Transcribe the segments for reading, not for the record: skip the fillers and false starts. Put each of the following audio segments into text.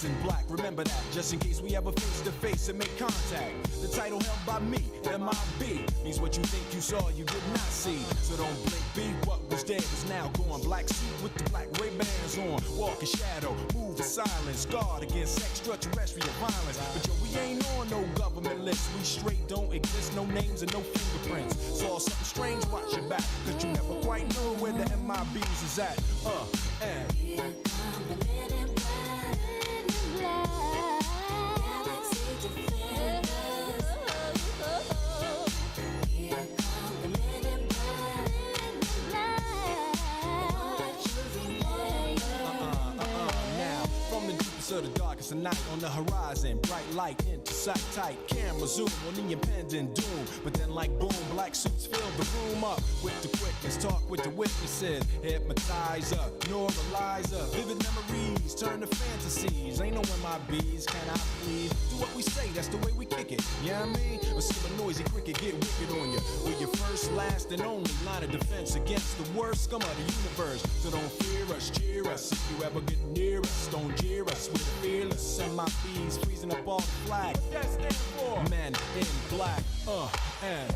dress in black. Remember that, just in case we ever face to face and make contact. The title held by me, MIB, means what you think you saw, you did not see. So don't blink, be what was dead is now gone. Black suit with the black Ray-Bans on. Walk in shadow, move in silence. Guard against extraterrestrial violence. But yo, we ain't on no government list. We straight don't exist, no names and no fingerprints. Saw something strange, watch your back, cause you never quite know where the MIBs is at. And here come the men in black. Galaxy defenders. Here come the men in black. Now, from the deepest of the darkest of night, on the horizon, bright light into sight tight. Camera zoom on the impending doom. But then like boom, black suits fill the room up with the quickness. Talk with the witnesses. Hypnotizer, neuralizer. Vivid memories turn to fantasies. Ain't no MIBs, can I please? Do what we say, that's the way we kick it. Yeah, you know I mean? Or see a noisy cricket get wicked on you. We're your first, last, and only line of defense against the worst scum of the universe. So don't fear us, cheer us. If you ever get near us, don't jeer us. We're fearless. MIBs freezing up all the flag. What that stand for? Men in black. And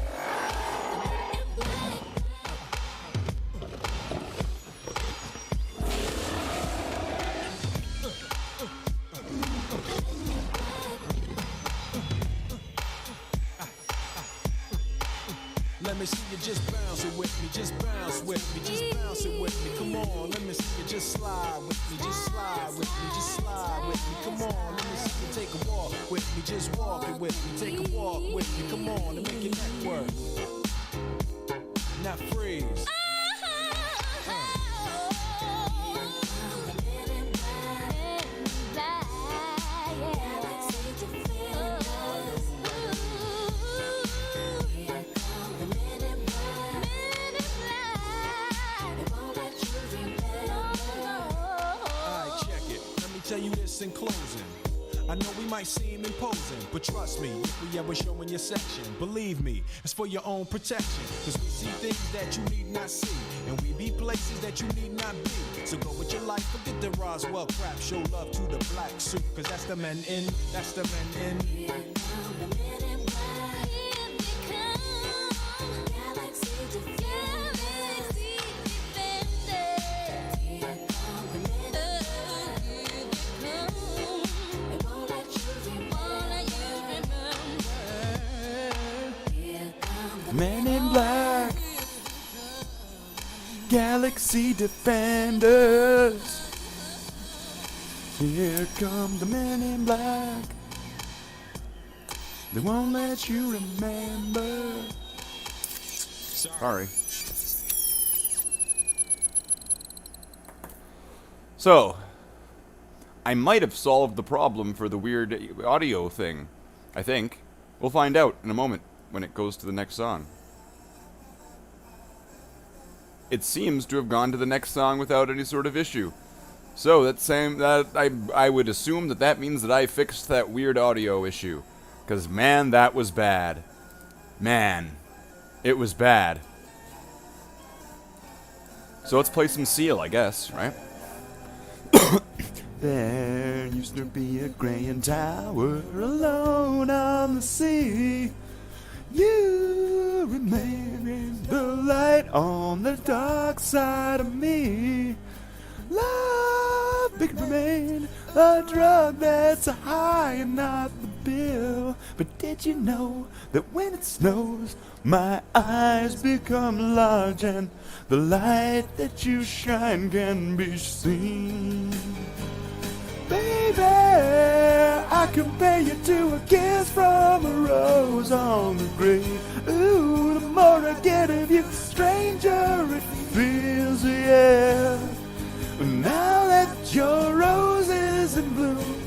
let me see you just bounce it with me, just bounce with me, just bounce it with me. Come on, let me see you just slide with me, just slide with me, just slide with me. Come on, let me see you take a walk with me, just walk it with me, take a walk with me. Come on, and make your neck work. Now freeze. Tell you this in closing. I know we might seem imposing, but trust me, if we ever show in your section, believe me, it's for your own protection. Cause we see things that you need not see, and we be places that you need not be. So go with your life, forget the Roswell crap, show love to the black suit, cause that's the men in, that's the men in. Here come the men in black. Here they come. Galaxy defenders. Men in black, Galaxy defenders. Here come the men in black. They won't let you remember. Sorry. So, I might have solved the problem for the weird audio thing. I think. We'll find out in a moment when it goes to the next song. It seems to have gone to the next song without any sort of issue. So I would assume that means that I fixed that weird audio issue. 'Cause man, that was bad. Man, it was bad. So let's play some Seal, I guess, right? There used to be a grand tower alone on the sea. You remain in the light on the dark side of me. Love can remain a drug that's a high and not the pill. But did you know that when it snows, my eyes become large and the light that you shine can be seen? Baby, I compare you to a kiss from a rose on the grave. Ooh, the more I get of you, the stranger it feels, yeah. Now that your rose is in bloom,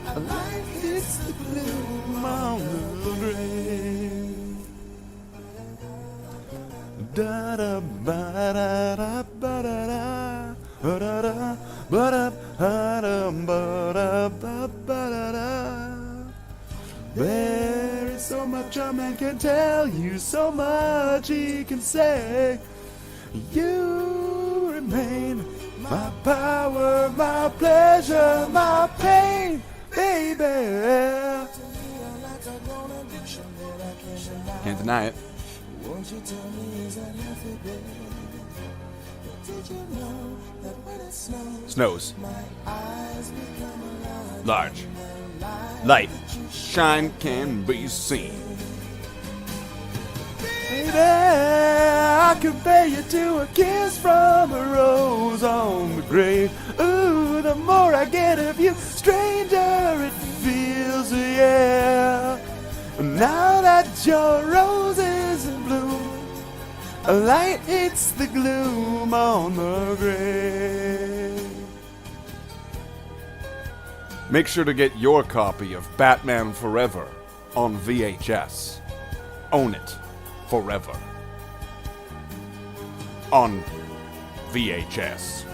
I like it's the bloom on the grave. Da da ba da da ba da da ba da da ba da ba da ba da da. There is so much a man can tell you, so much he can say. You remain my power, my pleasure, my pain, baby. Can't deny it. Won't you tell me, is that healthy, baby? Did you know that when it snows, my eyes become alive, large, light, shine can be seen? Baby, I compare you to a kiss from a rose on the grave. Ooh, the more I get of you, stranger it feels, yeah. Now that your rose is in bloom, a light hits the gloom on the grave. Make sure to get your copy of Batman Forever on VHS. Own it forever. On VHS.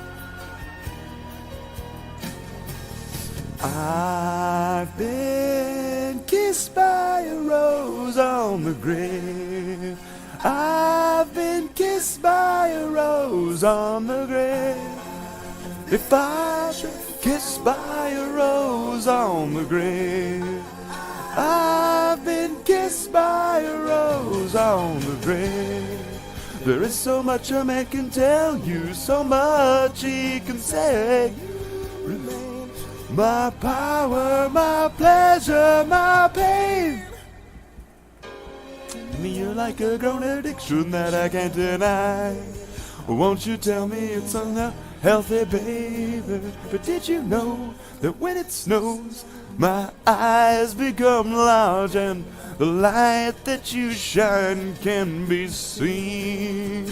I've been kissed by a rose on the grave. I've been kissed by a rose on the grave. If I've been kissed by a rose on the grave, I've been kissed by a rose on the grave. There is so much a man can tell you, so much he can say. My power, my pleasure, my pain. Me, you're like a grown addiction that I can't deny. Won't you tell me it's unhealthy, baby? But did you know that when it snows, my eyes become large and the light that you shine can be seen?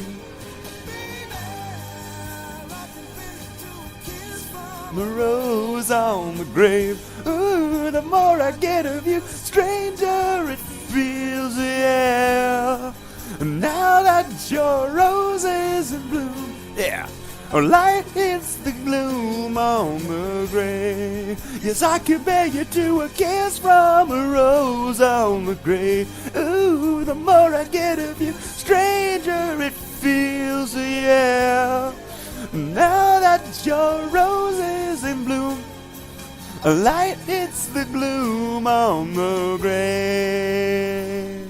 The rose on the grave. Ooh, the more I get of you, stranger it feels, yeah. Now that your rose is in bloom, yeah, a light hits the gloom on the grave. Yes, I compare you to a kiss from a rose on the grave. Ooh, the more I get of you, stranger it feels, yeah. Now that your rose is in bloom, a light hits the gloom on the grave.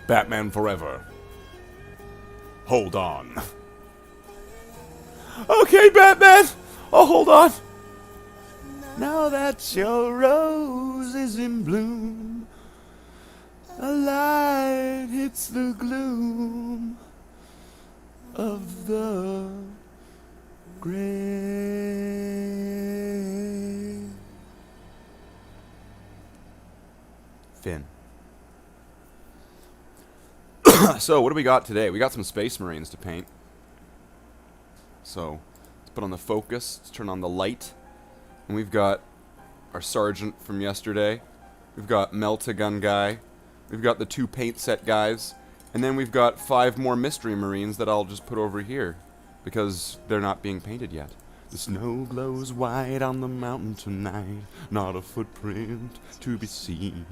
Batman Forever. Hold on. Okay, Batman, I'll hold on. Now that your rose is in bloom, a light hits the gloom of the grave. Finn. So, what do we got today? We got some Space Marines to paint. So, let's put on the focus, let's turn on the light. And we've got our sergeant from yesterday. We've got Melt-A-Gun guy. We've got the 2 paint set guys. And then we've got 5 more Mystery Marines that I'll just put over here, because they're not being painted yet. The snow glows white on the mountain tonight, not a footprint to be seen.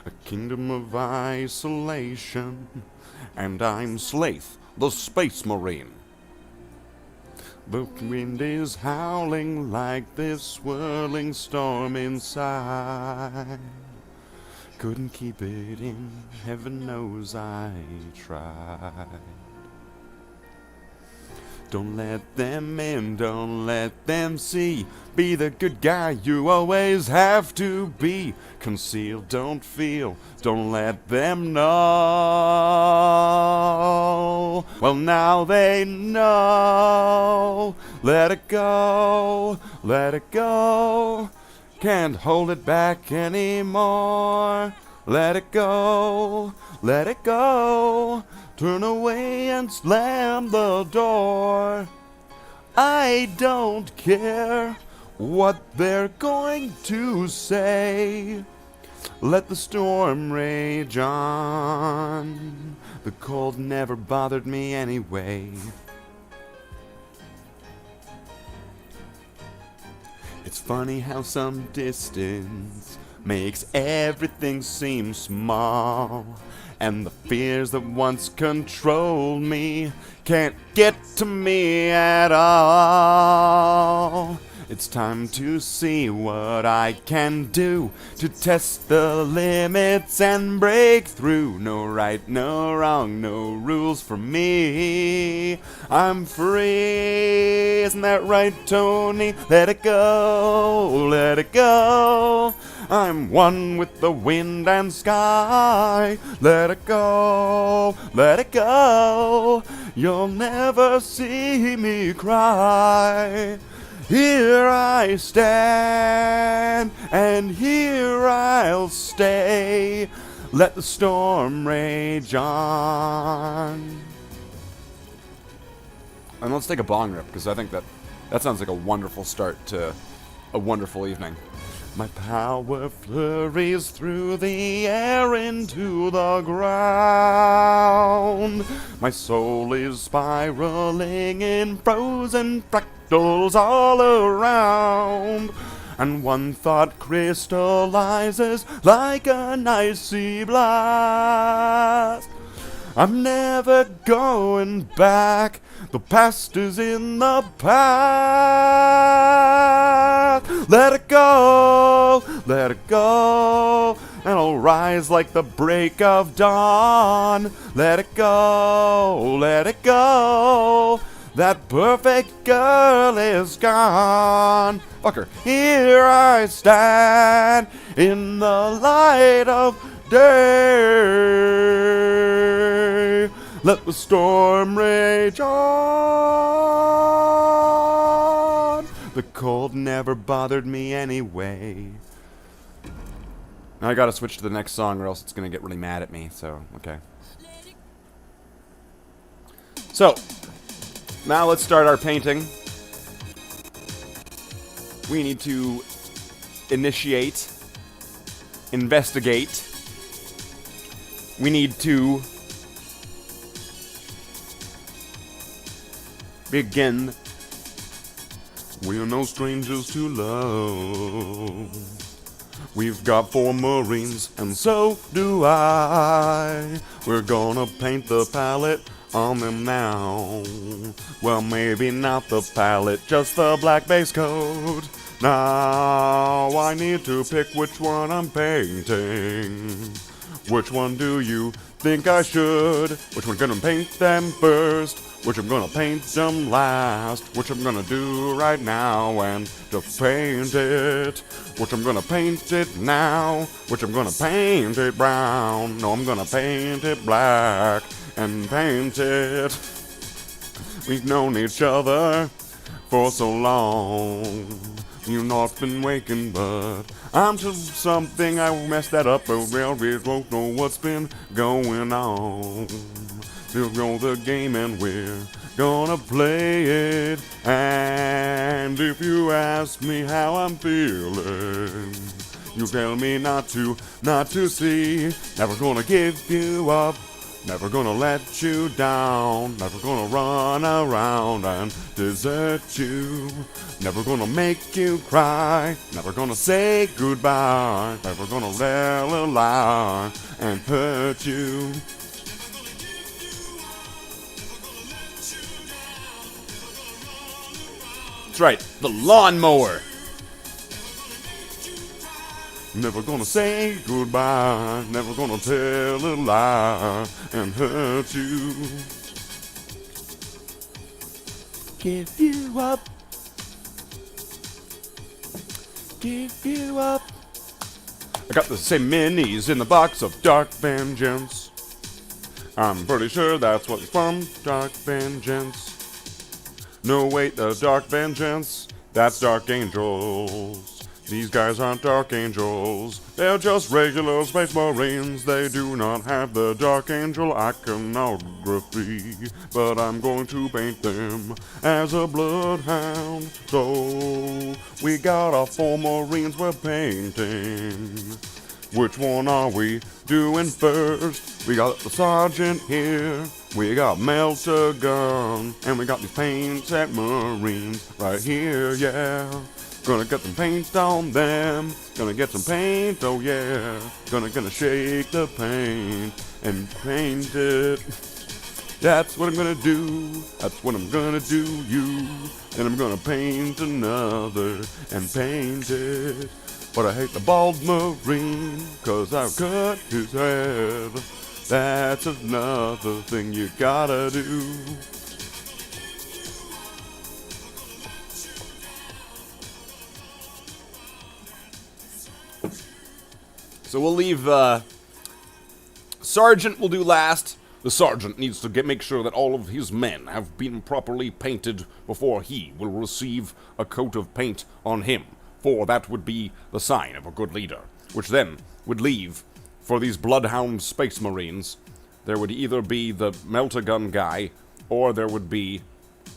A kingdom of isolation, and I'm Slaith, the Space Marine. The wind is howling like this swirling storm inside. Couldn't keep it in, heaven knows I tried. Don't let them in, don't let them see. Be the good guy you always have to be. Conceal, don't feel, don't let them know. Well, now they know. Let it go, let it go. Can't hold it back anymore. Let it go, let it go. Turn away and slam the door. I don't care what they're going to say. Let the storm rage on. The cold never bothered me anyway. It's funny how some distance makes everything seem small. and the fears that once controlled me can't get to me at all. It's time to see what I can do to test the limits and break through. No right, no wrong, no rules for me. I'm free, isn't that right, Tony? Let it go, let it go. I'm one with the wind and sky. Let it go, let it go. You'll never see me cry. Here I stand, and here I'll stay. Let the storm rage on. And let's take a bong rip, because I think that sounds like a wonderful start to a wonderful evening. My power flurries through the air into the ground. My soul is spiraling in frozen fractals all around. And one thought crystallizes like an icy blast. I'm never going back. The past is in the past. Let it go, let it go, and I'll rise like the break of dawn. Let it go, let it go. That perfect girl is gone. Fucker, here I stand in the light of day. Let the storm rage on. The cold never bothered me anyway. Now I gotta switch to the next song or else it's gonna get really mad at me, so, okay. So, now let's start our painting. We need to initiate, investigate. We need to begin. We're no strangers to love. We've got 4 Marines, and so do I. We're gonna paint the palette on them now. Well, maybe not the palette, just the black base coat. Now I need to pick which one I'm painting. Which one do you think I should? Which one gonna paint them first? Which I'm gonna paint them last? Which I'm gonna do right now and just paint it? Which I'm gonna paint it now? Which I'm gonna paint it brown? No, I'm gonna paint it black and paint it. We've known each other for so long. You know I've been waking, but I'm just something. I messed that up, but we won't know what's been going on. Still know the game and we're gonna play it. And if you ask me how I'm feeling, you tell me not to see. Never gonna give you up. Never gonna let you down. Never gonna run around and desert you. Never gonna make you cry. Never gonna say goodbye. Never gonna tell a lie and hurt you. That's right, the lawnmower. Never gonna say goodbye, never gonna tell a lie and hurt you. Give you up. Give you up. I got the same minis in the box of Dark Vengeance. I'm pretty sure that's what's from Dark Vengeance. No, wait, the Dark Vengeance, that's Dark Angels. These guys aren't Dark Angels, they're just regular Space Marines. They do not have the Dark Angel iconography, but I'm going to paint them as a bloodhound. So, we got our 4 Marines we're painting. Which one are we doing first? We got the sergeant here, we got Melter Gun, and we got these paint set Marines right here, yeah. Gonna get some paint on them. Gonna get some paint, oh yeah. Gonna shake the paint and paint it. That's what I'm gonna do. That's what I'm gonna do, you. And I'm gonna paint another and paint it. But I hate the bald marine, 'cause I've cut his head. That's another thing you gotta do. So we'll leave, Sergeant will do last. The sergeant needs to make sure that all of his men have been properly painted before he will receive a coat of paint on him, for that would be the sign of a good leader, which then would leave, for these bloodhound space marines, there would either be the melter gun guy, or there would be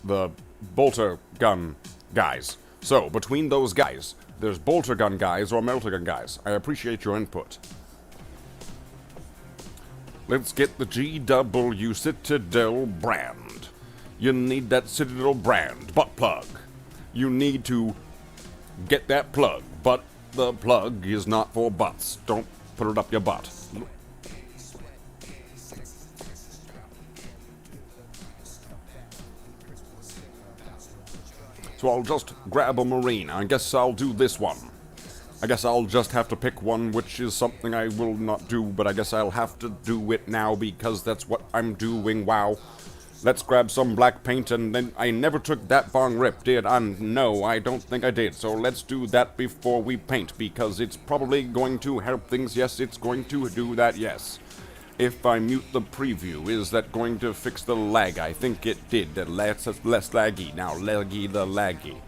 the bolter gun guys. So, between those guys, there's bolter gun guys or melter gun guys. I appreciate your input. Let's get the GW Citadel brand. You need that Citadel brand. Butt plug. You need to get that plug. But the plug is not for butts. Don't put it up your butt. So I'll just grab a Marine. I guess I'll do this one. I guess I'll just have to pick one, which is something I will not do, but I guess I'll have to do it now because that's what I'm doing. Wow. Let's grab some black paint, and then I never took that bong rip, did I? No, I don't think I did. So let's do that before we paint, because it's probably going to help things. Yes, it's going to do that, yes. If I mute the preview, is that going to fix the lag? I think it did. That's less laggy. Now, laggy the laggy.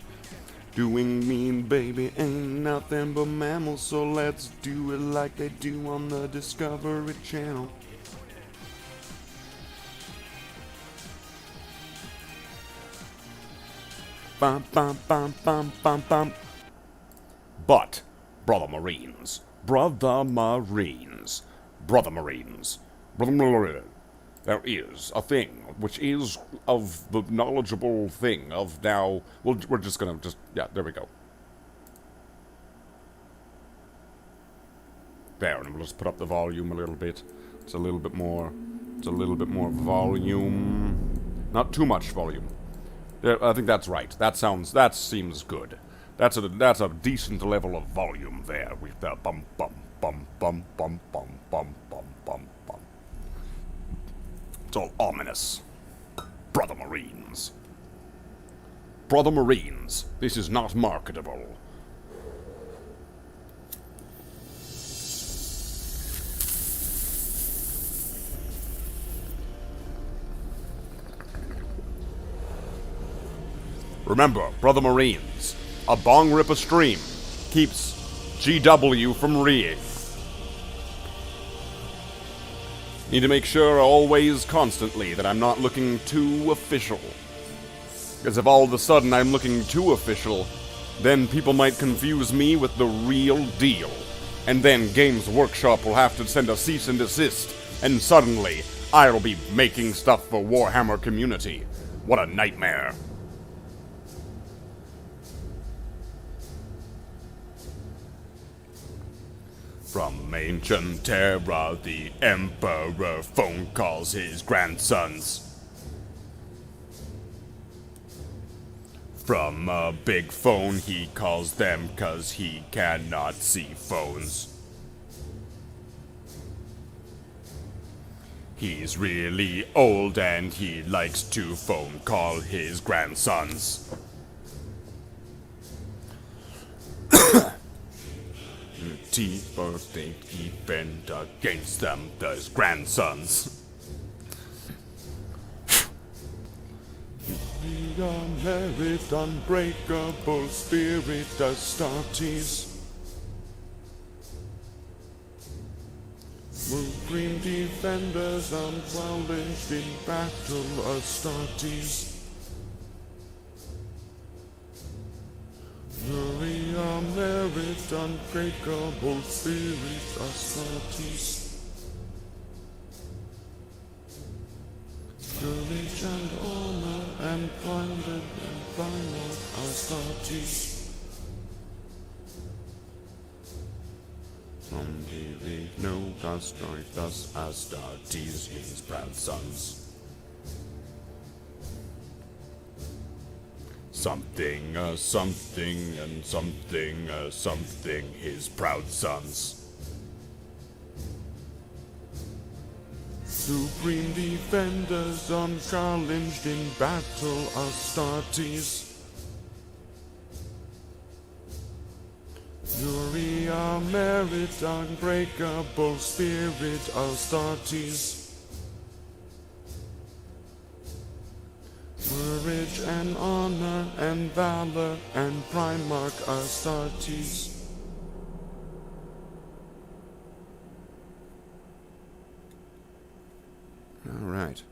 Doing mean, baby, ain't nothing but mammals, so let's do it like they do on the Discovery Channel. Bum, bum, bum, bum, bum, bum. But, brother Marines, there is a thing, which is of the knowledgeable thing of now, we're just gonna yeah, there we go. There, and we'll just put up the volume a little bit. It's a little bit more volume. Not too much volume. Yeah, I think that's right. That seems good. That's a decent level of volume there with the bum bum bum bum bum bum bum bum bum bum. It's all ominous. Brother Marines. Brother Marines, this is not marketable. Remember, Brother Marines, a bong rip a stream keeps GW from reeing. Need to make sure always, constantly, that I'm not looking too official. Because if all of a sudden I'm looking too official, then people might confuse me with the real deal. And then Games Workshop will have to send a cease and desist, and suddenly I'll be making stuff for Warhammer community. What a nightmare. From ancient Terra, the Emperor phone calls his grandsons. From a big phone he calls them 'cause he cannot see phones. He's really old and he likes to phone call his grandsons. Birthday event against them, those grandsons. We are married, unbreakable spirit Astartes. Supreme defenders, unchallenged in battle Astartes. We are married, unbreakable spirit Astartes. Courage and honor and blinded and final Astartes. No God's strength, thus Astartes, his proud sons. Something, something, and something, something, his proud sons. Supreme defenders, unchallenged in battle, Astartes. Fury, our merit, unbreakable spirit, Astartes. Courage and honor and valor and Primarch Astartes. Alright.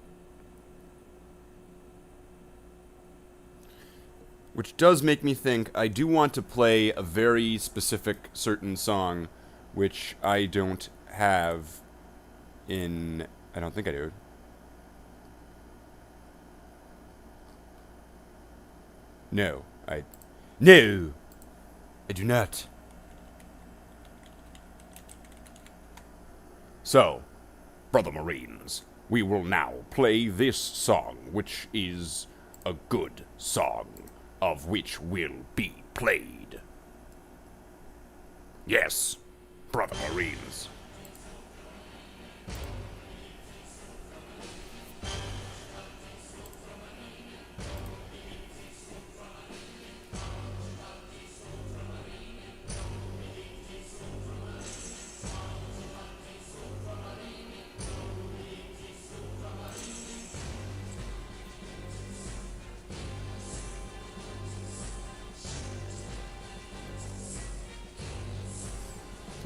Which does make me think I do want to play a very specific certain song, which I don't have in... I don't think I do. No, I do not. So, Brother Marines, we will now play this song, which is a good song, of which will be played. Yes, Brother Marines.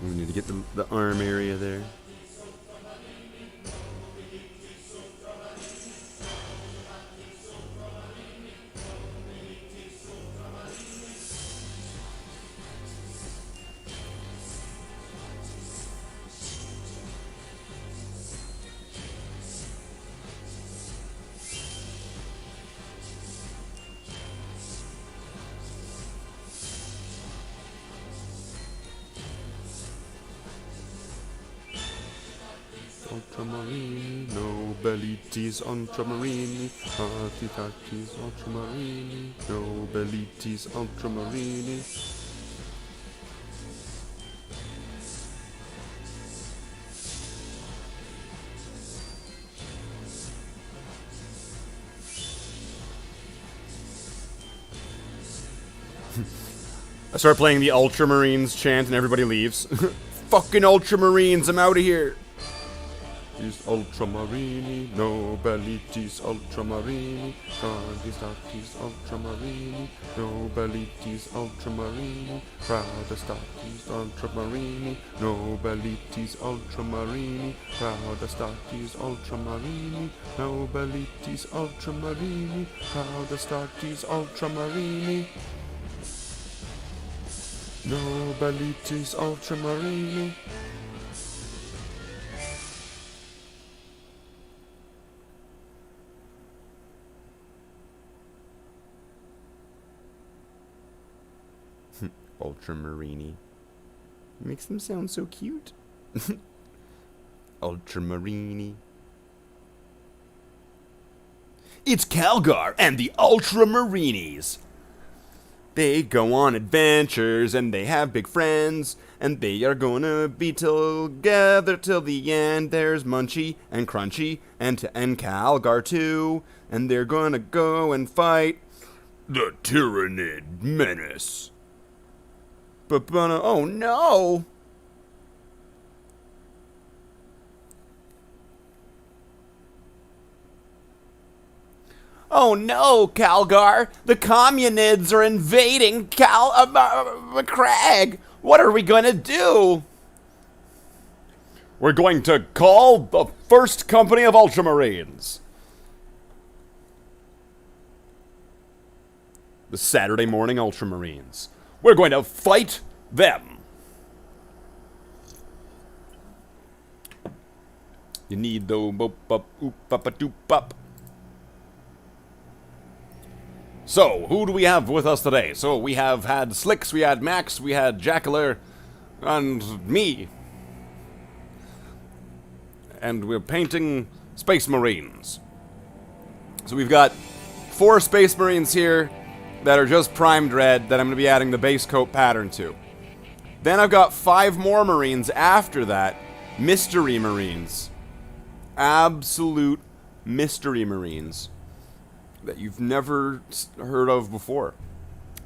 We need to get the arm area there. Ultramarini, nobelities, ultramarini, artifacties, ultramarini, nobelities, ultramarini. I start playing the Ultramarines chant and everybody leaves. Fucking Ultramarines, I'm out of here. Ultramarini, nobelities, ultramarini, Gardistartes, ultramarini, nobelities, ultramarini, Proudastates, ultramarini, nobelities, ultramarini, Proudastates, ultramarini, nobelities, ultramarini, Proudastates, ultramarini, nobelities, ultramarini. Ultramarini. Makes them sound so cute. Ultramarini. It's Calgar and the Ultramarinis. They go on adventures and they have big friends, and they are gonna be together till the end. There's Munchie and Crunchy and Calgar too, and they're gonna go and fight the Tyrannid Menace. But, oh no! Oh no, Calgar! The Communids are invading Crag! What are we gonna do? We're going to call the first company of Ultramarines. The Saturday morning Ultramarines. We're going to fight them. You need the boop up oop up a doop up. So, who do we have with us today? So, we have had Slicks, we had Max, we had Jackler, and me. and we're painting Space Marines. So we've got 4 Space Marines here that are just primed red that I'm going to be adding the base coat pattern to. Then I've got 5 more Marines after that, Mystery Marines. Absolute Mystery Marines that you've never heard of before.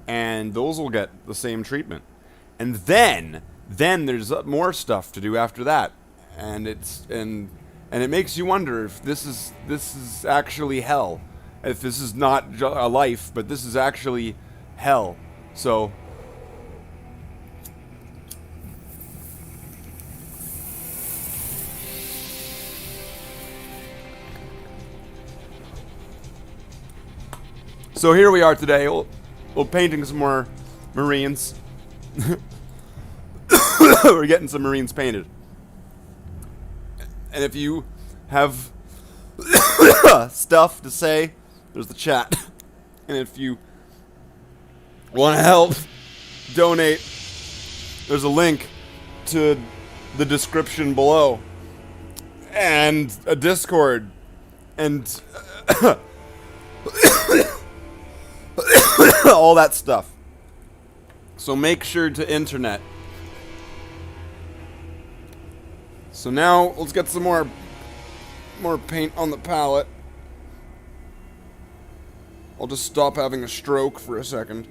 And those will get the same treatment. And then there's more stuff to do after that. And it makes you wonder if this is actually hell. If this is not a life, but this is actually hell. So here we are today. We're painting some more Marines. We're getting some Marines painted. And if you have stuff to say, there's the chat. And if you want to help, donate, there's a link to the description below. And a Discord. And all that stuff. So make sure to internet. So now let's get some more paint on the palette. I'll just stop having a stroke for a second.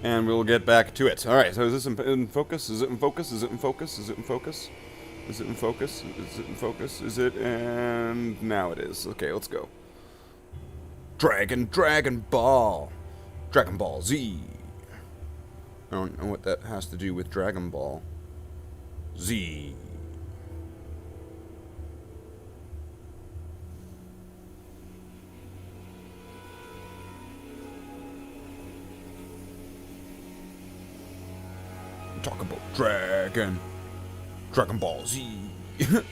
And we'll get back to it. Alright, so is this in focus? Is it in focus? Is it in focus? Is it in focus? Is it in focus? Is it in focus? Is it? And now it is. Okay, let's go. Dragon Ball. Dragon Ball Z. I don't know what that has to do with Dragon Ball Z. Talk about Dragon Ball Z. That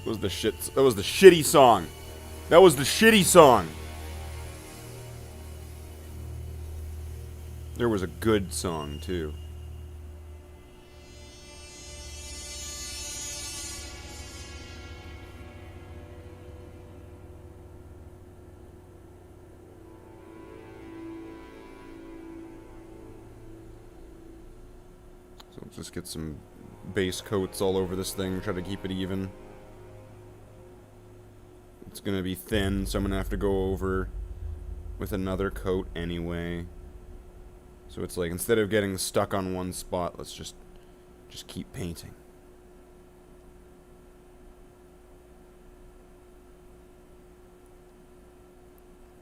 was the shitty song. That was the shitty song. There was a good song too. So let's just get some base coats all over this thing, try to keep it even. It's gonna be thin, so I'm gonna have to go over with another coat anyway. So it's like, instead of getting stuck on one spot, let's just keep painting.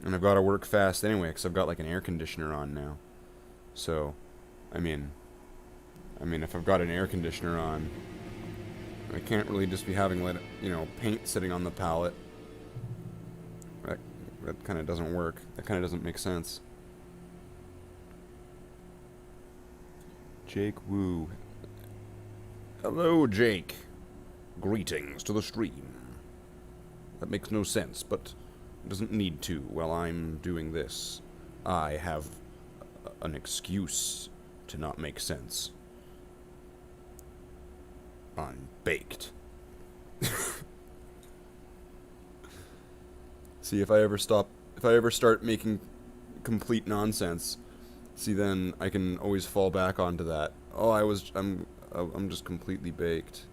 And I've got to work fast anyway, because I've got like an air conditioner on now. So, I mean, if I've got an air conditioner on, I can't really just be having, paint sitting on the palette. That kind of doesn't work. That kind of doesn't make sense. Jake Woo. Hello, Jake. Greetings to the stream. That makes no sense, but it doesn't need to while I'm doing this. I have an excuse to not make sense. I'm baked. See, if I ever start making complete nonsense, see, then I can always fall back onto that. Oh, I'm just completely baked.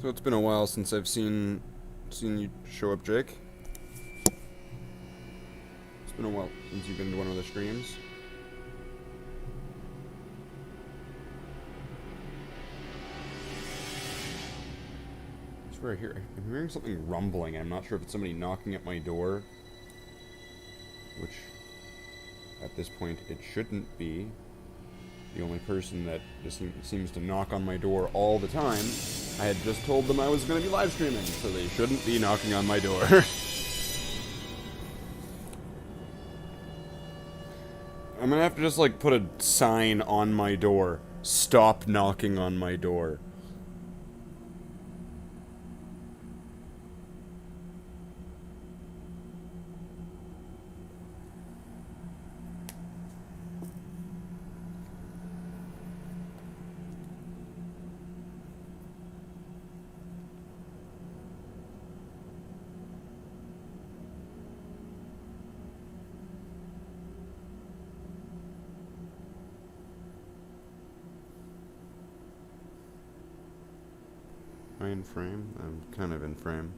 So it's been a while since I've seen you show up, Jake. It's been a while since you've been to one of the streams. I swear I'm hearing something rumbling. I'm not sure if it's somebody knocking at my door, which at this point it shouldn't be. the only person that just seems to knock on my door all the time, I had just told them I was going to be live streaming, so they shouldn't be knocking on my door. I'm going to have to just, like, put a sign on my door. Stop knocking on my door. Am I in frame? I'm kind of in frame.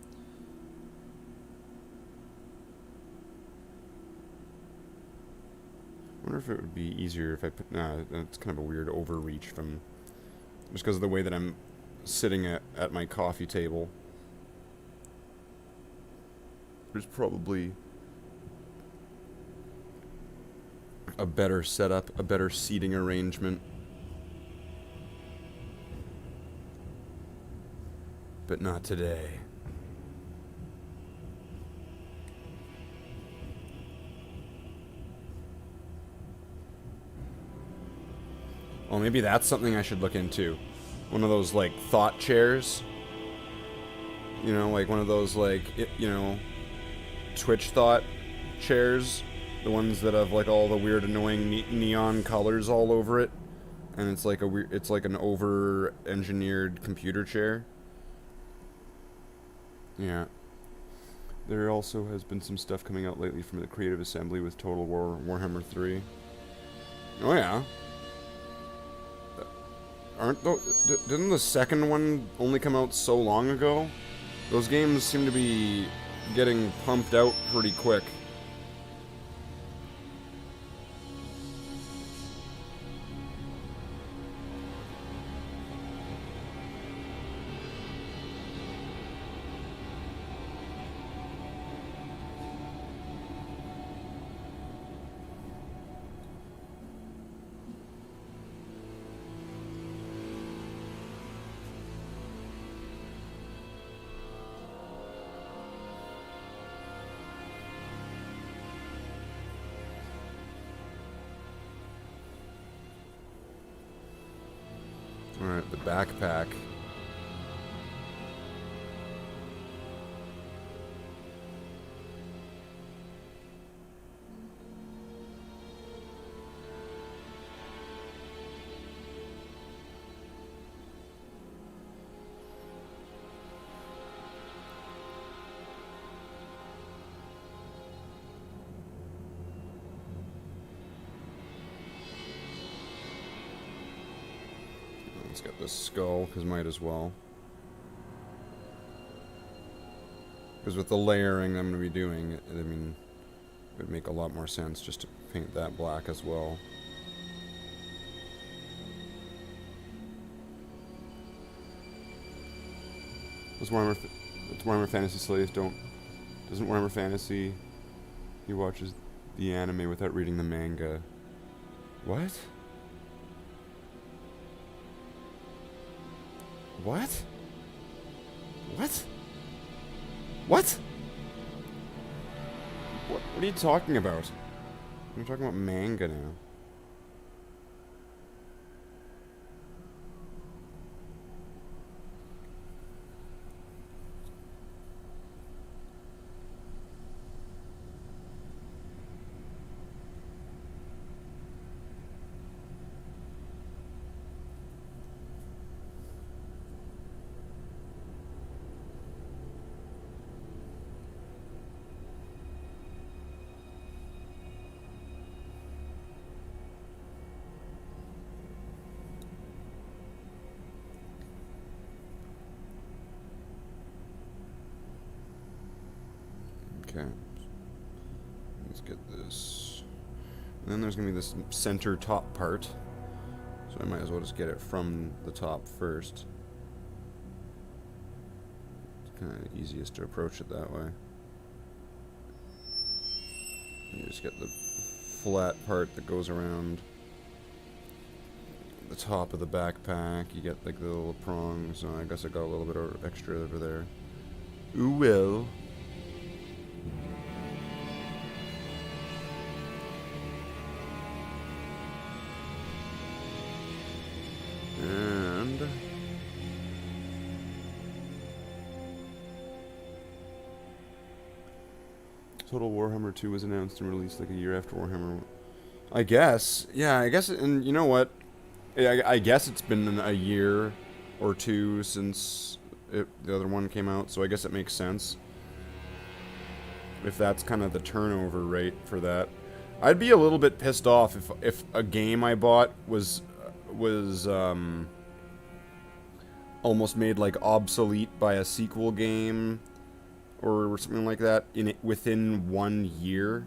I wonder if it would be easier if I put... Nah, it's kind of a weird overreach from... Just because of the way that I'm sitting at my coffee table. There's probably a better setup, a better seating arrangement. But not today. Well, maybe that's something I should look into. One of those, like, thought chairs. You know, like one of those, like, Twitch thought chairs. The ones that have, like, all the weird, annoying neon colors all over it. And it's like it's like an over-engineered computer chair. Yeah. There also has been some stuff coming out lately from the Creative Assembly with Total War Warhammer 3. Oh yeah. Didn't the second one only come out so long ago? Those games seem to be getting pumped out pretty quick. Alright, the backpack. Let's get this skull, because might as well. Because with the layering I'm going to be doing, I mean, it would make a lot more sense just to paint that black as well. Those Warhammer Fantasy slaves doesn't Warhammer Fantasy, he watches the anime without reading the manga. What? What? What? What? What are you talking about? I'm talking about manga now. Okay. Let's get this. And then there's going to be this center top part. So I might as well just get it from the top first. It's kind of easiest to approach it that way. You just get the flat part that goes around. the top of the backpack. You get like the little prongs. I guess I got a little bit of extra over there. Ooh, well. And Total Warhammer 2 was announced and released like a year after Warhammer. I guess. Yeah, I guess. And you know what? I guess it's been a year or two since the other one came out, so I guess it makes sense. If that's kind of the turnover rate for that. I'd be a little bit pissed off if a game I bought was almost made like obsolete by a sequel game or something like that within 1 year.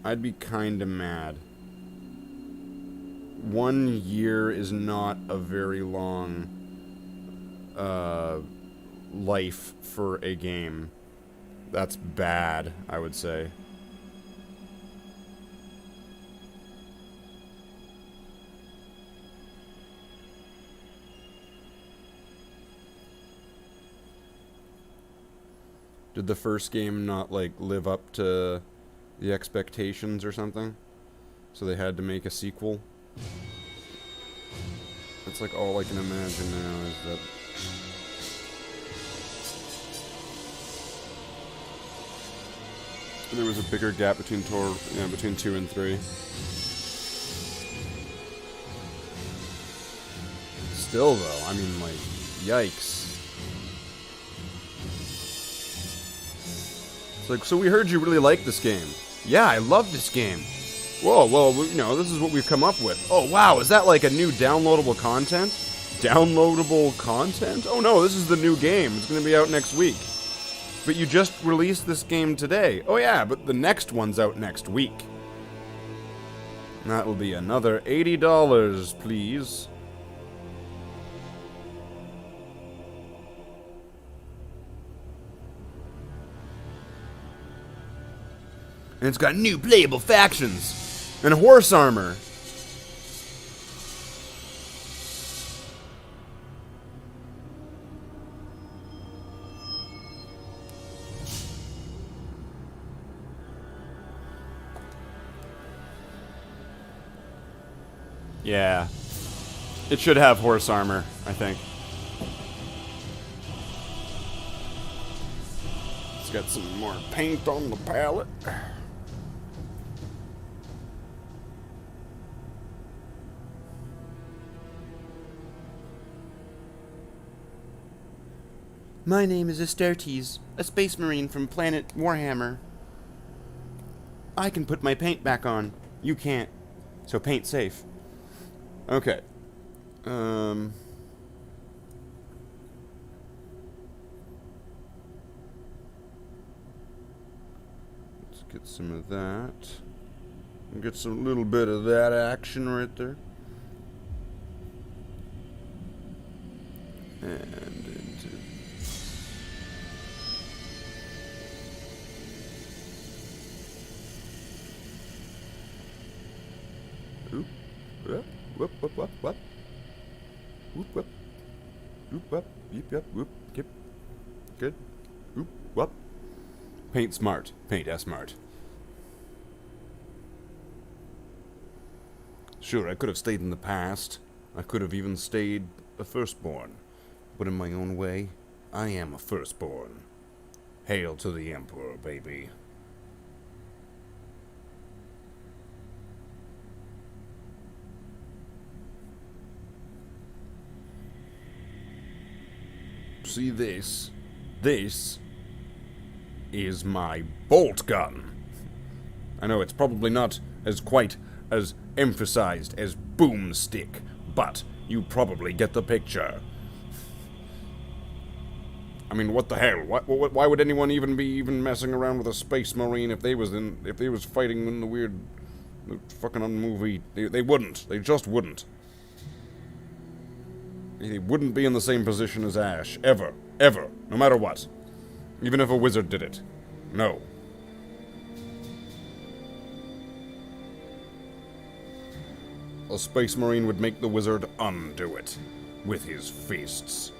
I'd be kind of mad. 1 year is not a very long life for a game. That's bad, I would say. Did the first game not, like, live up to the expectations or something? So they had to make a sequel? That's, like, all I can imagine now is that... there was a bigger gap between between 2 and 3. Still, though, I mean, like, yikes. It's like, so we heard you really like this game. Yeah, I love this game. Whoa, well, you know, this is what we've come up with. Oh, wow, is that like a new downloadable content? Downloadable content? Oh no, this is the new game. It's going to be out next week. But you just released this game today. Oh yeah, but the next one's out next week. And that will be another $80, please. And it's got new playable factions and horse armor. Yeah. It should have horse armor, I think. It's got some more paint on the palette. My name is Astartes, a space marine from planet Warhammer. I can put my paint back on. You can't. So paint safe. Okay. Let's get some of that. Get some little bit of that action right there. And into... Oop. Whoop, whoop, whoop, whoop, whoop. Whoop, whoop. Whoop, whoop. Yip, yep, whoop, yip. Good. Whoop, whoop. Paint smart. Paint smart. Sure, I could have stayed in the past. I could have even stayed a firstborn. But in my own way, I am a firstborn. Hail to the Emperor, baby. See this? This is my bolt gun. I know it's probably not quite as emphasized as boomstick, but you probably get the picture. I mean, what the hell? Why would anyone even be messing around with a space marine if they was fighting in the fucking movie? They wouldn't. They just wouldn't. He wouldn't be in the same position as Ash. Ever. Ever. No matter what. Even if a wizard did it. No. A space marine would make the wizard undo it with his fists.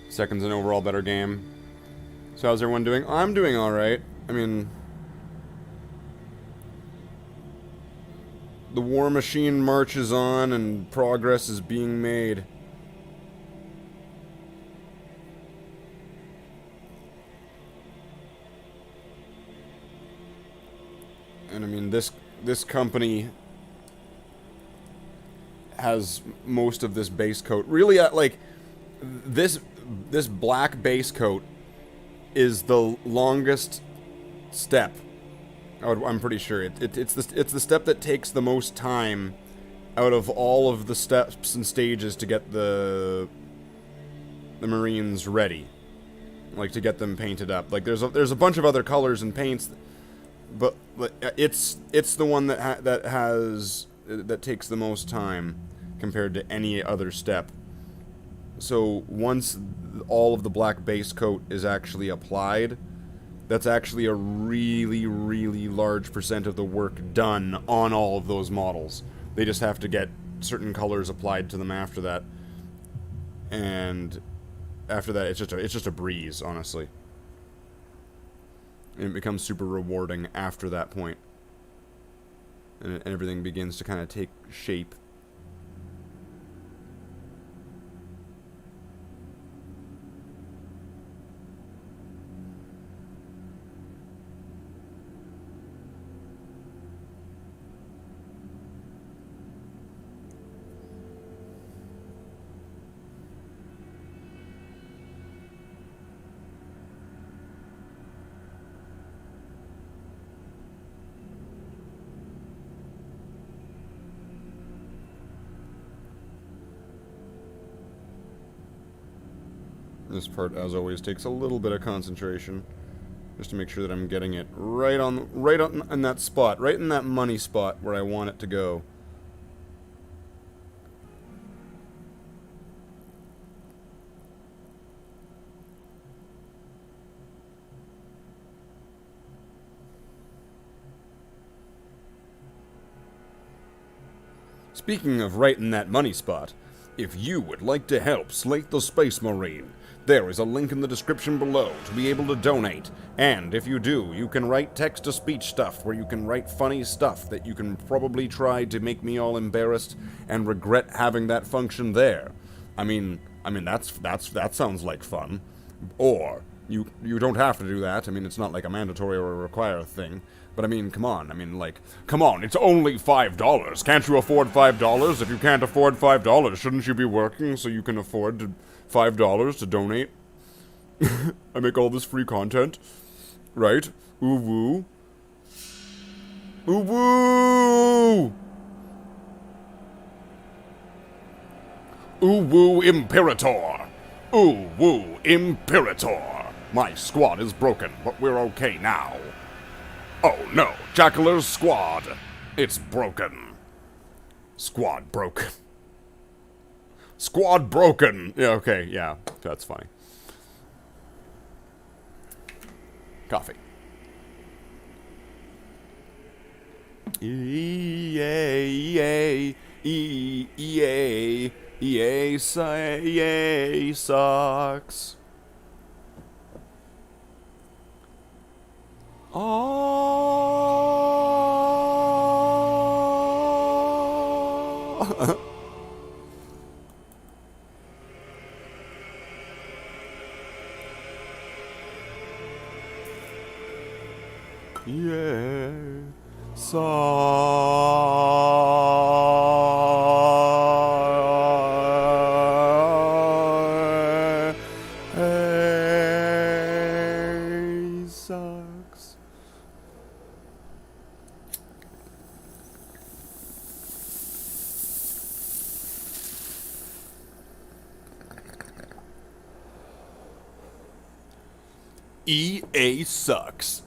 Second's an overall better game. So how's everyone doing? I'm doing alright. I mean, the war machine marches on and progress is being made. And I mean, this company has most of this base coat. Really, like, this black base coat is the longest step. I'm pretty sure it's the step that takes the most time out of all of the steps and stages to get the Marines ready, like to get them painted up. Like there's a bunch of other colors and paints, but it's the one that takes the most time compared to any other step. So once all of the black base coat is actually applied, that's actually a really, really large percent of the work done on all of those models. They just have to get certain colors applied to them after that. And after that, it's just a breeze, honestly. And it becomes super rewarding after that point. And everything begins to kind of take shape. This part, as always, takes a little bit of concentration, just to make sure that I'm getting it right on in that spot, right in that money spot where I want it to go. Speaking of right in that money spot, if you would like to help Slate the Space Marine, there is a link in the description below to be able to donate. And if you do, you can write text-to-speech stuff where you can write funny stuff that you can probably try to make me all embarrassed and regret having that function there. I mean that sounds like fun. Or you don't have to do that. I mean, it's not like a mandatory or a required thing. But I mean, come on. I mean, like, come on, it's only $5. Can't you afford $5? If you can't afford $5, shouldn't you be working so you can afford $5 to donate? I make all this free content, right? Ooh woo. Ooh woo! Ooh woo Imperator! Ooh woo Imperator! My squad is broken, but we're okay now. Oh no, Jackaler's squad! It's broken. Squad broken. Squad broken! Yeah, okay, yeah, that's funny. Coffee. EA sucks. Oh. Yeah. Sucks. EA sucks.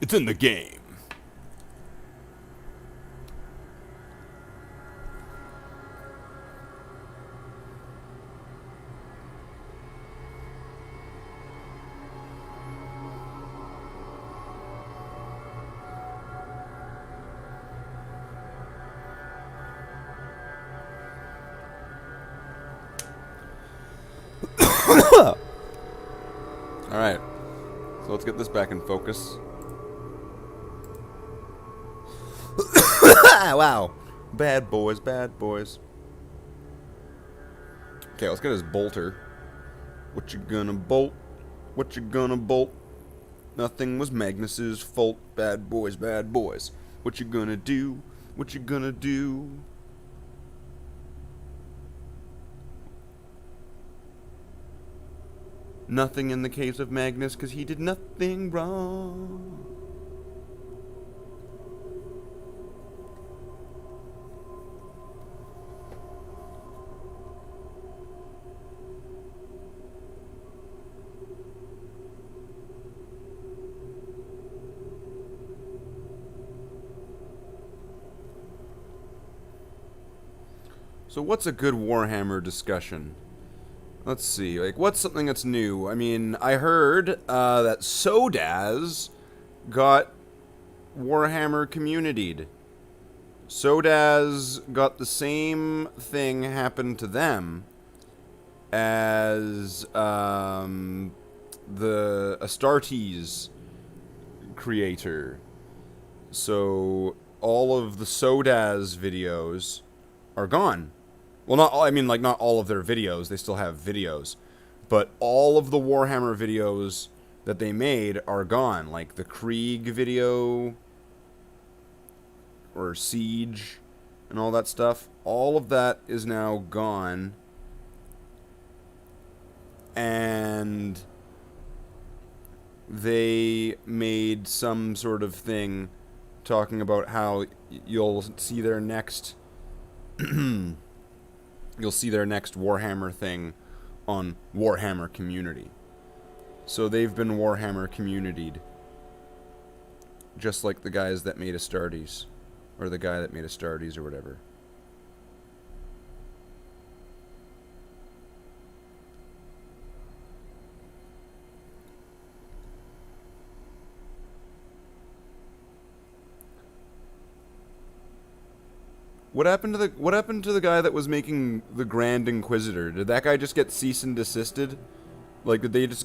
It's in the game. Alright. So let's get this back in focus. Wow. Bad boys, bad boys. Okay, let's get his bolter. What you gonna bolt? What you gonna bolt? Nothing was Magnus's fault. Bad boys, bad boys. What you gonna do? What you gonna do? Nothing in the case of Magnus, 'cause he did nothing wrong. So what's a good Warhammer discussion? Let's see, like, what's something that's new? I mean, I heard that Sodaz got Warhammer community'd. Sodaz got the same thing happen to them as the Astartes creator. So all of the Sodaz videos are gone. Well, not all, I mean, like, not all of their videos. They still have videos. But all of the Warhammer videos that they made are gone. Like, the Krieg video, or Siege, and all that stuff. All of that is now gone. And they made some sort of thing talking about how you'll see their next... you'll see their next Warhammer thing on Warhammer Community. So they've been Warhammer community'd. Just like the guys that made Astartes. Or the guy that made Astartes or whatever. What happened to the guy that was making the Grand Inquisitor? Did that guy just get cease and desisted? Like, did they just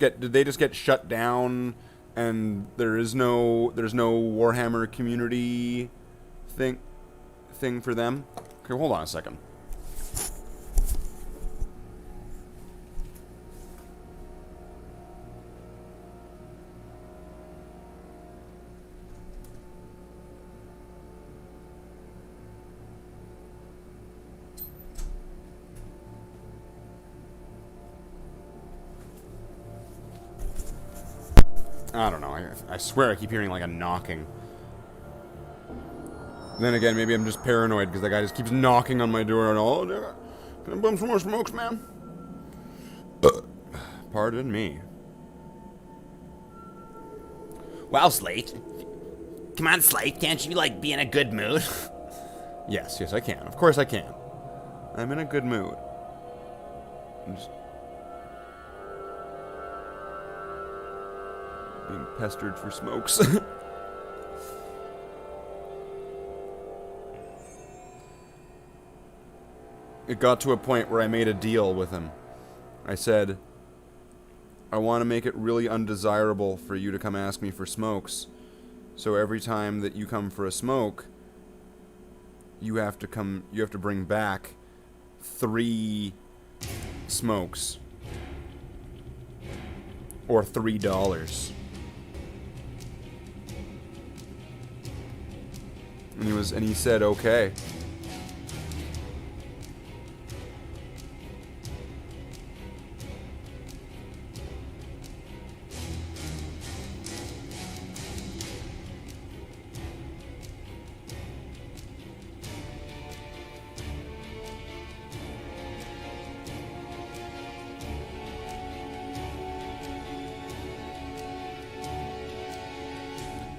get shut down and there's no Warhammer community thing for them? Okay, hold on a second. I don't know. I swear I keep hearing like a knocking. And then again, maybe I'm just paranoid because that guy just keeps knocking on my door and all. Oh, can I bum some more smokes, man? Pardon me. Wow, Slate. Come on, Slate. Can't you, like, be in a good mood? Yes, I can. Of course I can. I'm in a good mood. I'm just being pestered for smokes. It got to a point where I made a deal with him. I said, I want to make it really undesirable for you to come ask me for smokes. So every time that you come for a smoke, you have to bring back 3 smokes. Or $3. And he said, okay.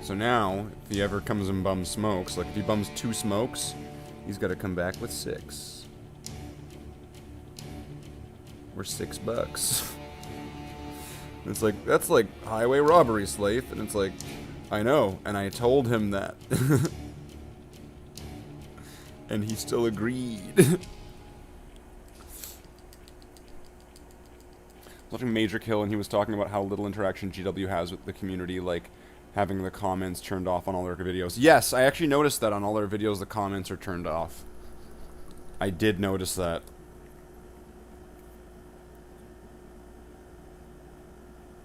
So now, if he ever comes and bums smokes, like if he bums 2 smokes, he's got to come back with 6. Or $6. It's like, that's like highway robbery, Slaith. And it's like, I know, and I told him that. And he still agreed. watching Major Kill, and he was talking about how little interaction GW has with the community, like having the comments turned off on all their videos. Yes, I actually noticed that on all their videos the comments are turned off. I did notice that.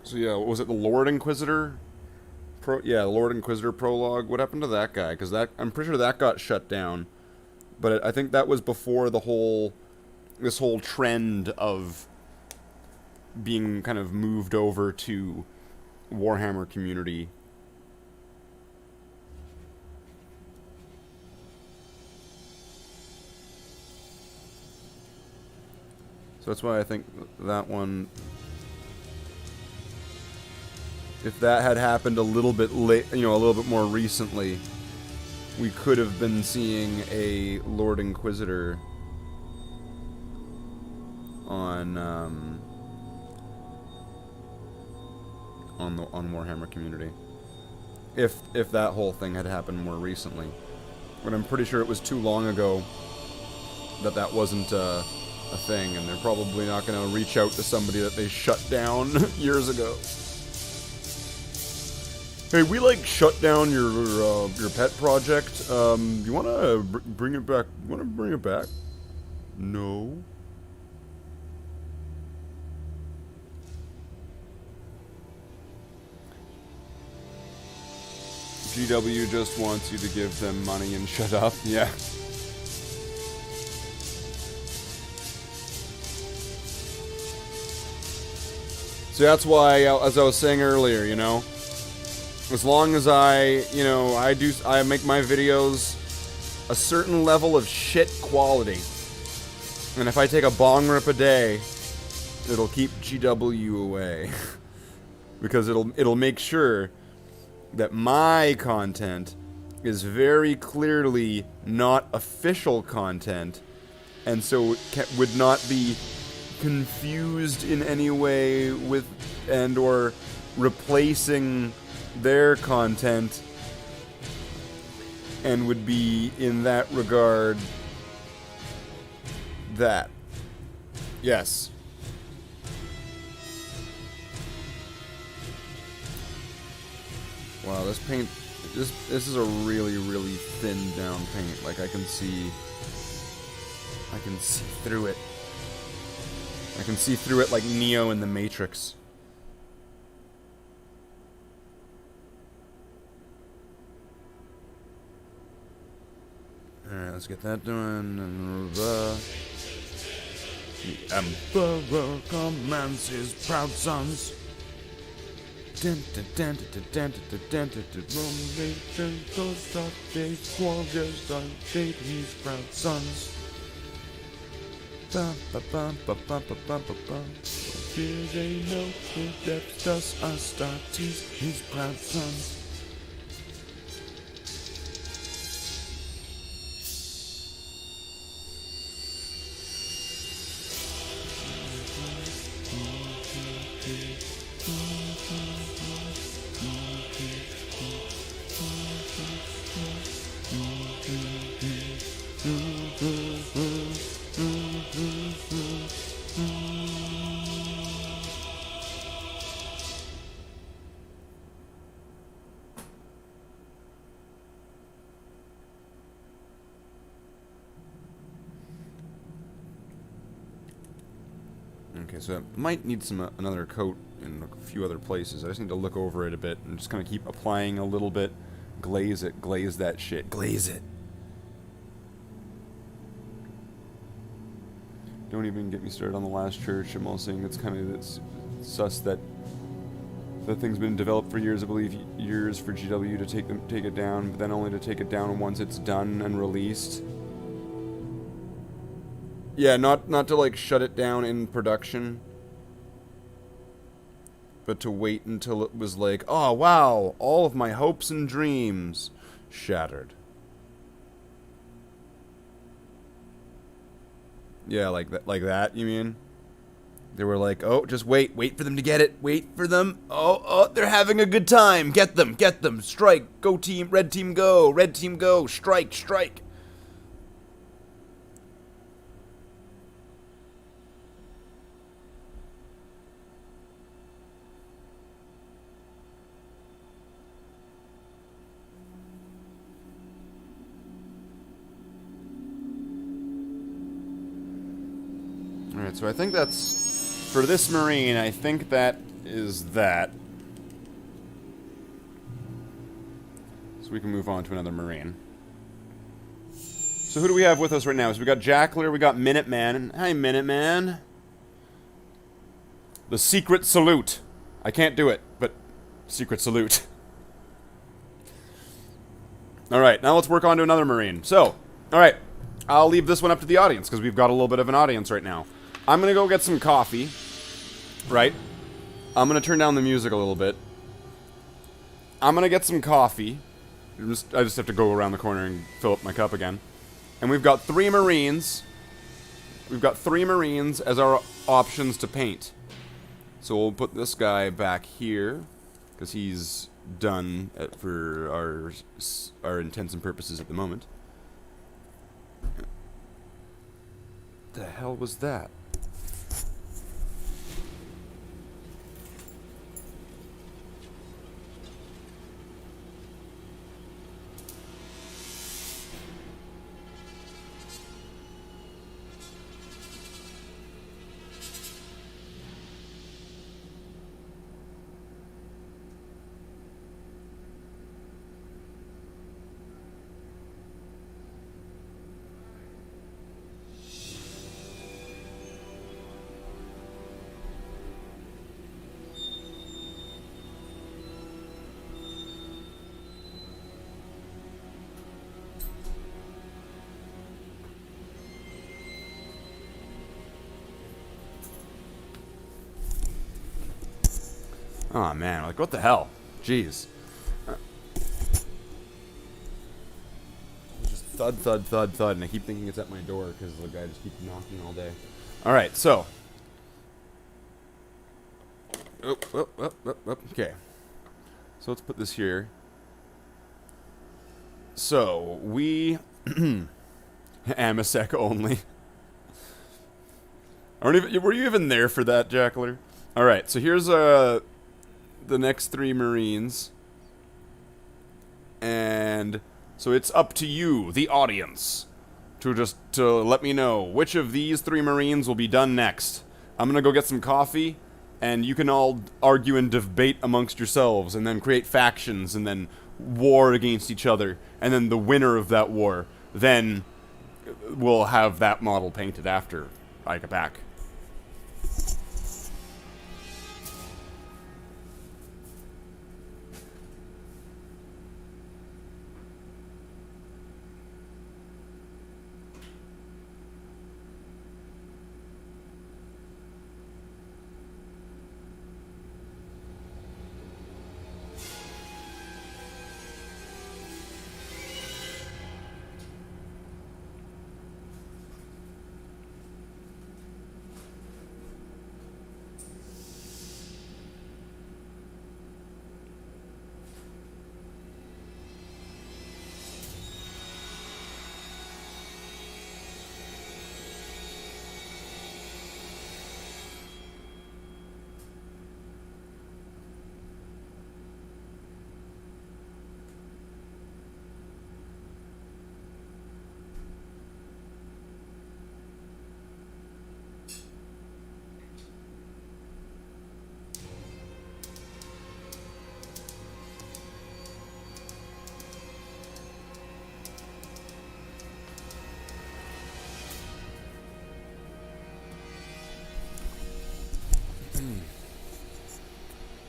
So yeah, what was it, the Lord Inquisitor? The Lord Inquisitor prologue. What happened to that guy? Because that, I'm pretty sure that got shut down. But I think that was before the whole, this whole trend of being kind of moved over to Warhammer community. So that's why I think that one, if that had happened a little bit late, you know, a little bit more recently, we could have been seeing a Lord Inquisitor on Warhammer community. If that whole thing had happened more recently, but I'm pretty sure it was too long ago that wasn't a thing, and they're probably not going to reach out to somebody that they shut down years ago. Hey, we like shut down your pet project. You want to bring it back? You want to bring it back? No. GW just wants you to give them money and shut up. Yeah. So that's why, as I was saying earlier, you know, as long as I make my videos a certain level of shit quality, and if I take a bong rip a day, it'll keep GW away. Because it'll make sure that my content is very clearly not official content, and so would not be confused in any way with and or replacing their content, and would be in that regard that. Yes. Wow, this paint, this is a really, really thin down paint. Like I can see through it. I can see through it like Neo in the Matrix. Alright, let's get that done. And the Emperor commands his proud sons. Those are days, warriors are his proud sons. Here they know the depths does Astartes, his proud sons. Okay, so it might need another coat in a few other places. I just need to look over it a bit and just kind of keep applying a little bit. Glaze it. Glaze that shit. Glaze it. Don't even get me started on the last church. I'm all saying it's kind of sus that the thing's been developed for years. I believe years for GW to take it down, but then only to take it down once it's done and released. Yeah, not to like shut it down in production, but to wait until it was like, oh wow, all of my hopes and dreams shattered. Yeah, like that, you mean? They were like, oh, just wait for them to get it, wait for them. Oh, they're having a good time. Get them, strike, go team, red team go, strike. Alright, so I think that's... For this Marine, I think that is that. So we can move on to another Marine. So who do we have with us right now? So we got Jackler, we got Minuteman. Hi, Minuteman. The secret salute. I can't do it, but secret salute. Alright, now let's work on to another Marine. So, alright, I'll leave this one up to the audience, because we've got a little bit of an audience right now. I'm gonna go get some coffee, right? I'm gonna turn down the music a little bit. I'm gonna get some coffee. I just have to go around the corner and fill up my cup again. And we've got 3 Marines. We've got 3 Marines as our options to paint. So we'll put this guy back here, because he's done for our intents and purposes at the moment. The hell was that? Oh man, like what the hell? Jeez. Just thud, thud, thud, thud, and I keep thinking it's at my door because the guy just keeps knocking all day. Alright, so. Okay. So let's put this here. So, we... Amasec only. Were you even there for that, Jackler? Alright, so here's the next 3 Marines. And so it's up to you, the audience, to let me know which of these 3 Marines will be done next. I'm gonna go get some coffee, and you can all argue and debate amongst yourselves, and then create factions, and then war against each other, and then the winner of that war, then we'll have that model painted after I get back.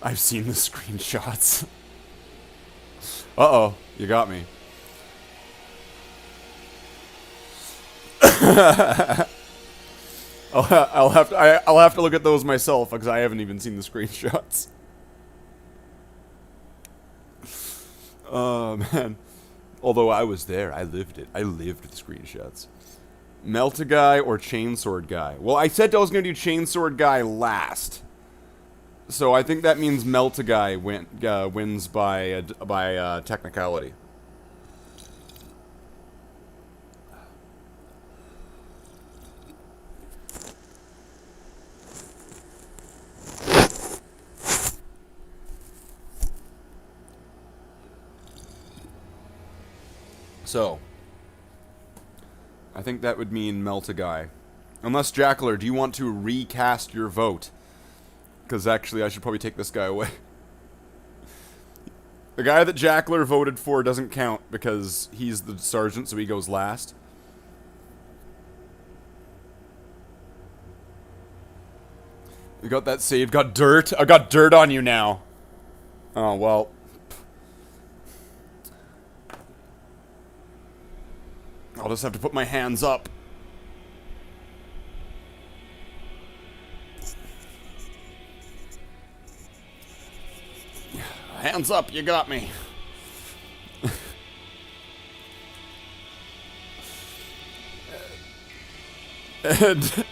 I've seen the screenshots. Uh-oh, you got me. I'll have to look at those myself because I haven't even seen the screenshots. Oh man. Although I was there, I lived it. I lived the screenshots. Melt-A-Guy or Chainsword Guy? Well, I said I was gonna do Chainsword Guy last. So I think that means Melt-A-Guy wins by technicality. So I think that would mean Melt-A-Guy Unless, Jackler, do you want to recast your vote? Because actually, I should probably take this guy away. The guy that Jackler voted for doesn't count because he's the sergeant, so he goes last. You got that save. Got dirt. I got dirt on you now. Oh, well. I'll just have to put my hands up. Hands up, you got me. And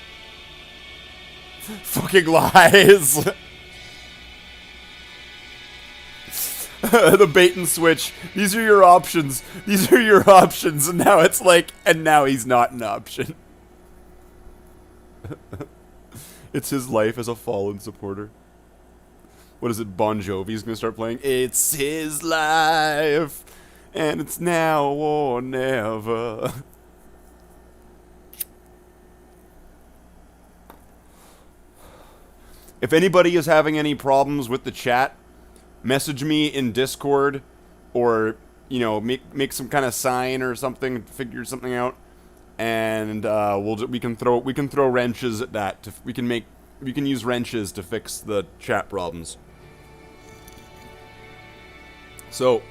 fucking lies. The bait and switch. These are your options. These are your options. And now it's like, and now he's not an option. It's his life as a fallen supporter. What is it, Bon Jovi's gonna start playing? It's his life, and it's now or never. If anybody is having any problems with the chat, message me in Discord, or, you know, make some kind of sign or something, figure something out, and we can throw wrenches at that. We can use wrenches to fix the chat problems. So,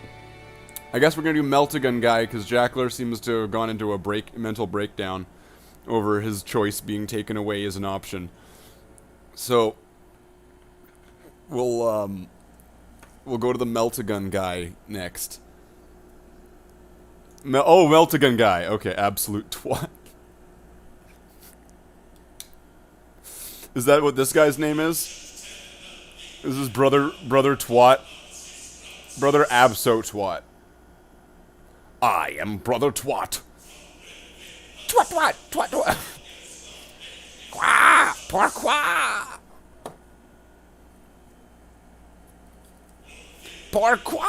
I guess we're gonna do Meltagun guy because Jackler seems to have gone into a mental breakdown over his choice being taken away as an option. So, we'll go to the Meltagun guy next. Meltagun guy. Okay, absolute twat. Is that what this guy's name is? Is his brother twat? Brother Abso Twat. I am Brother Twat. Twat twat twat twat. Qua pourquoi? Pourquoi?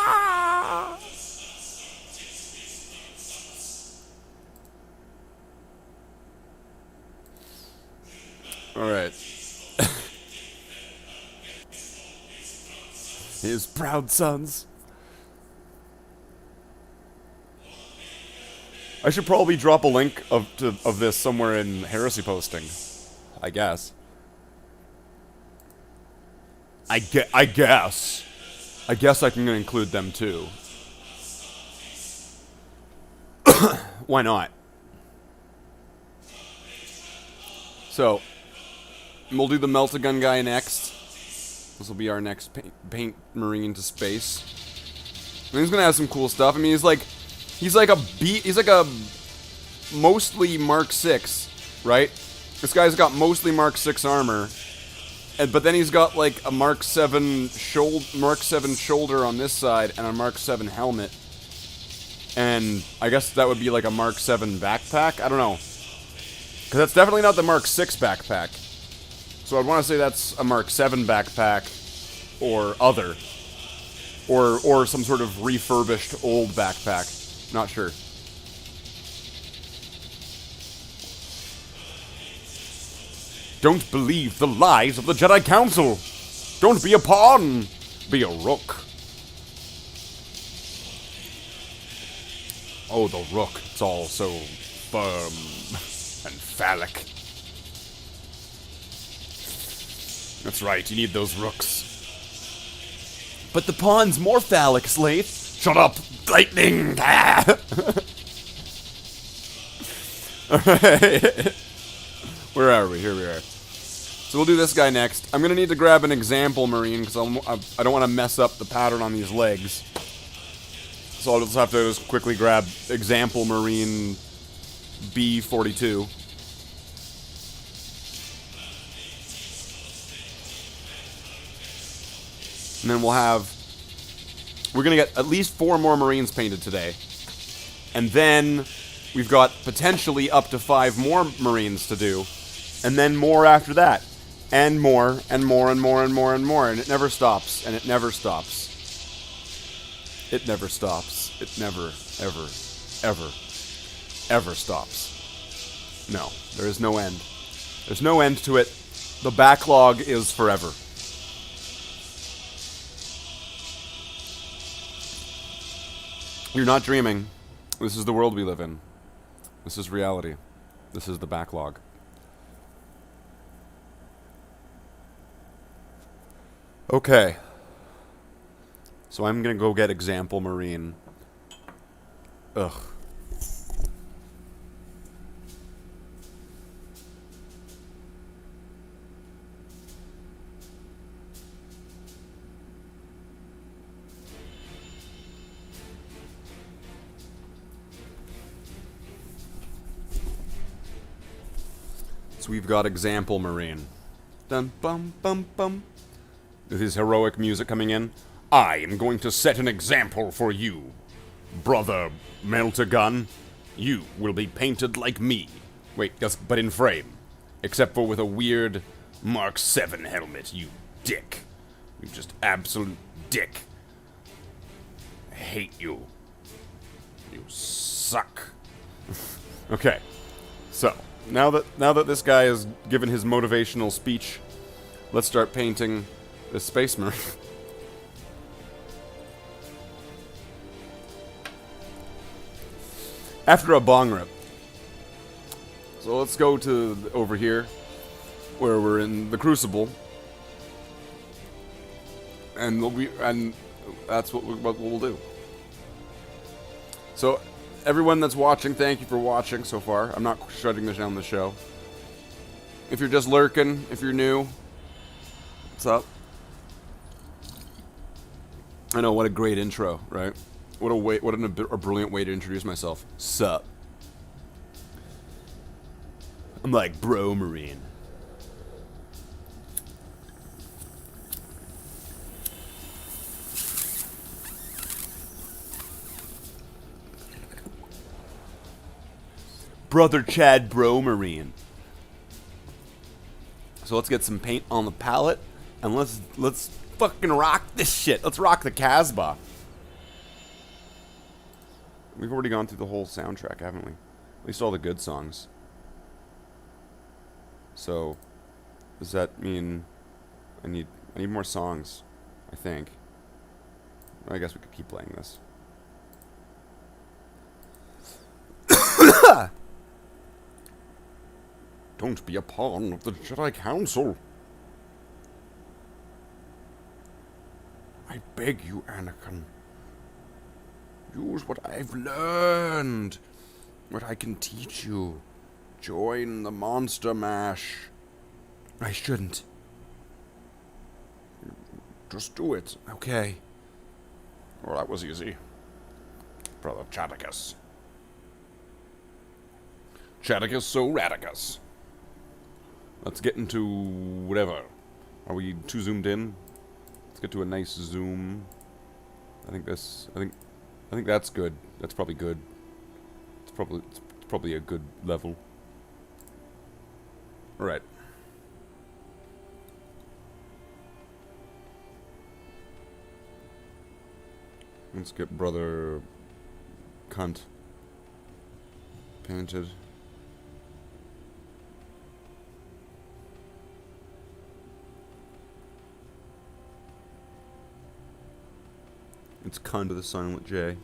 All right. His proud sons. I should probably drop a link of this somewhere in Heresy Posting, I guess. I guess I can include them too. Why not? So, we'll do the Meltagun guy next. This will be our next paint Marine to space. And he's gonna have some cool stuff. I mean, he's like a mostly Mark 6, right? This guy's got mostly Mark 6 armor, but then he's got like a Mark 7 shoulder on this side and a Mark 7 helmet. And I guess that would be like a Mark 7 backpack. I don't know, because that's definitely not the Mark 6 backpack. So I'd want to say that's a Mark 7 backpack, or other, or some sort of refurbished old backpack. Not sure. Don't believe the lies of the Jedi Council. Don't be a pawn. Be a rook. Oh, the rook. It's all so firm and phallic. That's right, you need those rooks. But the pawn's more phallic, Slaith. Shut up, lightning! Alright. Where are we? Here we are. So we'll do this guy next. I'm gonna need to grab an example Marine, because I don't want to mess up the pattern on these legs. So I'll just have to quickly grab example Marine B42. And then we're gonna get at least 4 more Marines painted today. And then we've got potentially up to 5 more Marines to do. And then more after that. And more, and more, and more, and more, and more. And it never stops, and it never stops. It never stops. It never, ever, ever, ever stops. No, there is no end. There's no end to it. The backlog is forever. You're not dreaming. This is the world we live in. This is reality. This is the backlog. Okay. So I'm gonna go get Example Marine. Ugh. So we've got Example Marine. Dun bum bum bum. With his heroic music coming in. I am going to set an example for you. Brother Melt-A-Gun, you will be painted like me. Wait, yes, but in frame. Except for with a weird Mark 7 helmet, you dick. You just absolute dick. I hate you. You suck. Okay. So, now that this guy has given his motivational speech, let's start painting the Space Marine. After a bong rip. So let's go to over here, where we're in the Crucible, and that's what we'll do. So, everyone that's watching, thank you for watching so far. I'm not shutting this down the show. If you're just lurking, if you're new, what's up? I know, what a great intro, right? What a brilliant way to introduce myself. Sup. I'm like Bro Marine. Brother Chad Bro Marine. So let's get some paint on the palette and let's fucking rock this shit. Let's rock the Casbah. We've already gone through the whole soundtrack, haven't we? At least all the good songs. So, does that mean I need more songs? I think. I guess we could keep playing this. Don't be a pawn of the Jedi Council. I beg you, Anakin. Use what I've learned. What I can teach you. Join the Monster Mash. I shouldn't. Just do it, okay? Well, that was easy. Brother Chaticus. Chaticus so radicus. Let's get into whatever. Are we too zoomed in? Let's get to a nice zoom. I think that's good. That's probably good. It's probably a good level. All right. Let's get Brother Cunt painted. It's cunt with a silent J.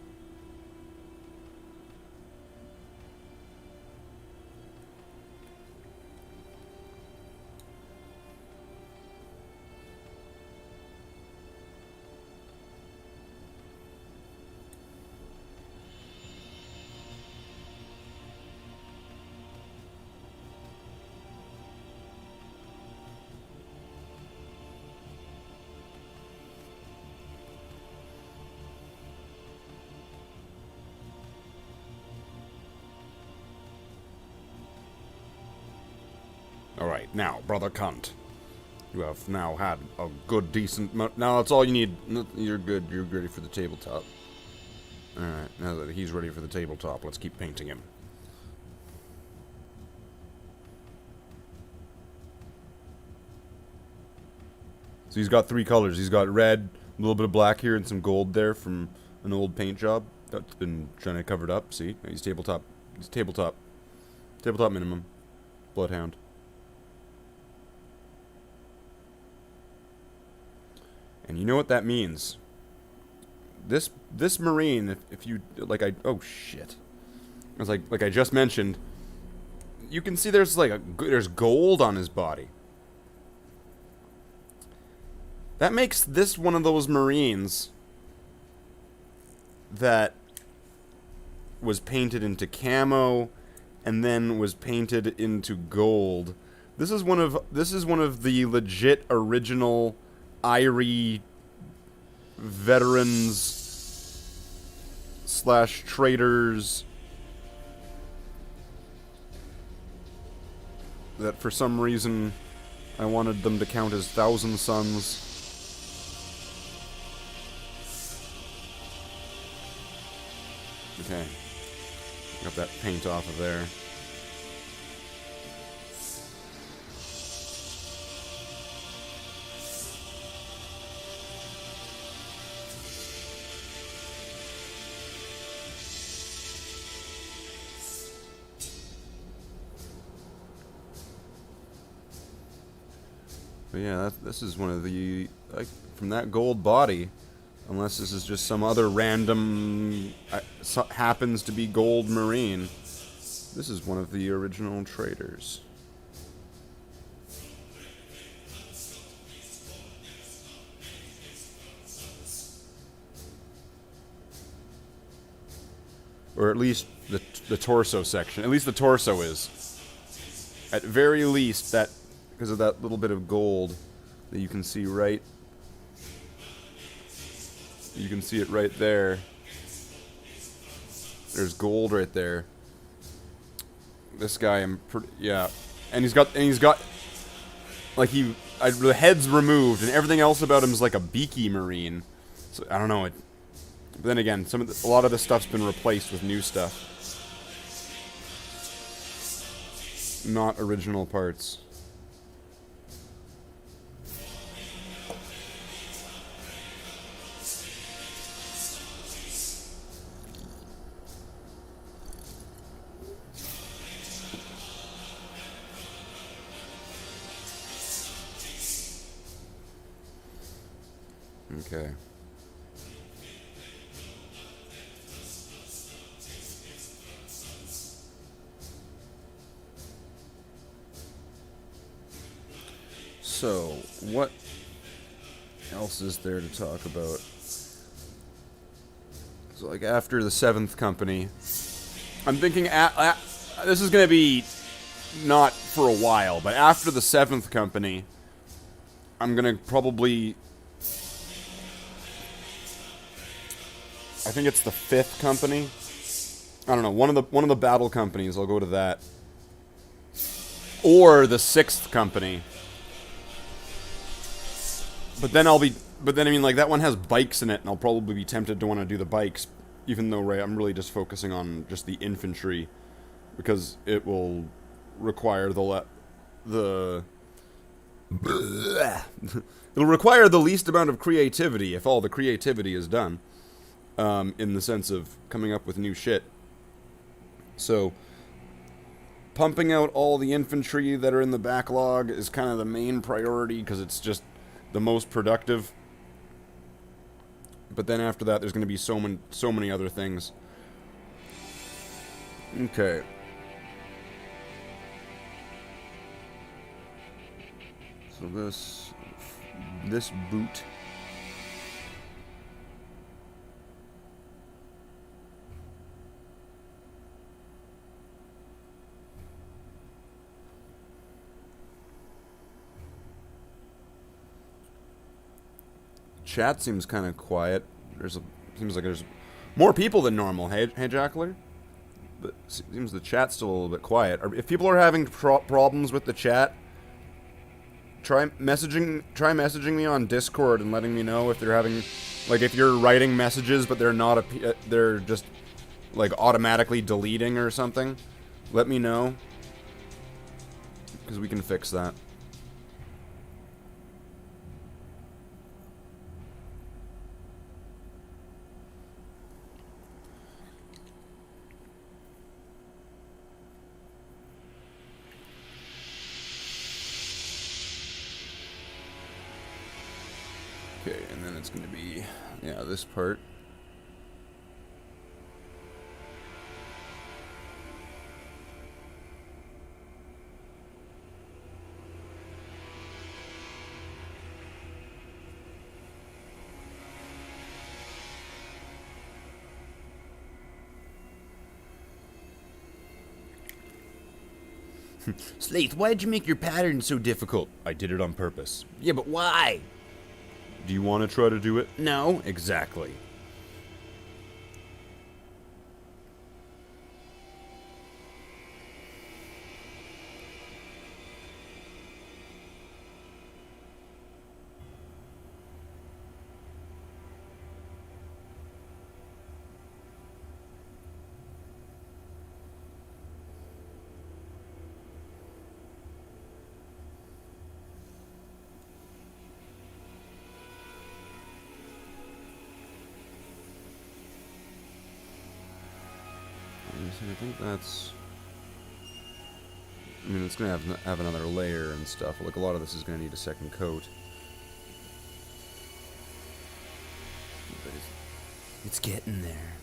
Alright, now, Brother Cunt. You have now had a good, decent... Now that's all you need. You're good. You're ready for the tabletop. Alright, now that he's ready for the tabletop, let's keep painting him. So he's got three colors. He's got red, a little bit of black here, and some gold there from an old paint job that's been trying to cover it up. See? He's tabletop. He's tabletop. Tabletop minimum. Bloodhound. And you know what that means. This Marine, if you, like oh shit. It's like I just mentioned, you can see there's there's gold on his body. That makes this one of those Marines that was painted into camo and then was painted into gold. This is one of the legit original Irie veterans / traitors that for some reason I wanted them to count as Thousand Sons. Okay. Got that paint off of there. But yeah, this is one of the, like, from that gold body, unless this is just some other random, happens to be gold Marine, this is one of the original traitors. Or at least the torso section. At least the torso is. At very least, that, because of that little bit of gold that you can see right. You can see it right there. There's gold right there. This guy, yeah, and he's got, like the head's removed, and everything else about him is like a beaky Marine. So I don't know it. But then again, a lot of the stuff's been replaced with new stuff. Not original parts. Okay. So, what else is there to talk about? So, like, after the 7th Company, I'm thinking, this is going to be not for a while, but after the 7th Company, I'm going to probably, I think it's the 5th Company. I don't know, one of the battle companies, I'll go to that. Or the 6th Company. But then I mean, like, that one has bikes in it, and I'll probably be tempted to want to do the bikes, even though, right, I'm really just focusing on just the infantry, because it will require it'll require the least amount of creativity, if all the creativity is done, in the sense of coming up with new shit. So, pumping out all the infantry that are in the backlog is kind of the main priority, because it's just the most productive. But then after that, there's going to be so many other things. Okay. So this boot. Chat seems kind of quiet. Seems like there's more people than normal. Hey Jackler? But seems the chat's still a little bit quiet. If people are having problems with the chat, try messaging me on Discord and letting me know if they're having, like, if you're writing messages but they're just like automatically deleting or something. Let me know, because we can fix that. Okay, and it's going to be, yeah, this part. Slate, why'd you make your pattern so difficult? I did it on purpose. Yeah, but why? Do you want to try to do it? No. Exactly. I think that's... I mean, it's going to have another layer and stuff. Like, a lot of this is going to need a second coat. But It's getting there.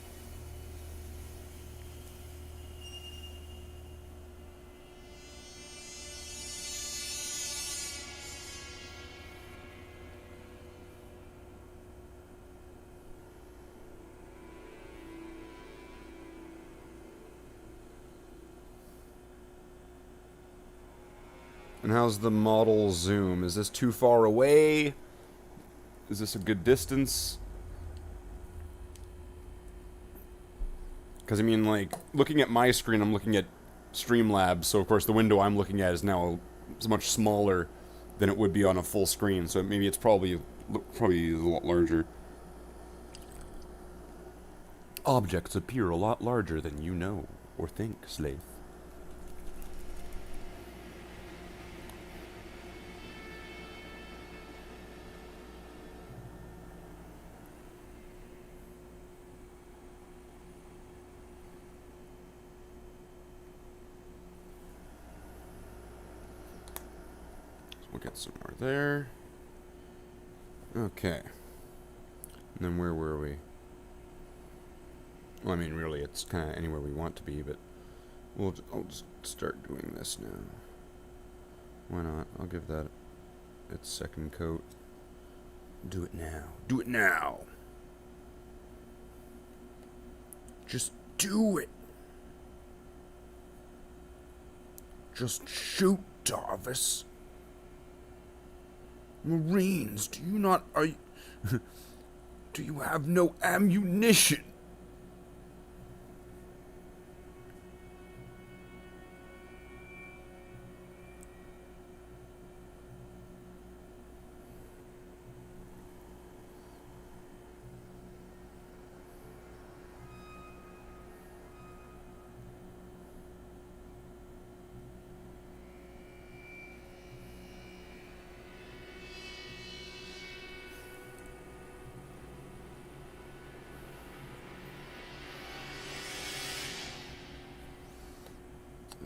And how's the model zoom? Is this too far away? Is this a good distance? Because, I mean, like, looking at my screen, I'm looking at Streamlabs, so of course the window I'm looking at is now much smaller than it would be on a full screen, so maybe it's probably a lot larger. Objects appear a lot larger than you know or think, Slave. We'll get some more there. Okay. And then where were we? Well, I mean, really, it's kind of anywhere we want to be, but I'll just start doing this now. Why not? I'll give that its second coat. Do it now. Do it now! Just do it! Just shoot, Darvis. Marines, do you not... are you... do you have no ammunition?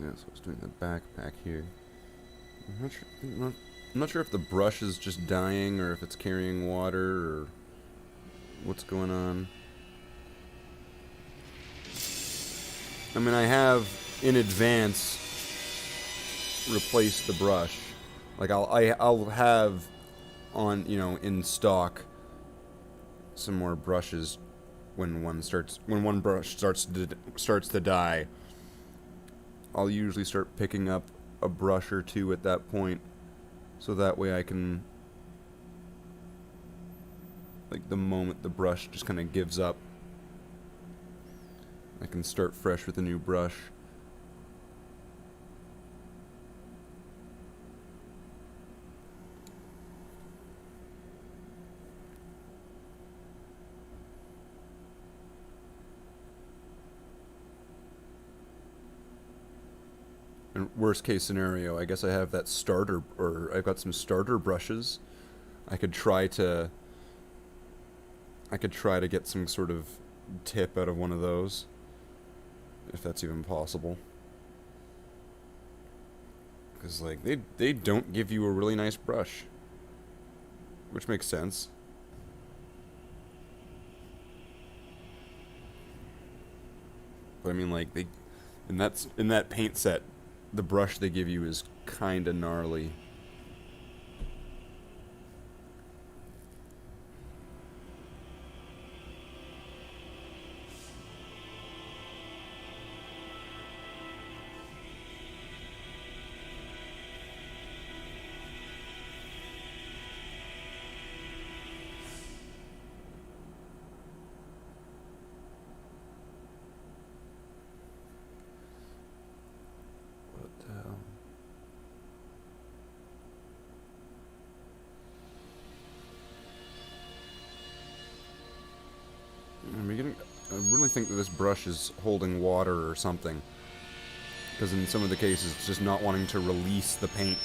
Yeah, so I was doing the backpack here. I'm not sure if the brush is just dying or if it's carrying water or what's going on. I mean, I have in advance replaced the brush. Like I'll have on, you know, in stock some more brushes when one brush starts to die. I'll usually start picking up a brush or two at that point, so that way I can, like, the moment the brush just kind of gives up, I can start fresh with a new brush. And worst case scenario, I guess I have that starter, or I've got some starter brushes. I could try to get some sort of tip out of one of those, if that's even possible. Because, like, they don't give you a really nice brush, which makes sense. But I mean, like, in that paint set, the brush they give you is kind of gnarly. I really think that this brush is holding water or something. Because in some of the cases, it's just not wanting to release the paint.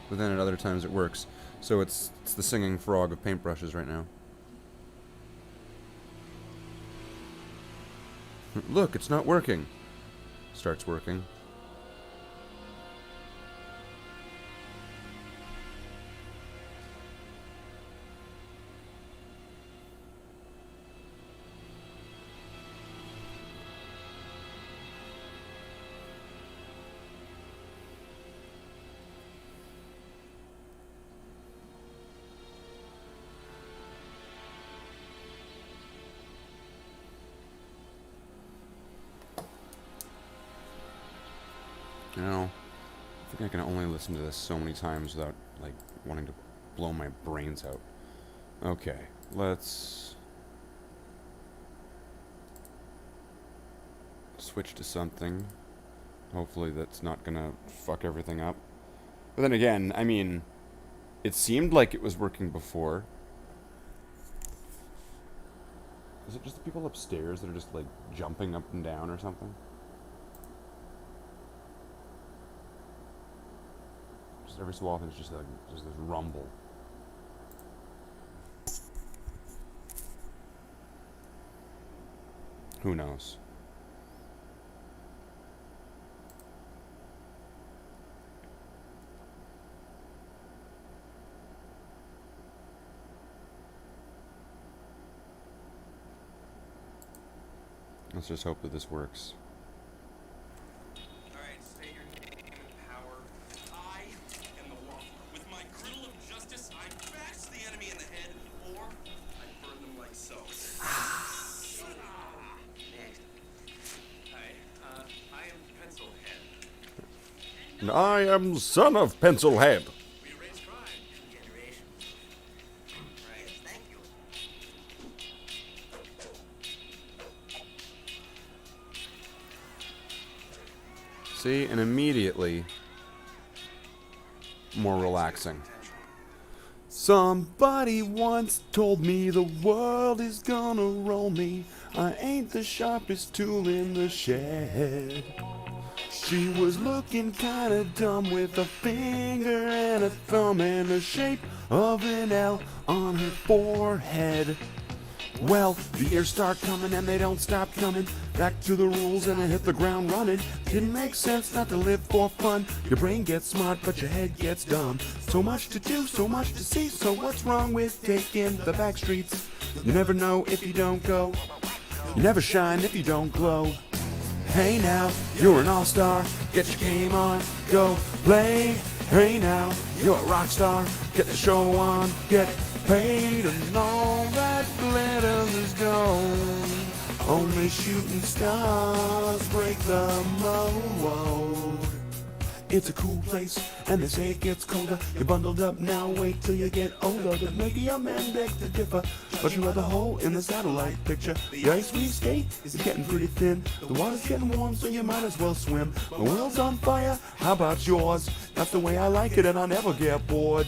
But then at other times it works. So it's the singing frog of paintbrushes right now. Look, it's not working. Starts working. You know, I think I can only listen to this so many times without, like, wanting to blow my brains out. Okay, let's switch to something. Hopefully that's not gonna fuck everything up. But then again, I mean, it seemed like it was working before. Is it just the people upstairs that are just, like, jumping up and down or something? Every so often it's just like this rumble. Who knows? Let's just hope that this works. I am son of Pencilhead. We erase crime for generations. Right, thank you. See, and immediately more relaxing. Somebody once told me the world is gonna roll me. I ain't the sharpest tool in the shed. She was looking kinda dumb with a finger and a thumb and the shape of an L on her forehead. Well, the years start coming and they don't stop coming. Back to the rules and I hit the ground running. Didn't make sense not to live for fun. Your brain gets smart but your head gets dumb. So much to do, so much to see. So what's wrong with taking the back streets? You never know if you don't go. You never shine if you don't glow. Hey now, you're an all-star, get your game on, go play. Hey now, you're a rock star, get the show on, get paid, and all that glitters is gold. Only shooting stars break the mold. It's a cool place, and they say it gets colder. You're bundled up now, wait till you get older. But maybe a man begs to differ, but you are the hole in the satellite picture. The ice we skate is getting pretty thin. The water's getting warm, so you might as well swim. The world's on fire, how about yours? That's the way I like it, and I'll never get bored.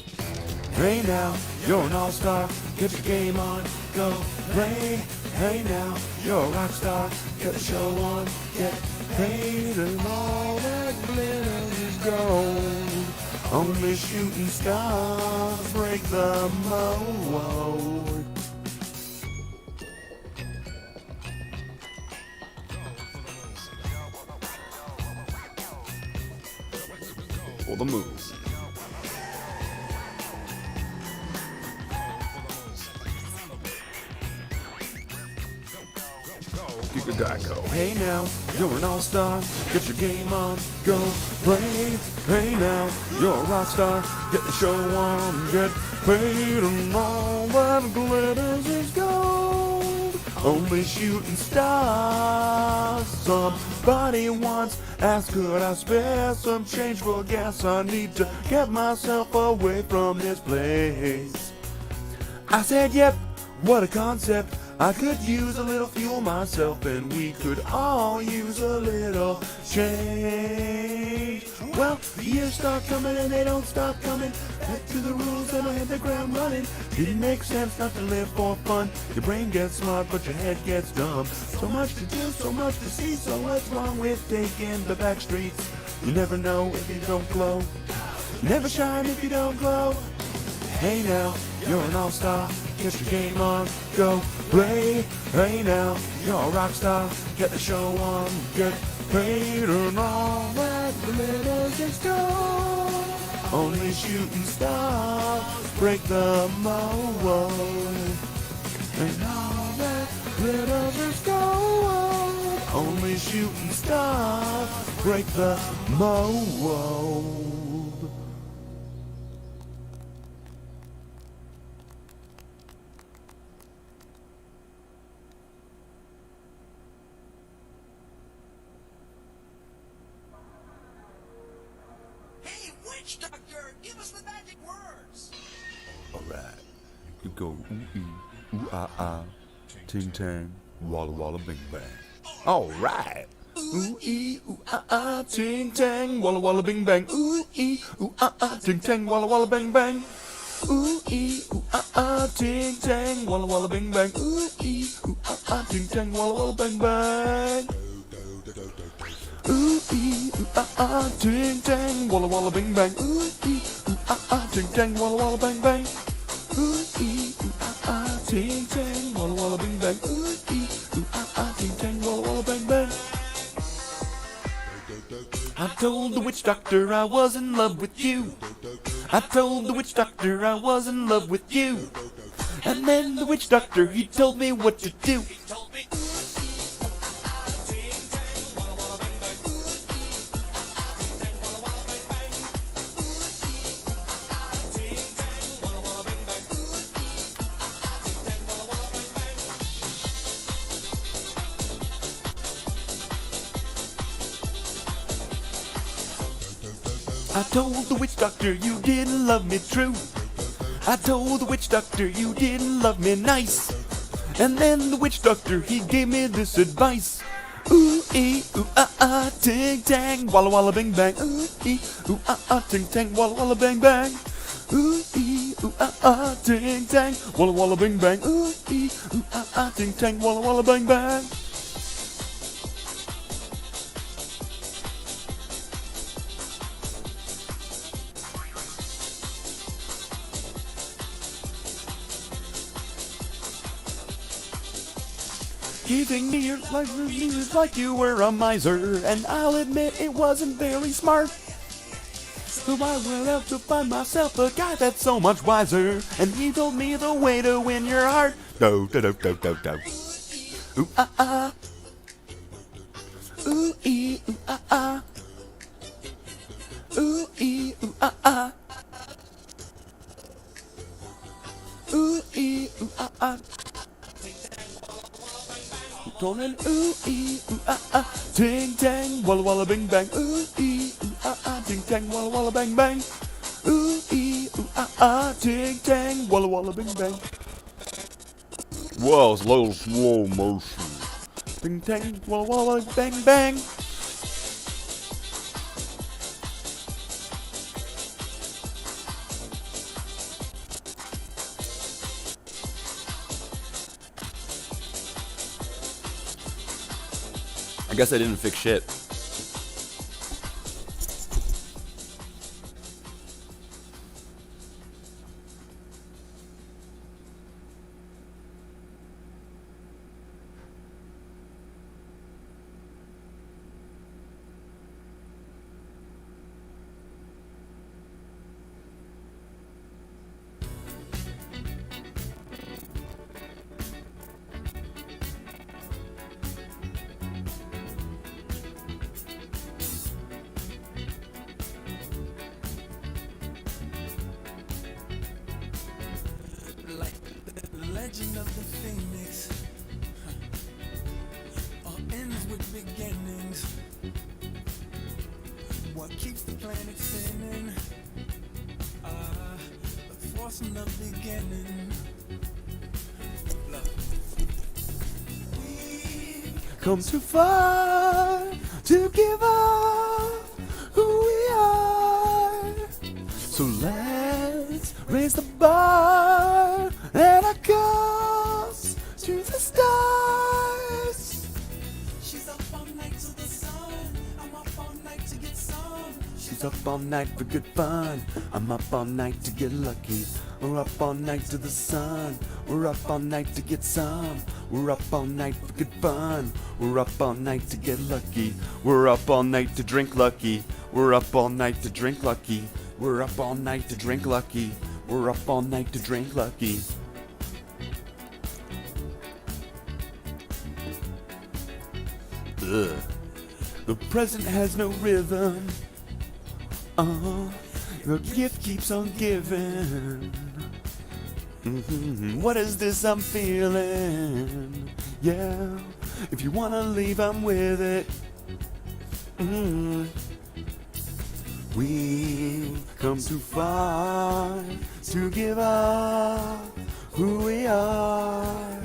Hey now, you're an all-star, get your game on, go play. Hey now, you're a rock star, get the show on, get paid, and all that glitters is gold. Only shooting stars break the mold. for the moon. Kick a guy go. Hey now, you're an all-star. Get your game on, go play. Hey now, you're a rock star. Get the show on, get paid, and all that glitters is gold. Only shooting stars. Somebody once asked, could I spare some change for gas? I need to get myself away from this place. I said, yep, what a concept. I could use a little fuel myself, and we could all use a little change. Well, the years start coming and they don't stop coming. Back to the rules and I hit the ground running. Didn't make sense not to live for fun. Your brain gets smart but your head gets dumb. So much to do, so much to see. So what's wrong with taking the back streets? You never know if you don't glow. You never shine if you don't glow. Hey now, you're an all-star. Get your game on, go play. Hey now, you're a rock star. Get the show on, get paid, and all that glitters is gold. Only shooting stars break the mold. And all that glitters is gold. Only shooting stars break the mold. Hey, witch doctor, give us the magic words. Alright, you go ooh ee, ooh ah ah, ting tang, walla walla bing bang. Alright! Ooh ee, ooh ah ah, ting tang, walla walla bing bang. Ooh ee, ooh ah ah, ting tang, walla walla bang bang. Ooh ee, ooh ah ah, ting tang, walla walla bing bang. Ooh ee, ooh ah ah, ting tang, walla walla bang bang. Ooh ee, ooh ah ah, ting tang, walla walla bing bang. Ooh ee, ooh ah ah, ting tang, walla walla bang bang. Ooh ee, ooh ah ah, ting tang, walla walla bing bang. Ooh ee, ooh ah ah, ting tang, walla walla bang bang. I told the witch doctor I was in love with you. I told the witch doctor I was in love with you. And then the witch doctor, he told me what to do. I told the witch doctor you didn't love me true. I told the witch doctor you didn't love me nice. And then the witch doctor, he gave me this advice. Ooh ee, ooh ah ah, ting tang, walla walla bing bang. Ooh ee, ooh ah ah, ting tang, walla walla bang bang. Ooh ee, ooh ah ah, ting tang, walla walla bing bang. Ooh ee, ooh ah ah, ting tang, walla walla bang bang. Giving me your life reviews like you were a miser, and I'll admit it wasn't very smart. So I went out to find myself a guy that's so much wiser, and he told me the way to win your heart. Do do do do do do. Ooh ah ah. Ooh ee ooh ah ah. Ooh ee ooh ah ah. Ooh ee ooh ah ah. Tonin ooh ee ooh ah ah, ting tang, walla walla bing bang. Ooh ee ooh ah ah, ting tang, walla walla bang bang. Ooh ee ooh ah ah, ting tang, walla walla bing bang. Whoa, it's a little slow motion. Ting tang, walla walla bang bang. I guess I didn't fix shit. legend of the phoenix all ends with beginnings. What keeps the planet spinning? The force from the beginning. Look. Come too far to give up who we are. So let's raise the bar and our cups to the stars. She's up all night to the sun. I'm up all night to get some. She's up all night for good fun. I'm up all night to get lucky. We're up all night to the sun. We're up all night to get some. We're up all night for good fun. We're up all night to get lucky. We're up all night to drink lucky. We're up all night to drink lucky. We're up all night to drink lucky. We're up all night to drink lucky. Ugh. The present has no rhythm. The gift keeps on giving. What is this I'm feeling? Yeah, if you wanna leave, I'm with it. We've come too far to give up who we are.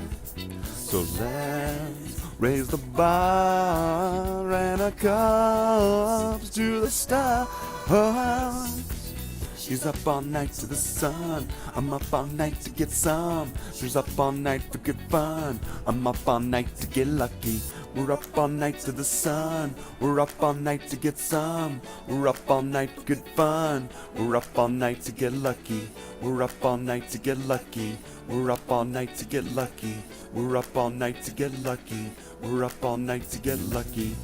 So let's raise the bar and our cups to the stars. She's up all night to the sun. I'm up all night to get some. She's up all night for good fun. I'm up all night to get lucky. We're up all night to the sun. We're up all night to get some. We're up all night for good fun. We're up all night to get lucky. We're up all night to get lucky. We're up all night to get lucky. We're up all night to get lucky. We're up all night to get lucky.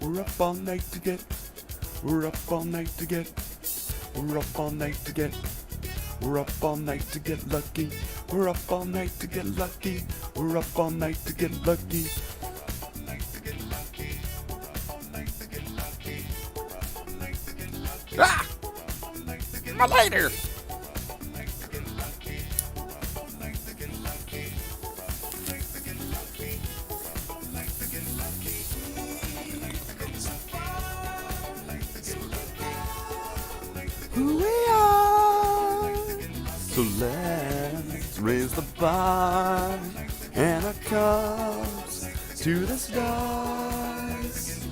We're up all night to get. We're up all night to get. We're up all night to get. We're up all night to get lucky. We're up all night to get lucky. We're up all night to get lucky. Ah! My lighter! Who we are. So let's raise the bar and our cups to the stars.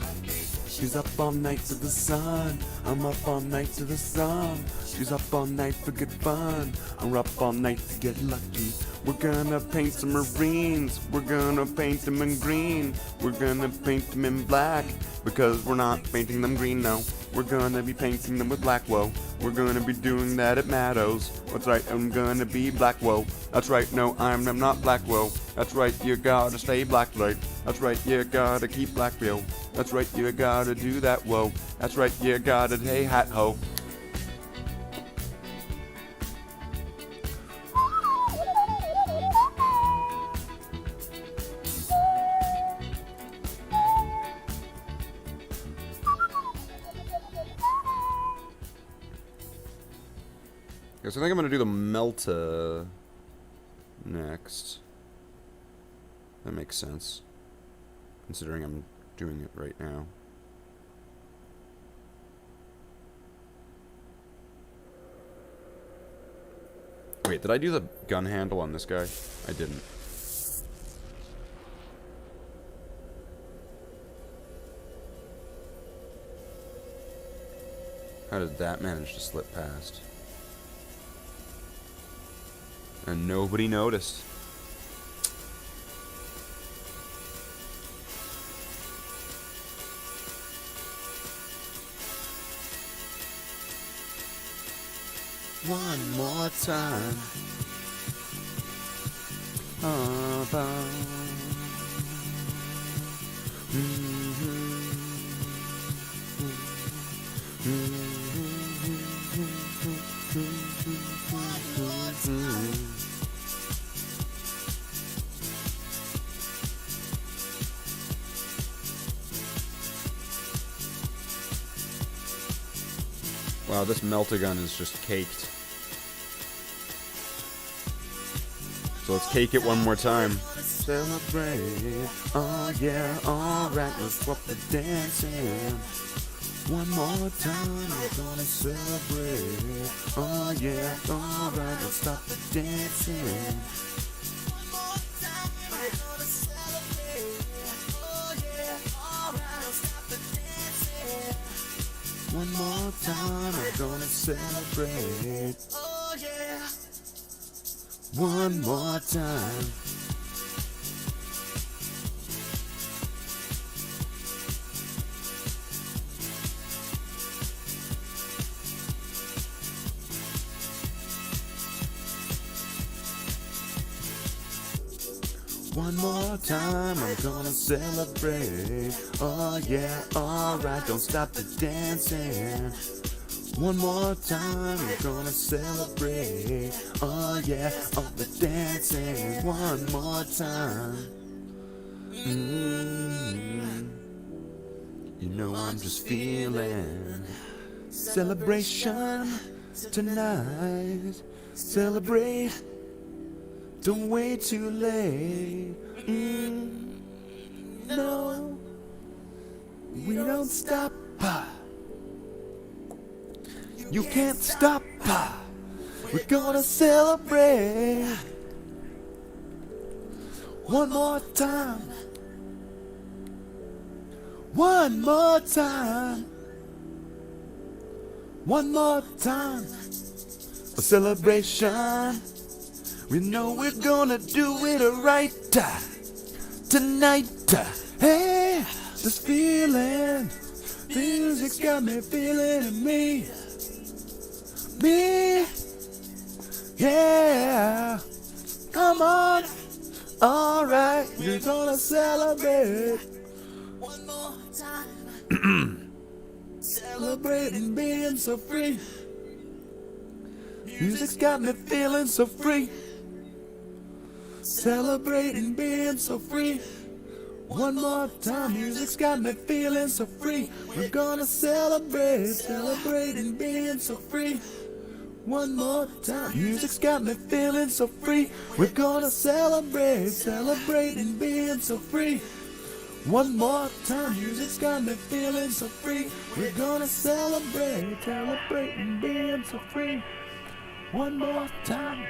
She's up all night to the sun. I'm up all night to the sun. She's up all night for good fun. I'm up all night to get lucky. We're gonna paint some Marines. We're gonna paint them in green. We're gonna paint them in black because we're not painting them green now. We're gonna be painting them with black, whoa. We're gonna be doing that at Maddo's. That's right, I'm gonna be black, whoa. That's right, no, I'm not black, whoa. That's right, you gotta stay black, right. That's right, you gotta keep black, yo. That's right, you gotta do that, whoa. That's right, you gotta hey hat ho. Yes, I think I'm gonna do the Melta next. That makes sense, considering I'm doing it right now. Wait, did I do the gun handle on this guy? I didn't. How did that manage to slip past? And nobody noticed. One more time. Wow, this Melta gun is just caked. So let's cake it one more time. Celebrate, oh yeah, alright, let's swap the dancing. One more time, we're gonna celebrate. Oh yeah, alright, let's stop the dancing. One more time, we're gonna celebrate. Oh yeah. One more time. One more time, I'm gonna celebrate. Oh yeah, alright, don't stop the dancing. One more time, we're gonna celebrate. Oh yeah, all the dancing. One more time. You know I'm just feeling celebration tonight. Celebrate, don't wait too late. No, we don't stop. You can't stop. We're gonna celebrate. One more time. One more time. One more time. A celebration. We know we're gonna do it right tonight. Hey, this feeling. Music's got me feeling me. Me, yeah, come on, alright, we're gonna celebrate. One more time. Celebrating being so free. Music's got me feeling so free. Celebrating being so free. One more time, music's got me feeling so free. We're gonna celebrate, celebrating being so free. One more time, music's got me feeling so free. We're gonna celebrate, celebrating being so free. One more time, music's got me feeling so free. We're gonna celebrate, celebrating being so free. One more time.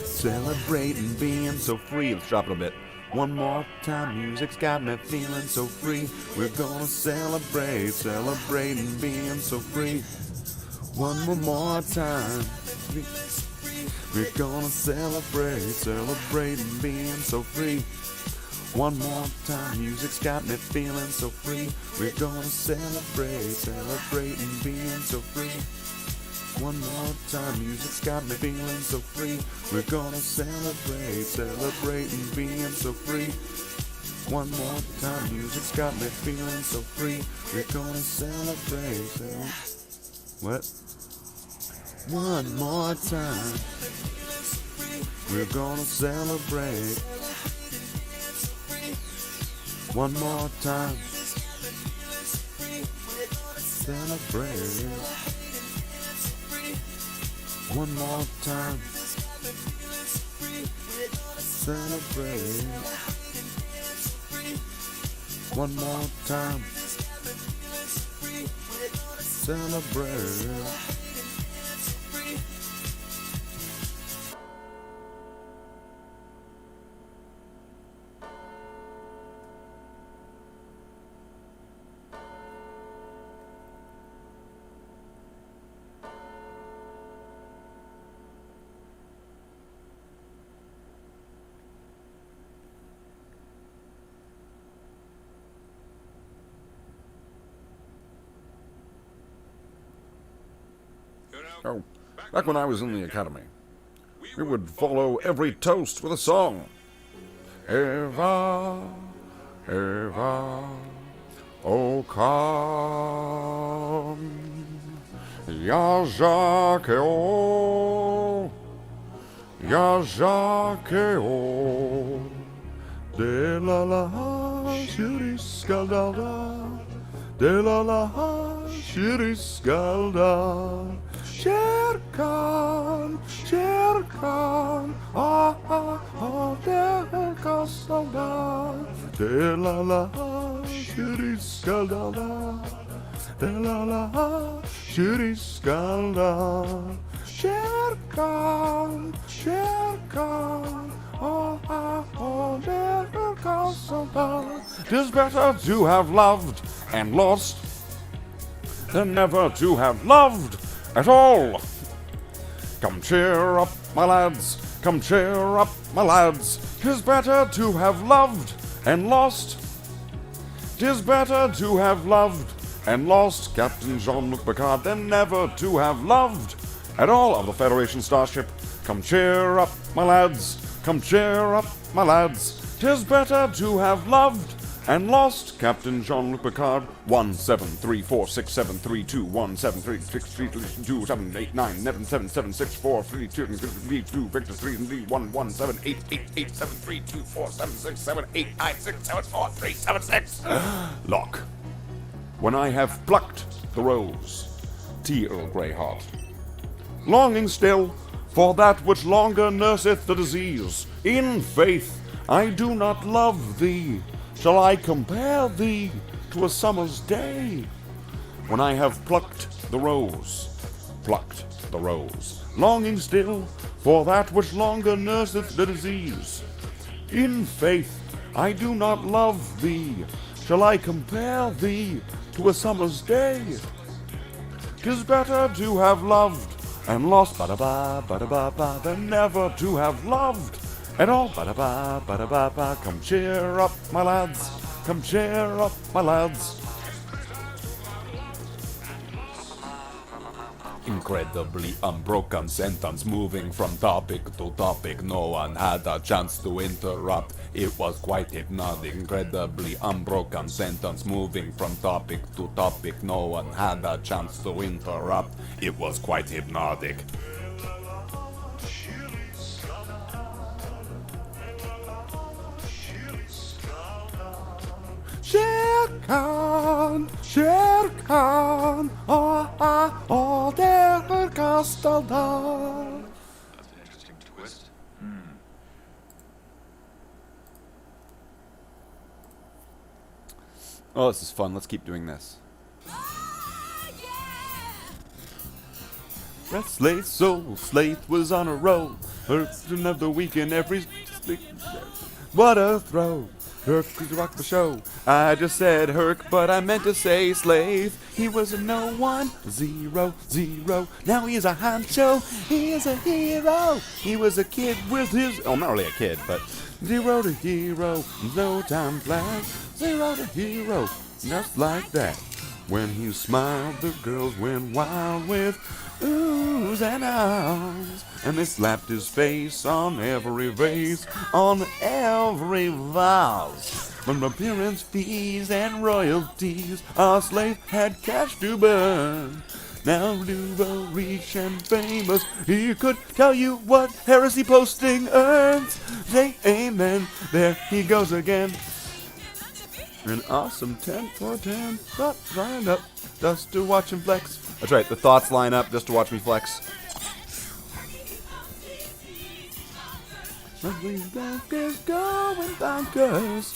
Celebrating being so free. Let's drop it a bit. One more time, music's got me feeling so free. We're gonna celebrate, celebrating being so free. One more time. We're gonna celebrate, celebrating being so free. One more time, music's got me feeling so free. We're gonna celebrate, celebrating being so free. One more time, music's got me feeling so free. We're gonna celebrate, celebrating being so free. One more time, music's got me feeling so free. We're gonna celebrate, what? One more time, we're gonna celebrate. One more time, celebrate. One more time, celebrate. One more time, celebrate. Oh, back when I was in the academy, we would follow every toast with a song. Eva, Eva, oh come, ya Jacques, oh, ya Jacques, oh, de la la, shiriscaldada, de la la, shiriscalda. Shere Khan, ah, ah, oh, there goes so down. De la la, shitty skaldala. De la la, shitty skaldala. Shere Khan, oh, ah, oh, there goes so down. 'Tis better to have loved and lost than never to have loved at all. Come cheer up, my lads, come cheer up, my lads. 'Tis better to have loved and lost. 'Tis better to have loved and lost, Captain Jean-Luc Picard, than never to have loved at all. Of the Federation starship, come cheer up, my lads, come cheer up, my lads. 'Tis better to have loved and lost, Captain Jean-Luc Picard. 1734673217332178977764322 Victor 3 and D 117887324767896743746. Lock. When I have plucked the rose, tea Earl Grey heart, longing still for that which longer nurseth the disease, in faith I do not love thee. Shall I compare thee to a summer's day? When I have plucked the rose, longing still for that which longer nurseth the disease, in faith I do not love thee. Shall I compare thee to a summer's day? 'Tis better to have loved and lost, ba-da-ba, than never to have loved at all, ba-da-ba, come cheer up, my lads, come cheer up, my lads. Incredibly unbroken sentence, moving from topic to topic. No one had a chance to interrupt. It was quite hypnotic. Incredibly unbroken sentence, moving from topic to topic. No one had a chance to interrupt. It was quite hypnotic. Shere Khan, oh, ah, oh, there goes the dawn. That's an interesting twist. Oh, this is fun. Let's keep doing this. Red Slate, Soul Slate was on a roll. First of the weekend, every. What a throw! Herc could rock the show. I just said Herc, but I meant to say slave. He was a no one, 0, 0. Now he's a honcho. He is a hero. He was a kid with his. Oh, not really a kid, but 0 to hero. No time flat. 0 to hero. Just like that. When he smiled, the girls went wild with oohs and ahs, and they slapped his face on every vase, on every vase. From appearance fees and royalties, our slave had cash to burn. Now Duval rich and famous, he could tell you what heresy posting earns. Say amen, there he goes again. An awesome 10 for 10 thought lined up just to watch him flex. That's right, the thoughts line up just to watch me flex. Lovely is going bonkers.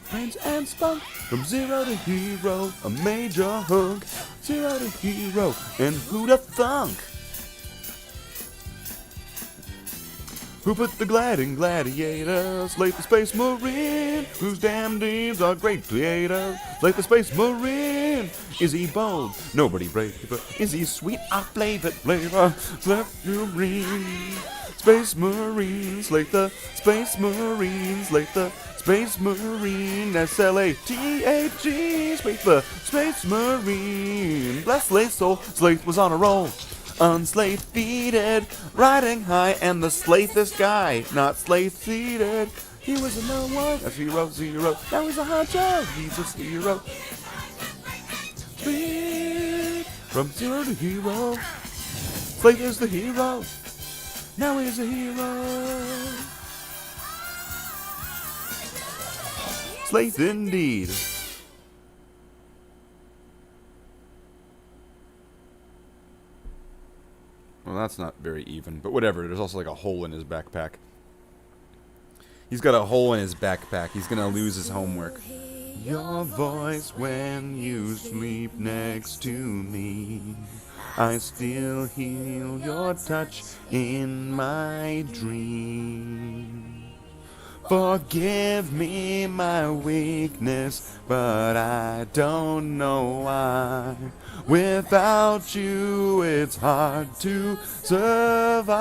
Brains and spunk from 0 to hero, a major hunk. 0 to hero, and who'da thunk? Who put the gliding gladiator? Slate the Space Marine, whose damn deeds are great creators. Slate the Space Marine. Is he bold? Nobody brave, but is he sweet? I flavored flavor. Slate Marine, Space Marine. Slate the Space Marine. Slate the Space Marine. SLATHG. Slate the Space Marine. Bless Slate soul. Slate was on a roll. Unslate feeded, riding high, and the slathest guy, not slate seated. He was a no one, a 0, 0. Now he's a honcho, he's a 0. Speed from 0 to hero. Slate is the hero. Now he's a hero. Slate indeed. that's not very even, but whatever. There's also like a hole in his backpack. He's got a hole in his backpack. He's gonna lose his homework. Your voice when you sleep next to me. I still feel your touch in my dream. Forgive me my weakness, but I don't know why. Without you, it's hard to survive.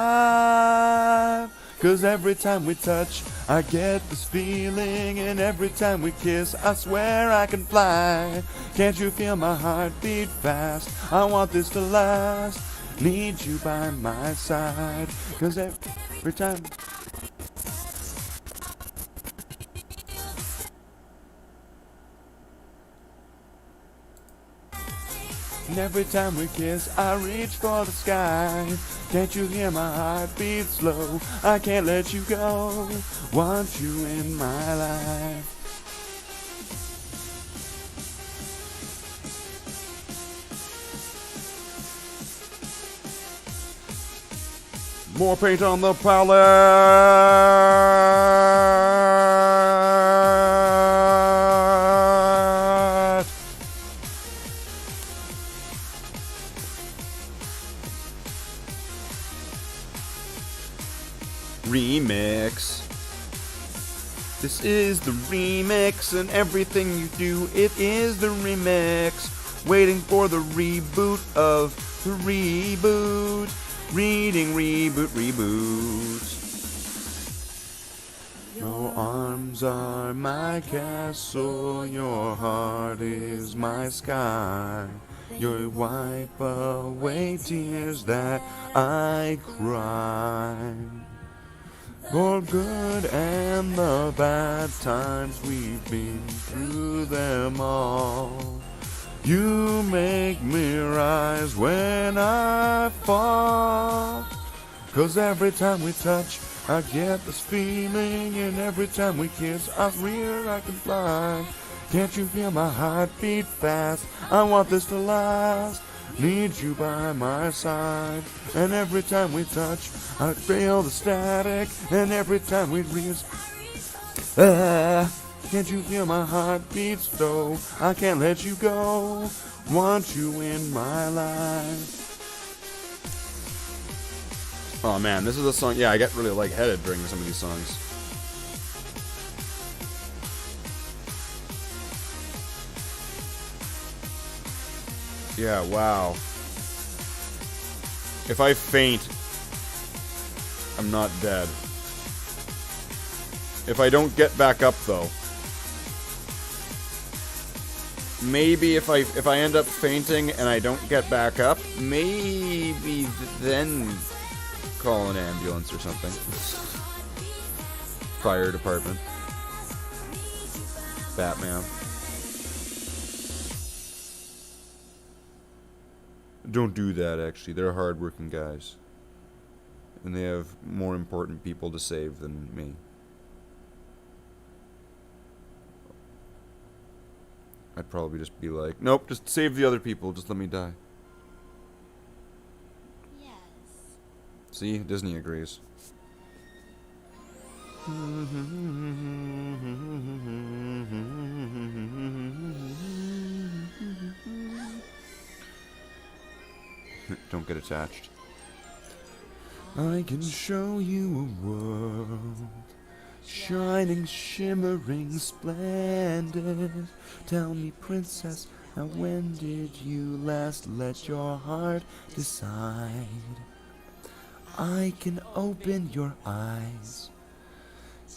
'Cause every time we touch, I get this feeling, and every time we kiss, I swear I can fly. Can't you feel my heart beat fast? I want this to last. Need you by my side. 'Cause every time... And every time we kiss, I reach for the sky. Can't you hear my heart beat slow? I can't let you go. Want you in my life. More paint on the palette. Remix. This is the remix, and everything you do, it is the remix. Waiting for the reboot of the reboot. Reading reboot. Your arms are my castle, your heart is my sky. You wipe away tears that I cry. For good and the bad times, we've been through them all. You make me rise when I fall. 'Cause every time we touch, I get this feeling, and every time we kiss, I swear I can fly. Can't you feel my heart beat fast? I want this to last. Need you by my side. And every time we touch, I feel the static. And every time we reach, can't you feel my heart beat slow? I can't let you go. Want you in my life. Oh man, this is a song. Yeah, I get really lightheaded during some of these songs. Yeah, wow. If I faint, I'm not dead. If I don't get back up, though. Maybe if I end up fainting and I don't get back up, maybe then call an ambulance or something. Fire department. Batman. Don't do that, actually. They're hardworking guys. And they have more important people to save than me. I'd probably just be like, nope, just save the other people. Just let me die. Yes. See? Disney agrees. Don't get attached. I can show you a world, shining, shimmering, splendid. Tell me, princess, now when did you last let your heart decide? I can open your eyes,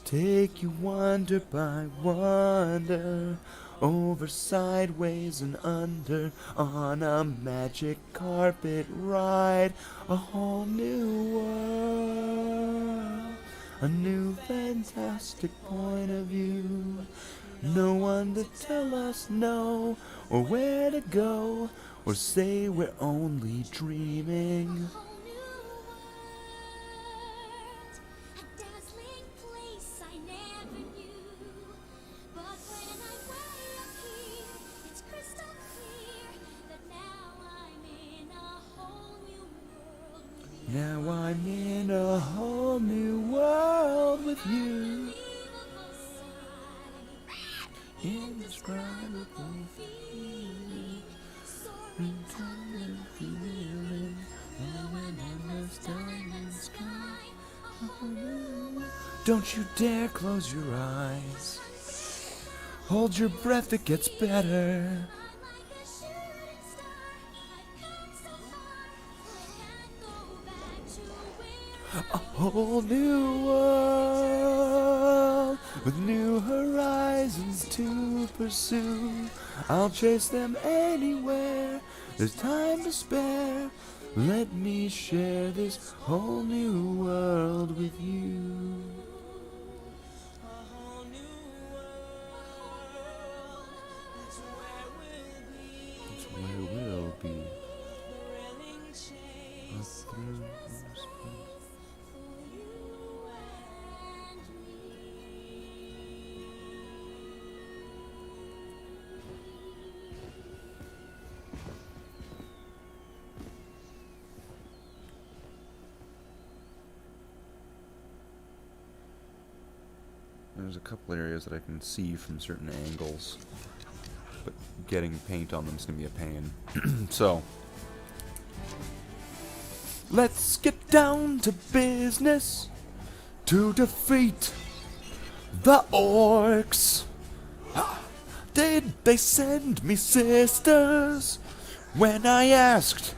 take you wonder by wonder, over, sideways, and under, on a magic carpet ride, a whole new world, a new fantastic point of view. No one to tell us no, or where to go, or say we're only dreaming. you. Indescribable feeling, intended feeling, oh, an endless diamond sky. Don't you dare close your eyes. Hold your breath, it gets better. A whole new world with new horizons to pursue. I'll chase them anywhere. There's time to spare. Let me share this whole new world with you. A whole new world. That's where we'll be. That's where we'll be. Thrilling chase. Through There's a couple areas that I can see from certain angles, but getting paint on them is going to be a pain. So, let's get down to business to defeat the orcs. Did they send me sisters when I asked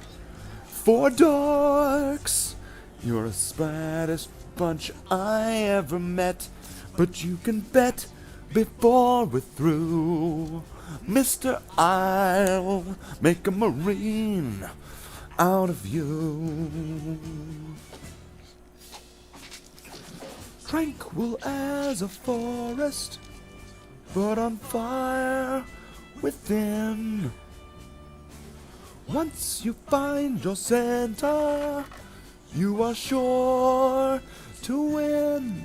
for dorks? You're the smartest bunch I ever met. But you can bet before we're through, Mister, I'll make a Marine out of you. Tranquil as a forest, but on fire within. Once you find your center, you are sure to win.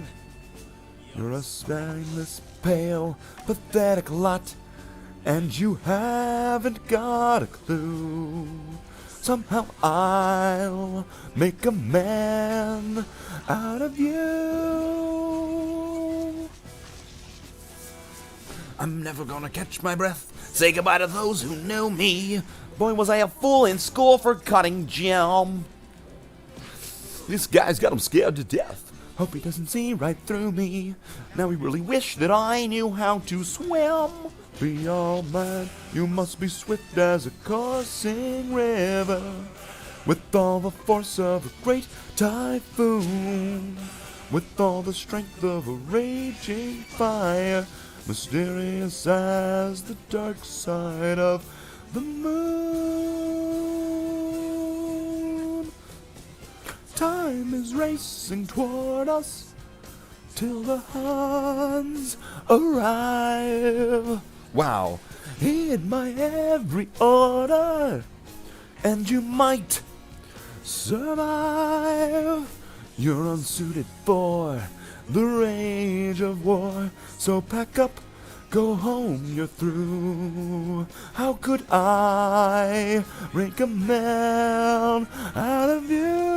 You're a spineless, pale, pathetic lot, and you haven't got a clue. Somehow I'll make a man out of you. I'm never gonna catch my breath. Say goodbye to those who knew me. Boy, was I a fool in school for cutting gym. This guy's got him scared to death. Hope he doesn't see right through me. Now we really wish that I knew how to swim. Be all man, you must be swift as a coursing river, with all the force of a great typhoon, with all the strength of a raging fire, mysterious as the dark side of the moon. Time is racing toward us till the Huns arrive. Wow, heed my every order, and you might survive. You're unsuited for the rage of war, so pack up, go home, you're through. How could I make a man out of you?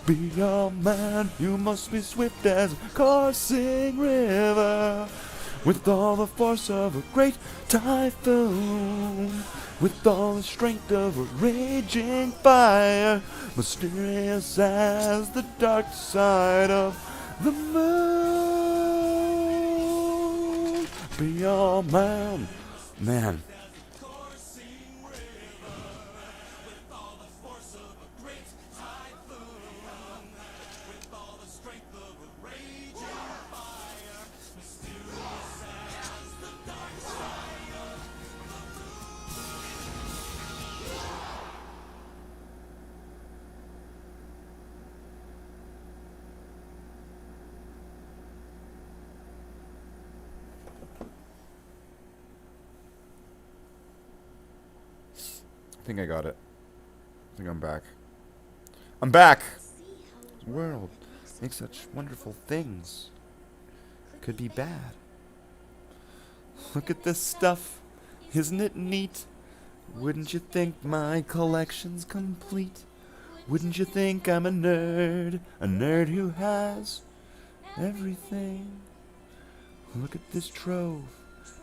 Be a man, you must be swift as a coursing river, with all the force of a great typhoon, with all the strength of a raging fire, mysterious as the dark side of the moon. Be a man. Man. I think I got it. I think I'm back. I'm back! The world makes such wonderful things. Could be bad. Look at this stuff. Isn't it neat? Wouldn't you think my collection's complete? Wouldn't you think I'm a nerd who has everything? Look at this trove,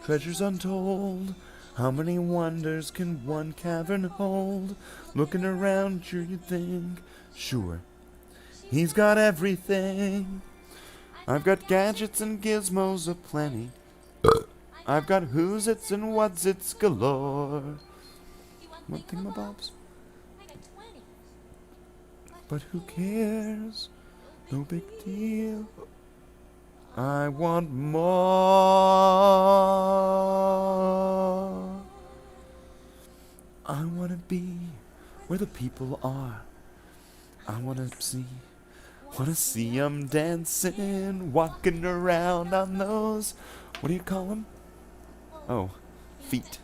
treasures untold. How many wonders can one cavern hold? Looking around, sure you think, sure, he's got everything. I've got gadgets and gizmos aplenty. I've got who's its and what's its galore. One thing, my bobs. But who cares? No big deal. I want more. I want to be where the people are. I want to see 'em dancing, walking around on those, what do you call them? Oh, feet.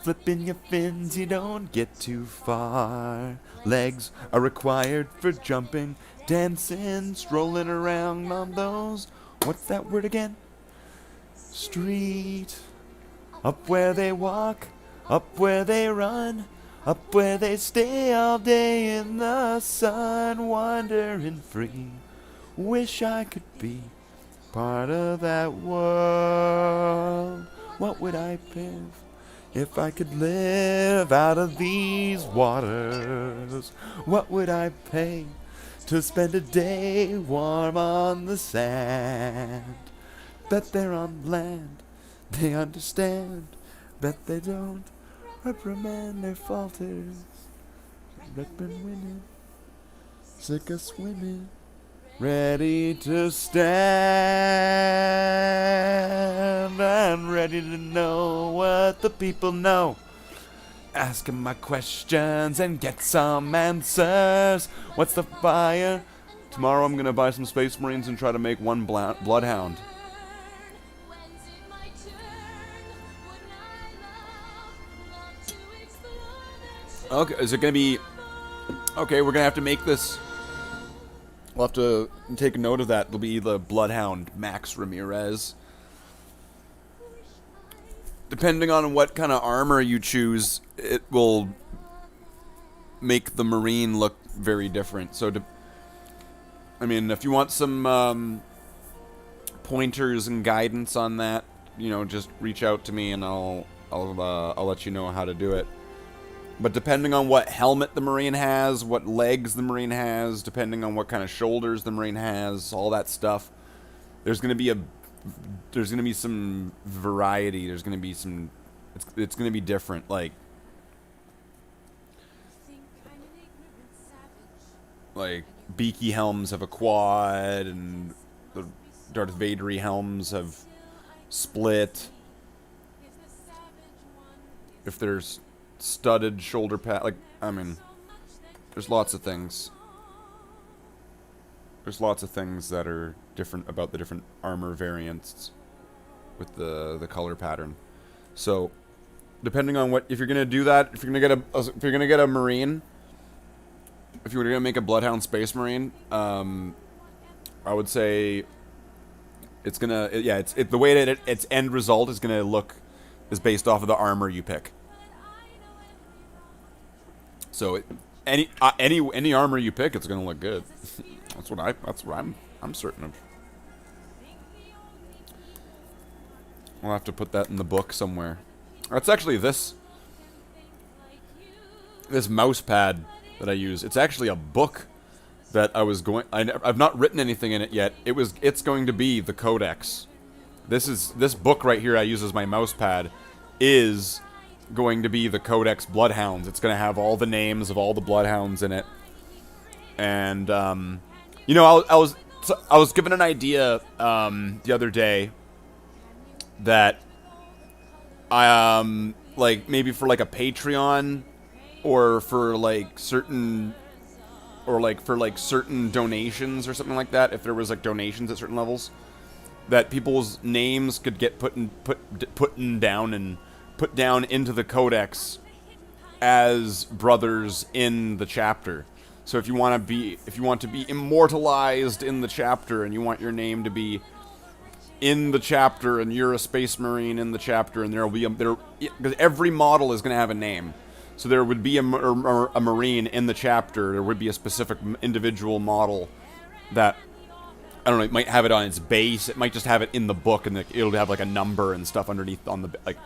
Flipping your fins, you don't get too far. Legs are required for jumping, dancing, strolling around on those, what's that word again? Street. Up where they walk, up where they run, up where they stay all day in the sun, wandering free. Wish I could be part of that world. What would I give if I could live out of these waters? What would I pay to spend a day warm on the sand? Bet they're on land, they understand. Bet they don't reprimand their falters. Reppin' winning, sick of swimming, ready to stand. I'm ready to know what the people know. Ask 'em my questions and get some answers. What's the fire? Tomorrow I'm gonna buy some Space Marines and try to make one bloodhound. Okay, is it gonna be... Okay, we're gonna have to make this... We'll have to take a note of that. It'll be the Bloodhound Max Ramirez. Depending on what kind of armor you choose, it will make the Marine look very different. So, I mean, if you want some pointers and guidance on that, you know, just reach out to me and I'll let you know how to do it. But depending on what helmet the Marine has, what legs the Marine has, depending on what kind of shoulders the Marine has, all that stuff, there's gonna be some variety. There's gonna be some. It's gonna be different. Like beaky helms have a quad, and the Darth Vader-y helms have split. If there's studded shoulder pad, like, I mean, there's lots of things. There's lots of things that are different about the different armor variants with the color pattern. So, depending on what, if you're gonna do that, if you're gonna get a Marine, if you were gonna make a Bloodhound Space Marine, I would say it's gonna, the way that its end result is gonna look is based off of the armor you pick. So any armor you pick, it's gonna look good. That's what I'm certain of. We'll have to put that in the book somewhere. That's actually this mouse pad that I use. It's actually a book that I've not written anything in it yet. It's going to be the Codex. This book right here I use as my mouse pad is going to be the Codex Bloodhounds. It's going to have all the names of all the Bloodhounds in it. And, you know, I was given an idea the other day that I, like, maybe for, like, a Patreon or for, like, certain donations or something like that, if there was, like, donations at certain levels, that people's names could get put down into the Codex as brothers in the chapter. So if you want to be immortalized in the chapter and you want your name to be in the chapter and you're a Space Marine in the chapter, and because every model is going to have a name. So there would be a Marine in the chapter. There would be a specific individual model that, I don't know, it might have it on its base. It might just have it in the book, and it'll have like a number and stuff underneath on the, like,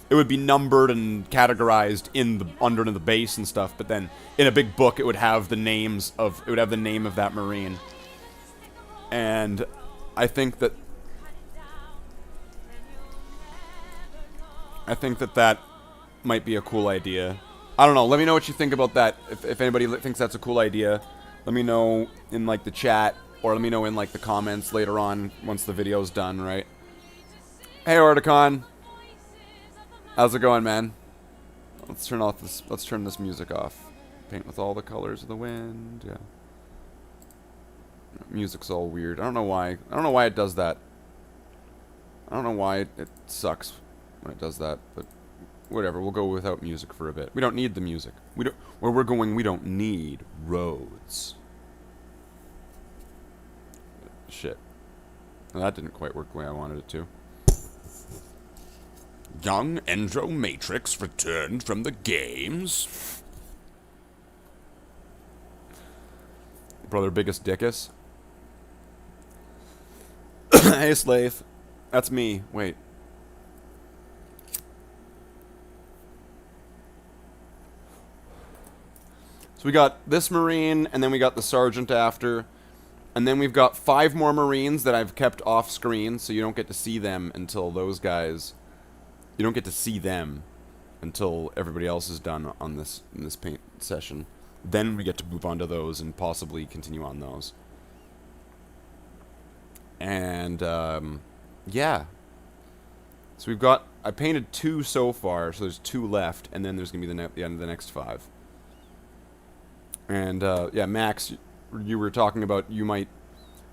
it would be numbered and categorized in the under the base and stuff. But then in a big book, it would have the name of that Marine. And I think that that might be a cool idea. I don't know. Let me know what you think about that. If anybody thinks that's a cool idea, let me know in like the chat, or let me know in like the comments later on once the video's done, right? Hey Orticon. How's it going, man? Let's turn this music off. Paint with all the colors of the wind. Yeah. Music's all weird. I don't know why. I don't know why it does that. I don't know why it sucks when it does that, but whatever. We'll go without music for a bit. We don't need the music. We don't. Where we're going, we don't need roads. Shit. Well, that didn't quite work the way I wanted it to. Young Endro Matrix returned from the games. Brother biggest dickus. Hey Slave. That's me. Wait. So we got this Marine, and then we got the Sergeant after. And then we've got 5 more Marines that I've kept off screen, so you don't get to see them until those guys... You don't get to see them until everybody else is done on this in this paint session. Then we get to move on to those and possibly continue on those. And, yeah. So we've got... I painted 2 so far, so there's 2 left, and then there's going to be the end of the next 5. And, yeah, Max, you were talking about you might...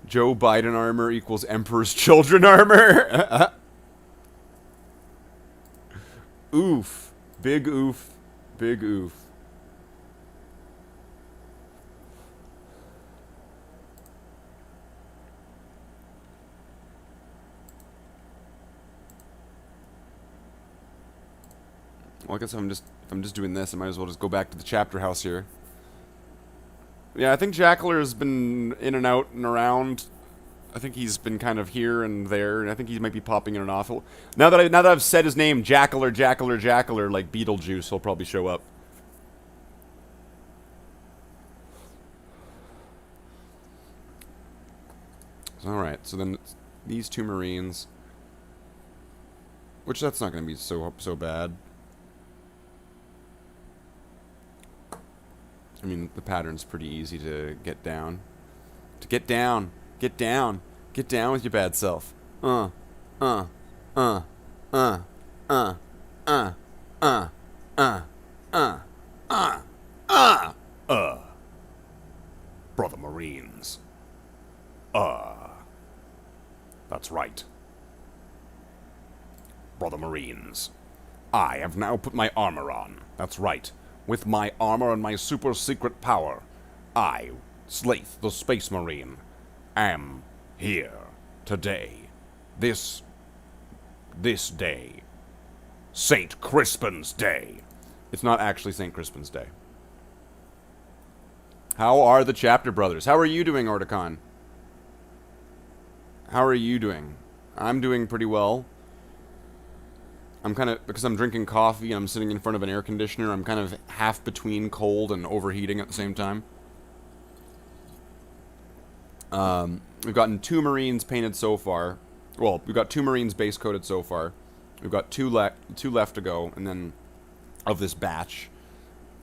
Joe Biden armor equals Emperor's Children armor. Oof. Big oof. Big oof. Well, I guess if I'm just doing this, I might as well just go back to the chapter house here. Yeah, I think Jackler has been in and out and around. I think he's been kind of here and there, and I think he might be popping in and off. Now that I've said his name, Jackler, like Beetlejuice, he'll probably show up. All right, so then these 2 Marines, which that's not going to be so bad. I mean, the pattern's pretty easy to get down. Get down with your bad self. Brother Marines. That's right. Brother Marines. I have now put my armor on. That's right. With my armor and my super secret power, I, Slaith the Space Marine, am here today. This day. St. Crispin's Day. It's not actually St. Crispin's Day. How are the chapter brothers? How are you doing, Orticon? How are you doing? I'm doing pretty well. I'm kind of, because I'm drinking coffee and I'm sitting in front of an air conditioner, I'm kind of half between cold and overheating at the same time. We've gotten 2 Marines painted so far. Well, we've got 2 Marines base coated so far. We've got 2 left to go, and then of this batch,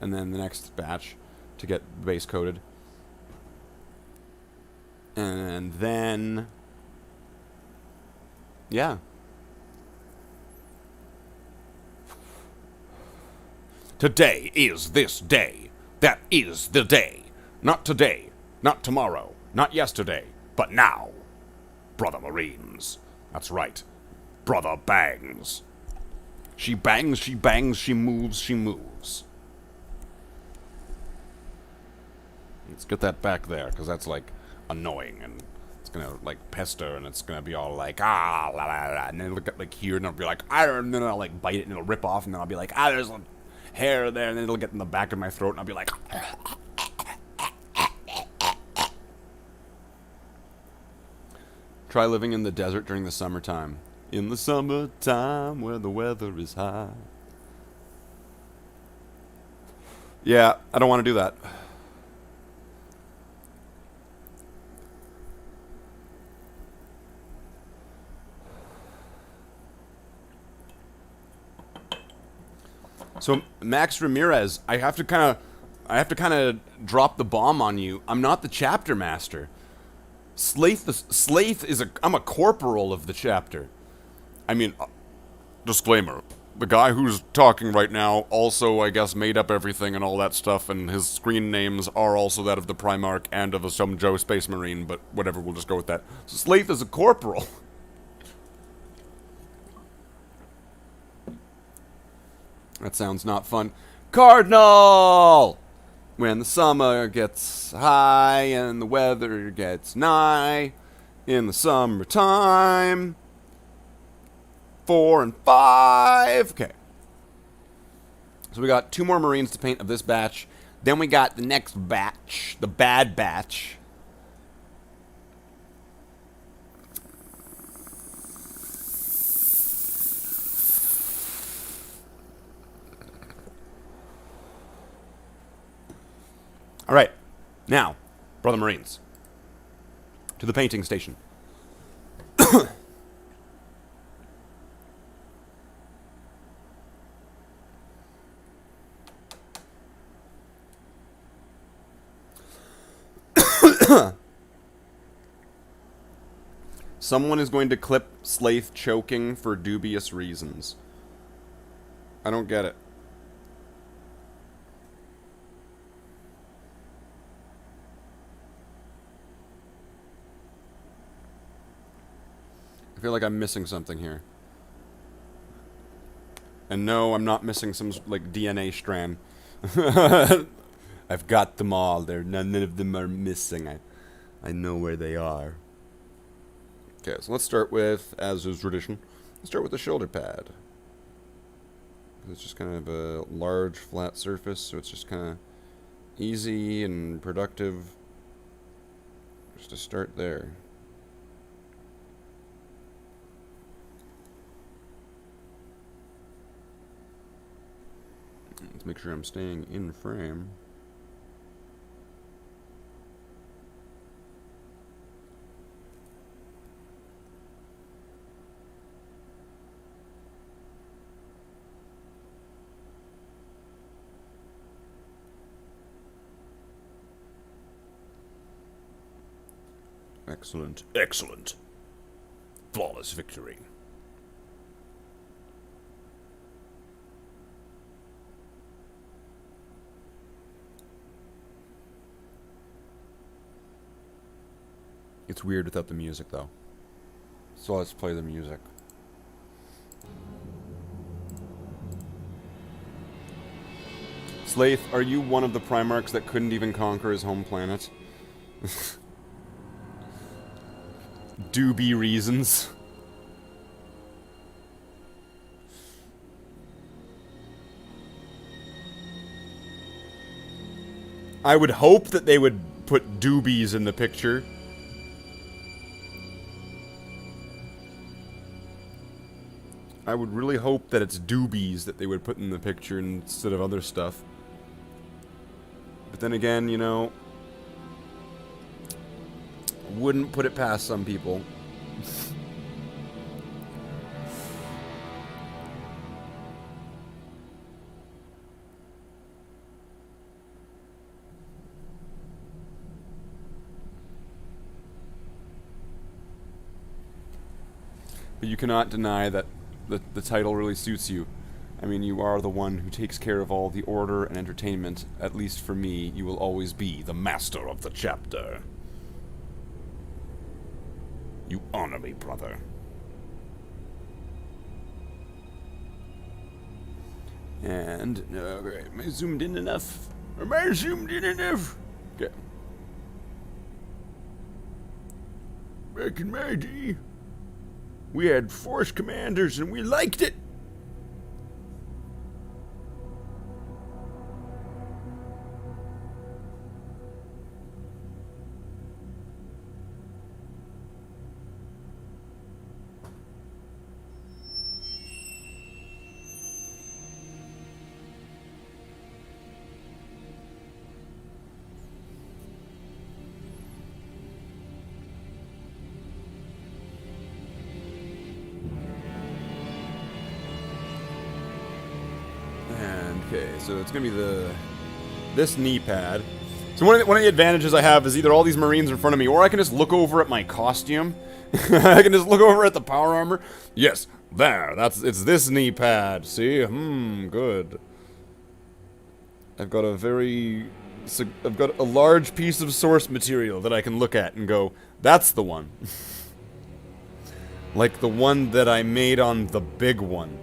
and then the next batch to get base coated. And then, yeah. Today is this day. That is the day. Not today, not tomorrow, not yesterday, but now. Brother Marines. That's right. Brother bangs. She bangs, she bangs, she moves, she moves. Let's get that back there, because that's, like, annoying, and it's gonna, like, pester, and it's gonna be all like, ah, la, la, la, and then look at, like, here, and I'll be like, ah, and then I'll, like, bite it, and it'll rip off, and then I'll be like, ah, there's a... hair there, and then it'll get in the back of my throat, and I'll be like... Try living in the desert during the summertime. In the summertime where the weather is high. Yeah, I don't want to do that. So Max Ramirez, I have to kind of drop the bomb on you. I'm not the chapter master. Slaith is I'm a corporal of the chapter. I mean, disclaimer. The guy who's talking right now also, I guess, made up everything and all that stuff, and his screen names are also that of the Primarch and of some Joe Space Marine, but whatever, we'll just go with that. So Slaith is a corporal. That sounds not fun. Cardinal! When the summer gets high and the weather gets nigh, in the summertime, 4 and 5. Okay. So we got 2 more Marines to paint of this batch. Then we got the next batch, the bad batch. All right, now, brother Marines, to the painting station. Someone is going to clip Slaith choking for dubious reasons. I don't get it. I feel like I'm missing something here. And no, I'm not missing some, like, DNA strand. I've got them all. None of them are missing. I know where they are. Okay, so let's start with, as is tradition, let's start with the shoulder pad. It's just kind of a large, flat surface, so it's just kind of easy and productive just to start there. Let's make sure I'm staying in frame. Excellent. Excellent. Flawless victory. It's weird without the music, though. So let's play the music. Slaith, are you one of the Primarchs that couldn't even conquer his home planet? Doobie reasons. I would hope that they would put doobies in the picture. I would really hope that it's doobies that they would put in the picture instead of other stuff. But then again, you know, wouldn't put it past some people. But you cannot deny that the title really suits you. I mean, you are the one who takes care of all the order and entertainment. At least for me, you will always be the master of the chapter. You honor me, brother. And, okay, am I zoomed in enough? Am I zoomed in enough? Okay. Back in my day, we had force commanders and we liked it. Okay, so it's gonna be this knee pad. So one of the advantages I have is either all these Marines in front of me, or I can just look over at my costume. I can just look over at the power armor. Yes, there. It's this knee pad. See? Good. I've got a large piece of source material that I can look at and go, that's the one. Like the one that I made on the big one.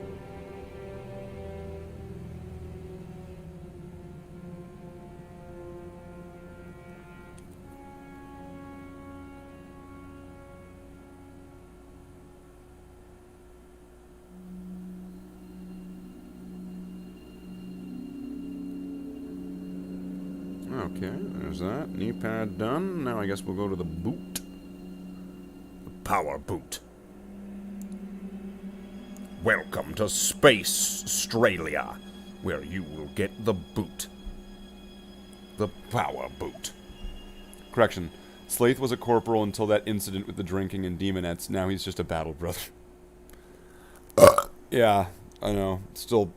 Okay, there's that. Knee pad done. Now I guess we'll go to the boot. The power boot. Welcome to Space Australia, where you will get the boot. The power boot. Correction. Slaith was a corporal until that incident with the drinking and demonettes. Now he's just a battle brother. Yeah, I know. Still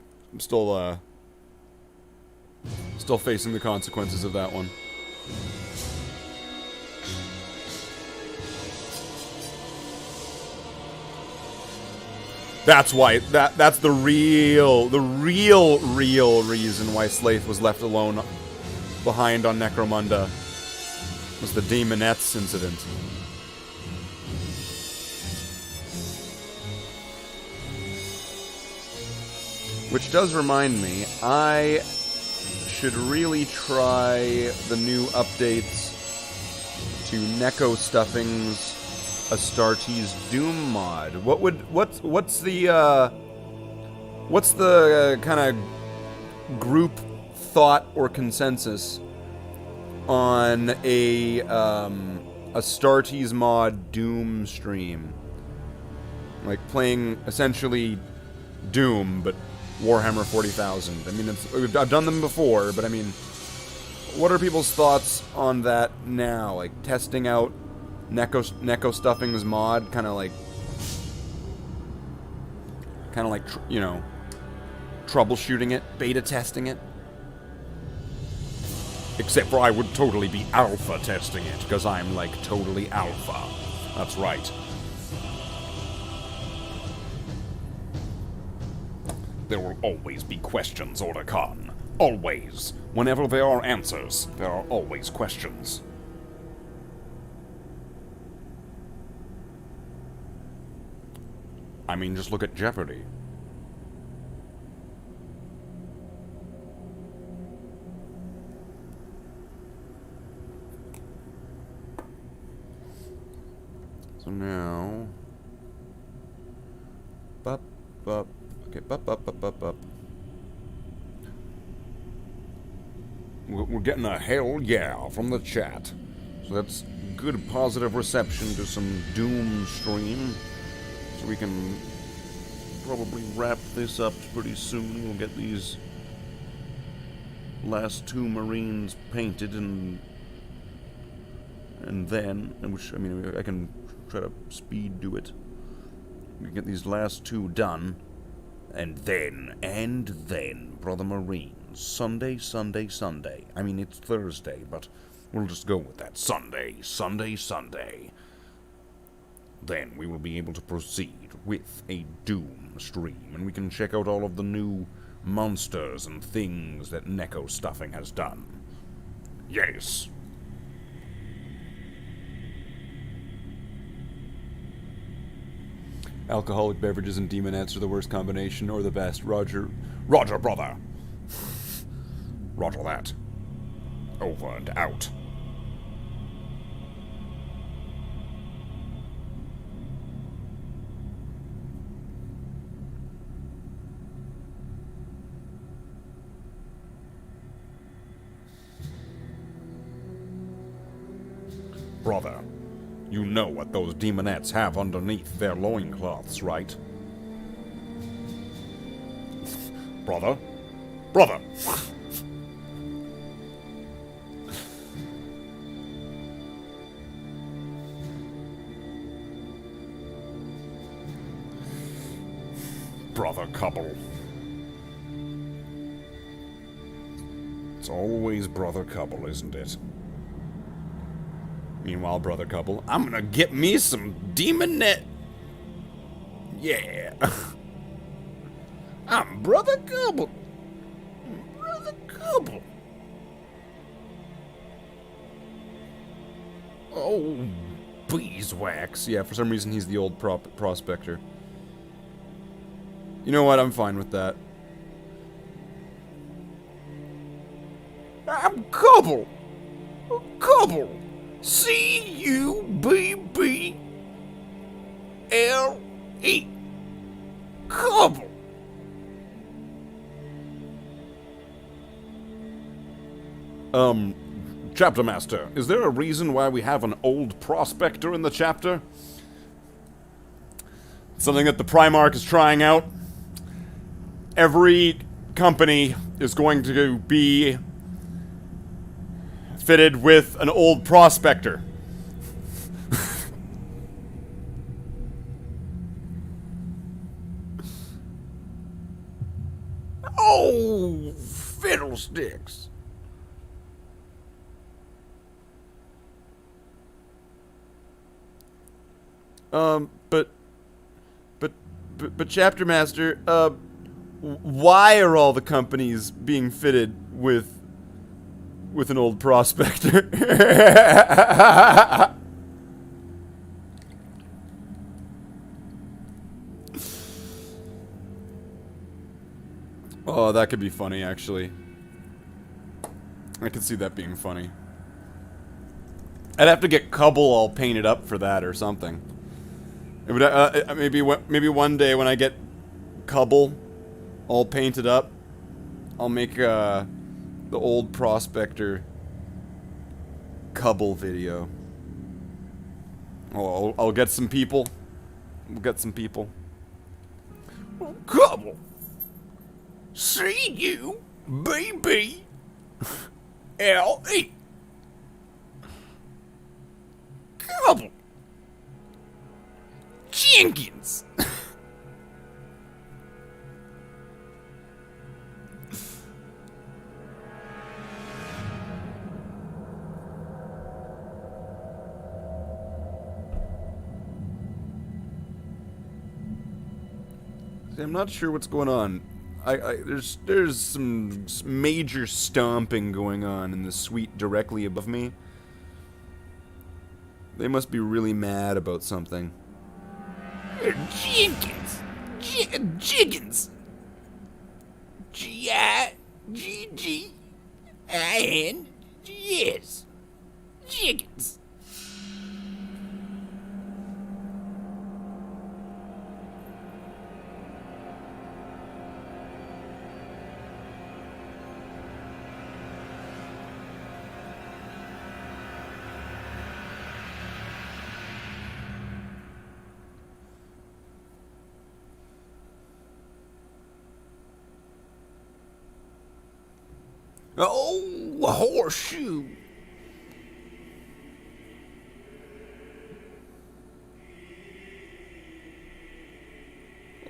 facing the consequences of that one. That's why that's the real reason why Slaith was left alone behind on Necromunda. Was the Demonettes incident. Which does remind me, I should really try the new updates to Neko Stuffing's Astartes Doom mod. What's the kind of group thought or consensus on a Astartes mod Doom stream? Like playing essentially Doom, but Warhammer 40,000. I mean, I've done them before, but I mean, what are people's thoughts on that now? Like testing out Neko Stuffing's mod, kind of like, you know, troubleshooting it, beta testing it. Except for I would totally be alpha testing it, because I'm like totally alpha. That's right. There will always be questions, Order Khan. Always. Whenever there are answers, there are always questions. I mean, just look at Jeopardy. So now... Bup, bup. Okay, bup. We're getting a hell yeah from the chat. So that's good positive reception to some Doom stream. So we can probably wrap this up pretty soon. We'll get these last two Marines painted and then, which, I mean, I can try to speed do it. We can get these last two done. And then, Brother Marines, Sunday. I mean, it's Thursday, but we'll just go with that. Sunday. Then we will be able to proceed with a Doom stream, and we can check out all of the new monsters and things that Neko Stuffing has done. Yes. Alcoholic beverages and demonettes are the worst combination, or the best. Roger, brother. Roger that. Over and out. Brother. You know what those demonettes have underneath their loincloths, right? Brother? Brother couple. It's always Brother Couple, isn't it? Meanwhile, Brother Couple, I'm gonna get me some demonette. Yeah. I'm Brother Couple. Brother Couple. Oh, beeswax. Yeah, for some reason he's the old prospector. You know what? I'm fine with that. I'm Couple. Couple. C-U-B-B-L-E. Couple. Chapter Master, is there a reason why we have an old prospector in the chapter? Something that the Primarch is trying out? Every company is going to be fitted with an old prospector. Oh, fiddlesticks. But Chapter Master, why are all the companies being fitted with an old prospector? Oh, that could be funny, actually. I could see that being funny. I'd have to get Cubble all painted up for that or something. It would, maybe one day when I get Cubble all painted up, I'll make the old prospector Cubble video. Oh, I'll get some people. We'll get some people. Cubble. C-U-B-B-L-E. Cubble. Jenkins. I'm not sure what's going on. There's some major stomping going on in the suite directly above me. They must be really mad about something. Jenkins! Jiggins! G-I-G-G-I-N-G-S. Jiggins. Oh, a horseshoe.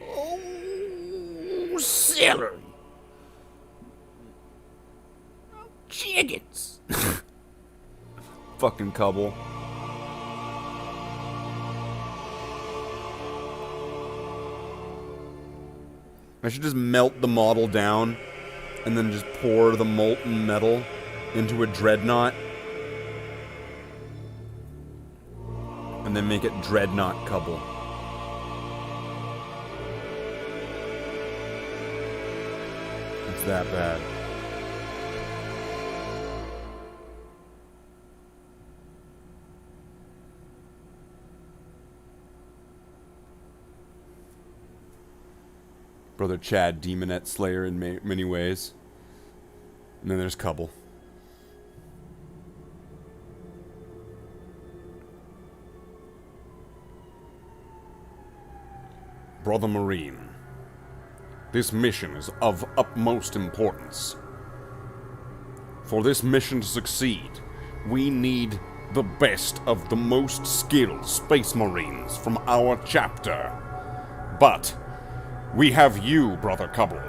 Oh, celery. Chickens. Fucking Cubble. I should just melt the model down and then just pour the molten metal into a dreadnought. And then make it Dreadnought Cubble. It's that bad. Brother Chad, Demonette Slayer in many ways. And then there's Cubble. Brother Marine, this mission is of utmost importance. For this mission to succeed, we need the best of the most skilled Space Marines from our chapter. But we have you, Brother Cubble,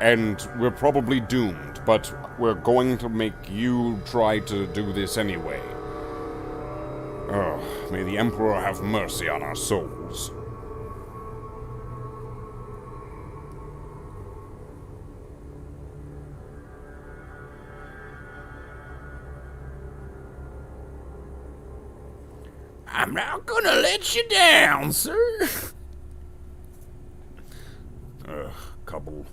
and we're probably doomed, but we're going to make you try to do this anyway. Oh, may the Emperor have mercy on our souls. I'm not gonna let you down, sir. Couple.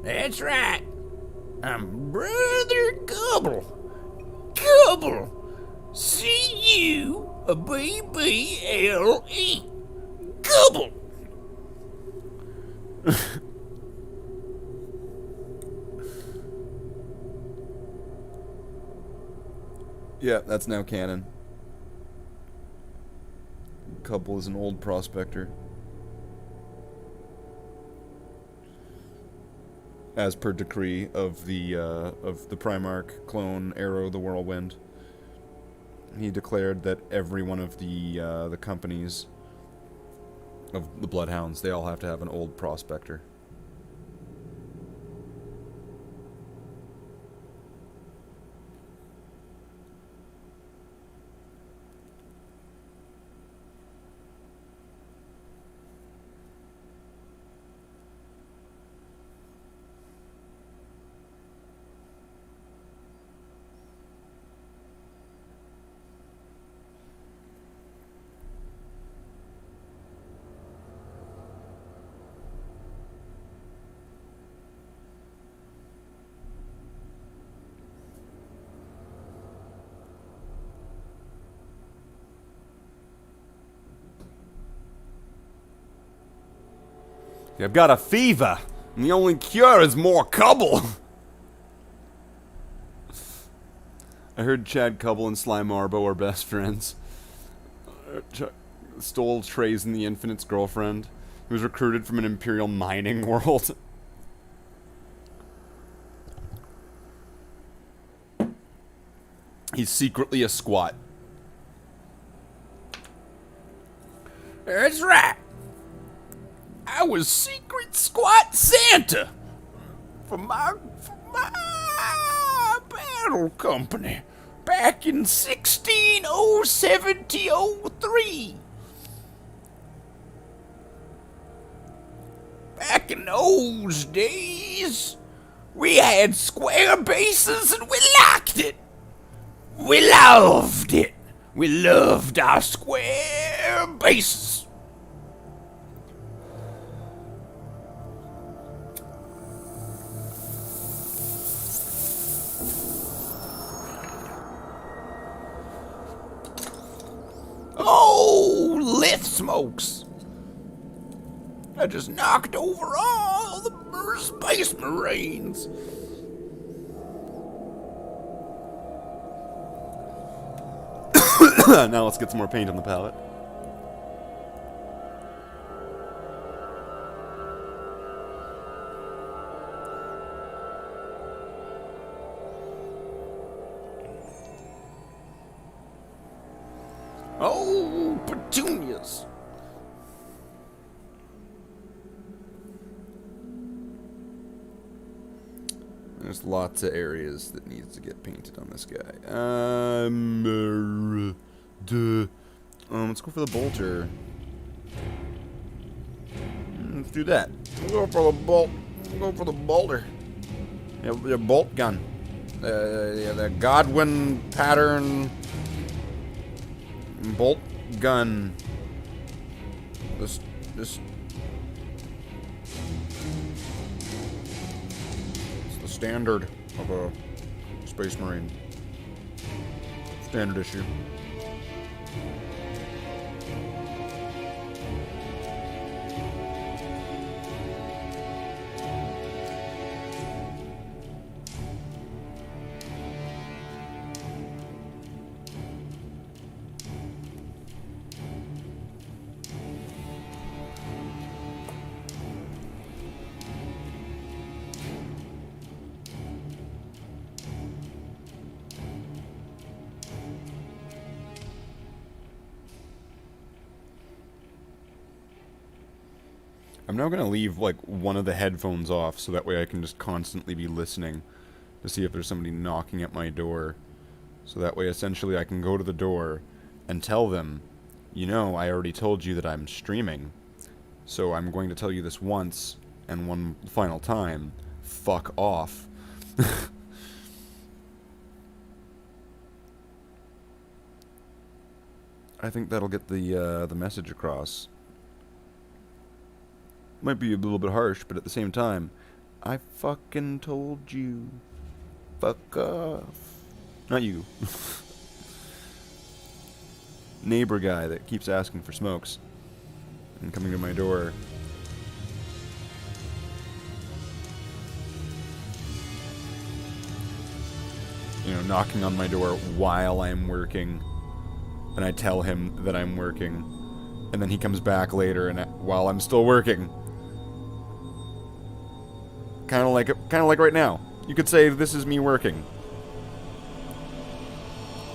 That's right. I'm Brother Gubble. Gubble. C-U-B-B-L-E. Gubble. Yeah, that's now canon. Couple is an old prospector. As per decree of the Primarch clone Arrow the Whirlwind. He declared that every one of the companies of the Bloodhounds, they all have to have an old prospector. I've got a fever, and the only cure is more Cubble. I heard Chad Cubble and Sly Marbo are best friends. Stole Trays and the Infinite's girlfriend. He was recruited from an Imperial mining world. He's secretly a squat. That's right. I was Secret Squat Santa for my battle company back in 1603. Back in those days, we had square bases and we liked it. We loved it. We loved our square bases. Oh, lith smokes. I just knocked over all the Space Marines. Now let's get some more paint on the palette. Oh, petunias. There's lots of areas that needs to get painted on this guy. Let's go for the bolter. Let's do that. We'll go for the bolt. We'll go for the bolter. Yeah, the bolt gun. The Godwin pattern bolt gun. This. It's the standard of a Space Marine. Standard issue. I'm now gonna leave, like, one of the headphones off so that way I can just constantly be listening to see if there's somebody knocking at my door. So that way, essentially, I can go to the door and tell them, you know, I already told you that I'm streaming, so I'm going to tell you this once and one final time. Fuck off. I think that'll get the message across. Might be a little bit harsh, but at the same time, I fucking told you. Fuck off. Not you. Neighbor guy that keeps asking for smokes and coming to my door. You know, knocking on my door while I'm working. And I tell him that I'm working. And then he comes back later and while I'm still working. Kind of like right now. You could say this is me working.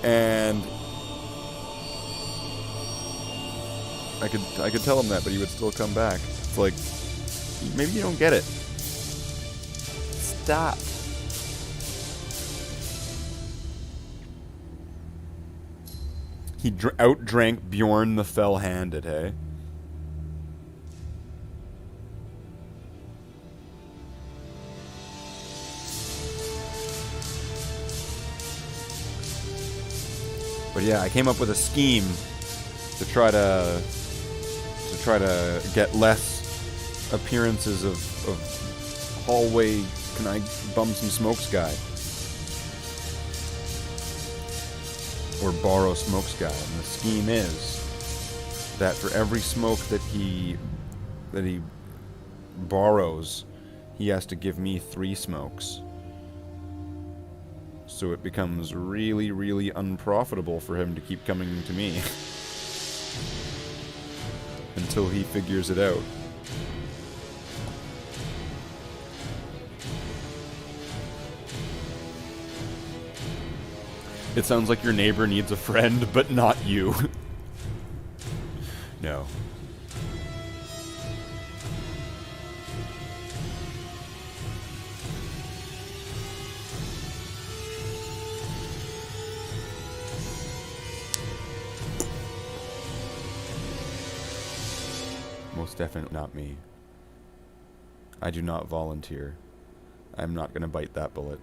And I could tell him that, but he would still come back. It's like, maybe you don't get it. Stop. He outdrank Bjorn the Fell-Handed, hey? But yeah, I came up with a scheme to try to get less appearances of hallway. Can I bum some smokes guy? Or borrow smokes guy. And the scheme is that for every smoke that he borrows, he has to give me 3 smokes. So it becomes really, really unprofitable for him to keep coming to me. Until he figures it out. It sounds like your neighbor needs a friend, but not you. No. Most definitely not me. I do not volunteer. I'm not gonna bite that bullet.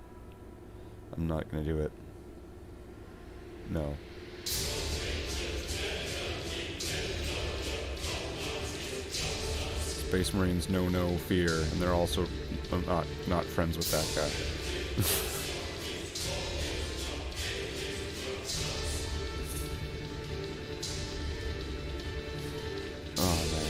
I'm not gonna do it. No. Space Marines know no fear, and they're also not friends with that guy. Oh man.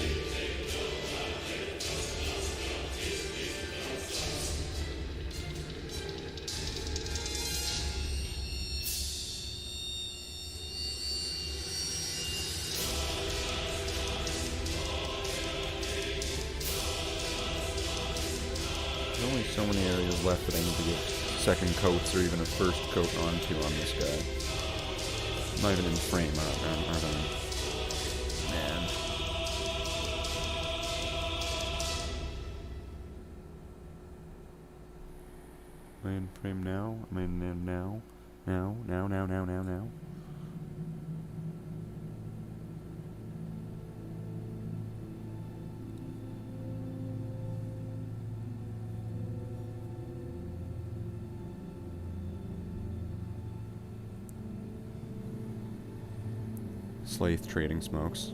There's only so many areas left that I need to get second coats or even a first coat onto on this guy. I'm not even in frame, aren't I? Man. Am I in frame now? Am I in now? Now? Slaith trading smokes.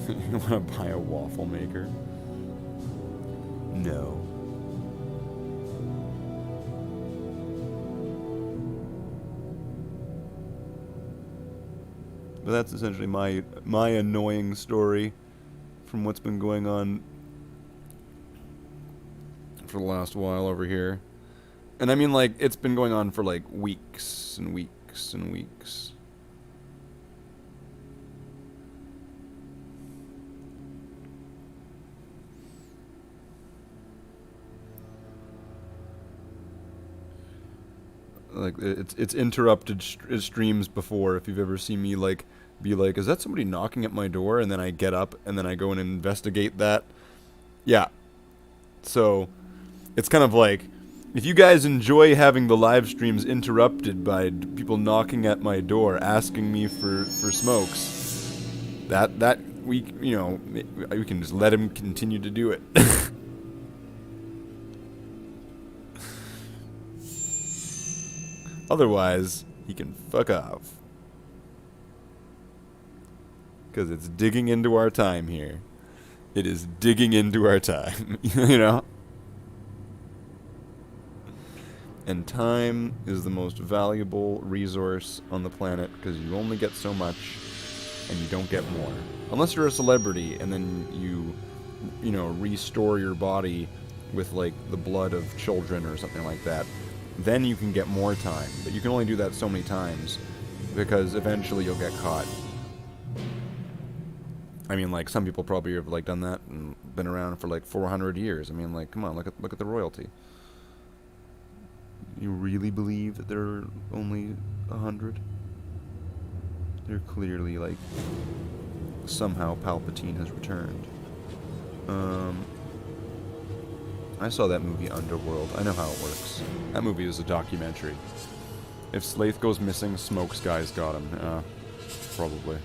You want to buy a waffle maker? No. But that's essentially my annoying story from what's been going on for the last while over here. And I mean, like, it's been going on for like weeks and weeks and weeks. Like, it's interrupted streams before. If you've ever seen me like be like, is that somebody knocking at my door? And then I get up and then I go and investigate that. Yeah. So it's kind of like, if you guys enjoy having the live streams interrupted by people knocking at my door asking me for smokes, that we can just let him continue to do it. Otherwise, he can fuck off. Because it's digging into our time here. It is digging into our time, you know? And time is the most valuable resource on the planet because you only get so much and you don't get more. Unless you're a celebrity and then you restore your body with, like, the blood of children or something like that. Then you can get more time. But you can only do that so many times because eventually you'll get caught. I mean, like, some people probably have, like, done that and been around for, like, 400 years. I mean, like, come on, look at the royalty. You really believe that there are only 100? They're clearly, like, somehow Palpatine has returned. I saw that movie Underworld. I know how it works. That movie is a documentary. If Slaith goes missing, Smoke's guy's got him. Probably.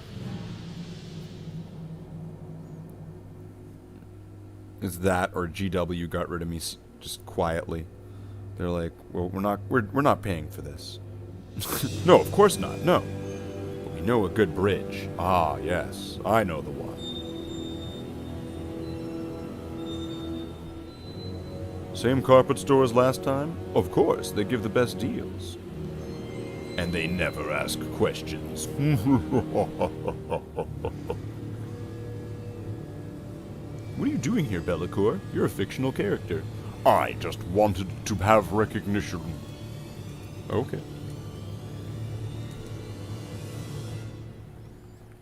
It's that or GW got rid of me just quietly. They're like, well, we're not paying for this. No, of course not. No. But we know a good bridge. Ah, yes. I know the one. Same carpet store as last time? Of course, they give the best deals. And they never ask questions. What are you doing here, Bellicor? You're a fictional character. I just wanted to have recognition. Okay.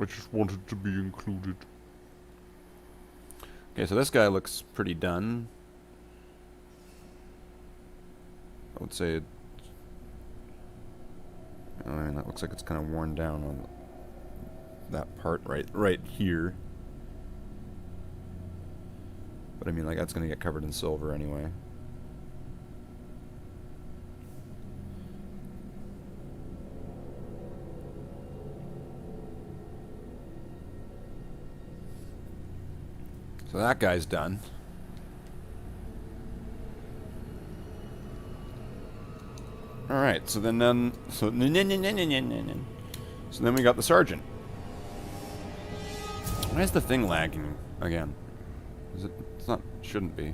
I just wanted to be included. Okay, so this guy looks pretty done. I would say I mean, that looks like it's kind of worn down on that part right here. But I mean, like, that's going to get covered in silver anyway. So that guy's done. Alright, so then so then we got the sergeant. Why is the thing lagging again? Is it? It's not. Shouldn't be.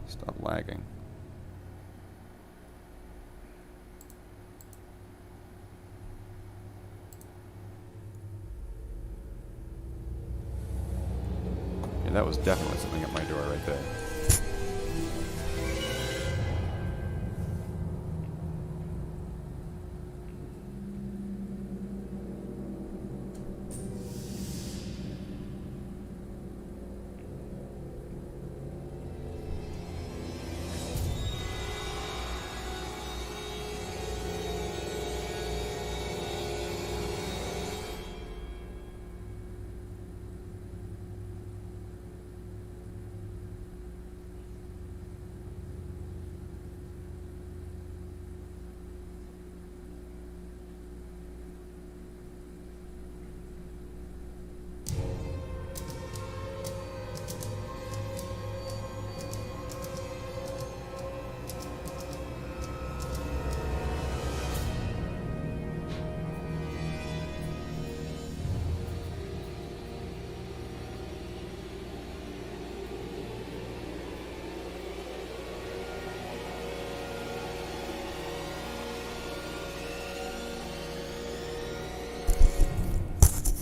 Stop lagging. Yeah, that was definitely something at my door right there.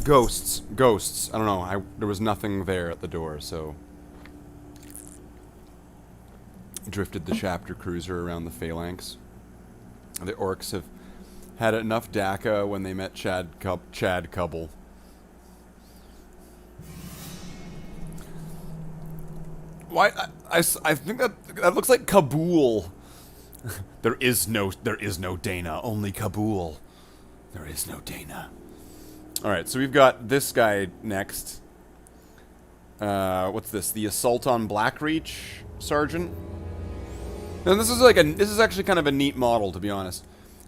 Ghosts. I don't know. There was nothing there at the door, so drifted the chapter cruiser around the phalanx. The orcs have had enough DACA when they met Chad Cubble. Why? I think that looks like Kabul. There is no Dana, only Kabul. There is no Dana. Alright, so we've got this guy next. What's this? The Assault on Blackreach Sergeant? And this is actually kind of a neat model, to be honest.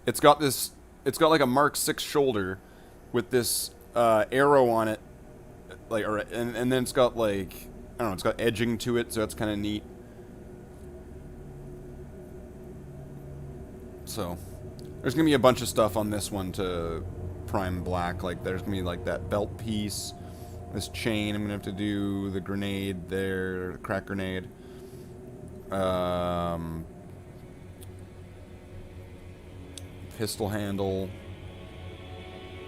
It's got like a Mark 6 shoulder with this arrow on it, like, and then it's got like, I don't know, it's got edging to it, so that's kind of neat. So, there's gonna be a bunch of stuff on this one to prime black. Like, there's gonna be like that belt piece, this chain. I'm gonna have to do the grenade there, the crack grenade. Pistol handle.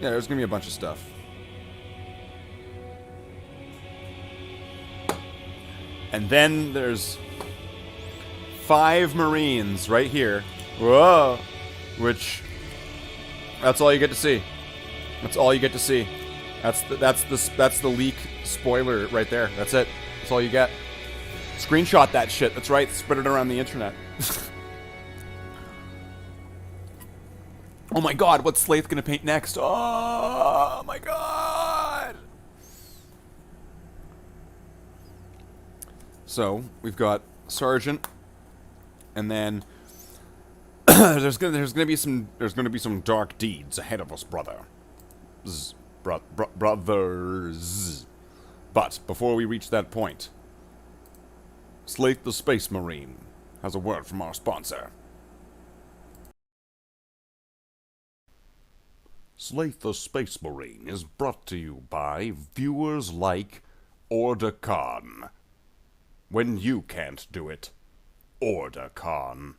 Yeah, there's gonna be a bunch of stuff. And then there's 5 Marines right here. Whoa! Which, that's all you get to see. That's all you get to see. That's the leak spoiler right there. That's it. That's all you get. Screenshot that shit. That's right. Spread it around the internet. Oh my god, what's Slaith gonna paint next? Oh my god! So, we've got Sergeant, and then there's gonna be some dark deeds ahead of us, brother. Brothers. But before we reach that point, Slaith the Space Marine has a word from our sponsor. Slaith the Space Marine is brought to you by viewers like Order Khan. When you can't do it, Order Khan.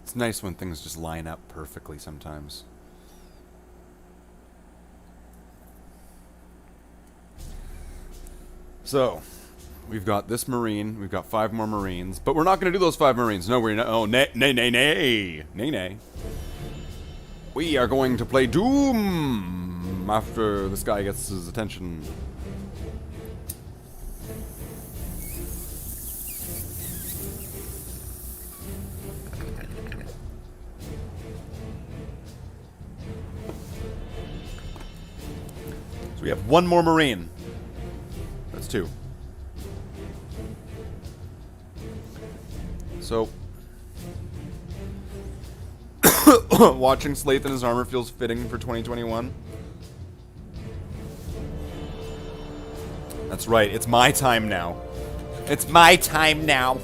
It's nice when things just line up perfectly sometimes. So, we've got this Marine, we've got 5 more Marines, but we're not going to do those 5 Marines. No, we're not. Oh, nay, nay, nay, nay. Nay, nay. We are going to play Doom after this guy gets his attention. So we have 1 more Marine. That's 2. So, watching Slaith in his armor feels fitting for 2021. That's right, it's my time now. It's my time now.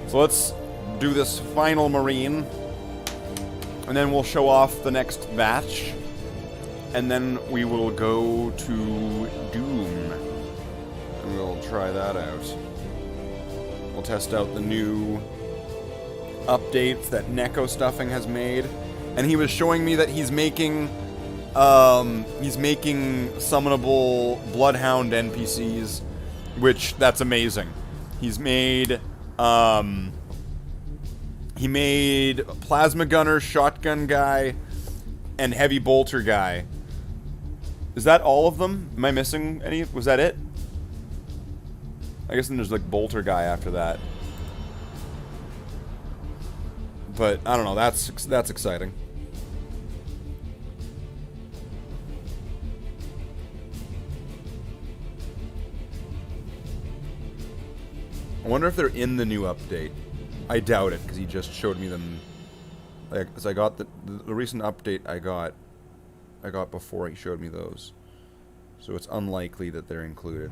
So let's do this final Marine. And then we'll show off the next batch. And then we will go to Doom. And we'll try that out. We'll test out the new updates that Neko Stuffing has made. And he was showing me that he's making summonable Bloodhound NPCs, which that's amazing. He made Plasma Gunner, Shotgun Guy, and Heavy Bolter Guy. Is that all of them? Am I missing any? Was that it? I guess then there's like Bolter Guy after that. But I don't know. That's exciting. I wonder if they're in the new update. I doubt it, because he just showed me them. Like, as I got the recent update I got before he showed me those. So it's unlikely that they're included.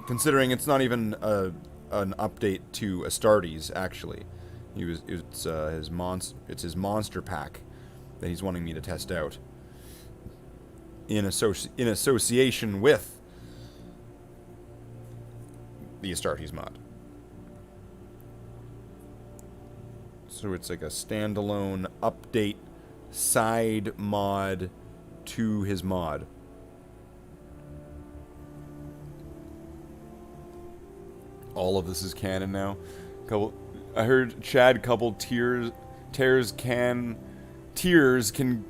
Considering it's not even an update to Astartes, actually. It's his monster pack that he's wanting me to test out. In association with the Astartes mod. So it's like a standalone update side mod to his mod. All of this is canon now. I heard Chad coupled tears can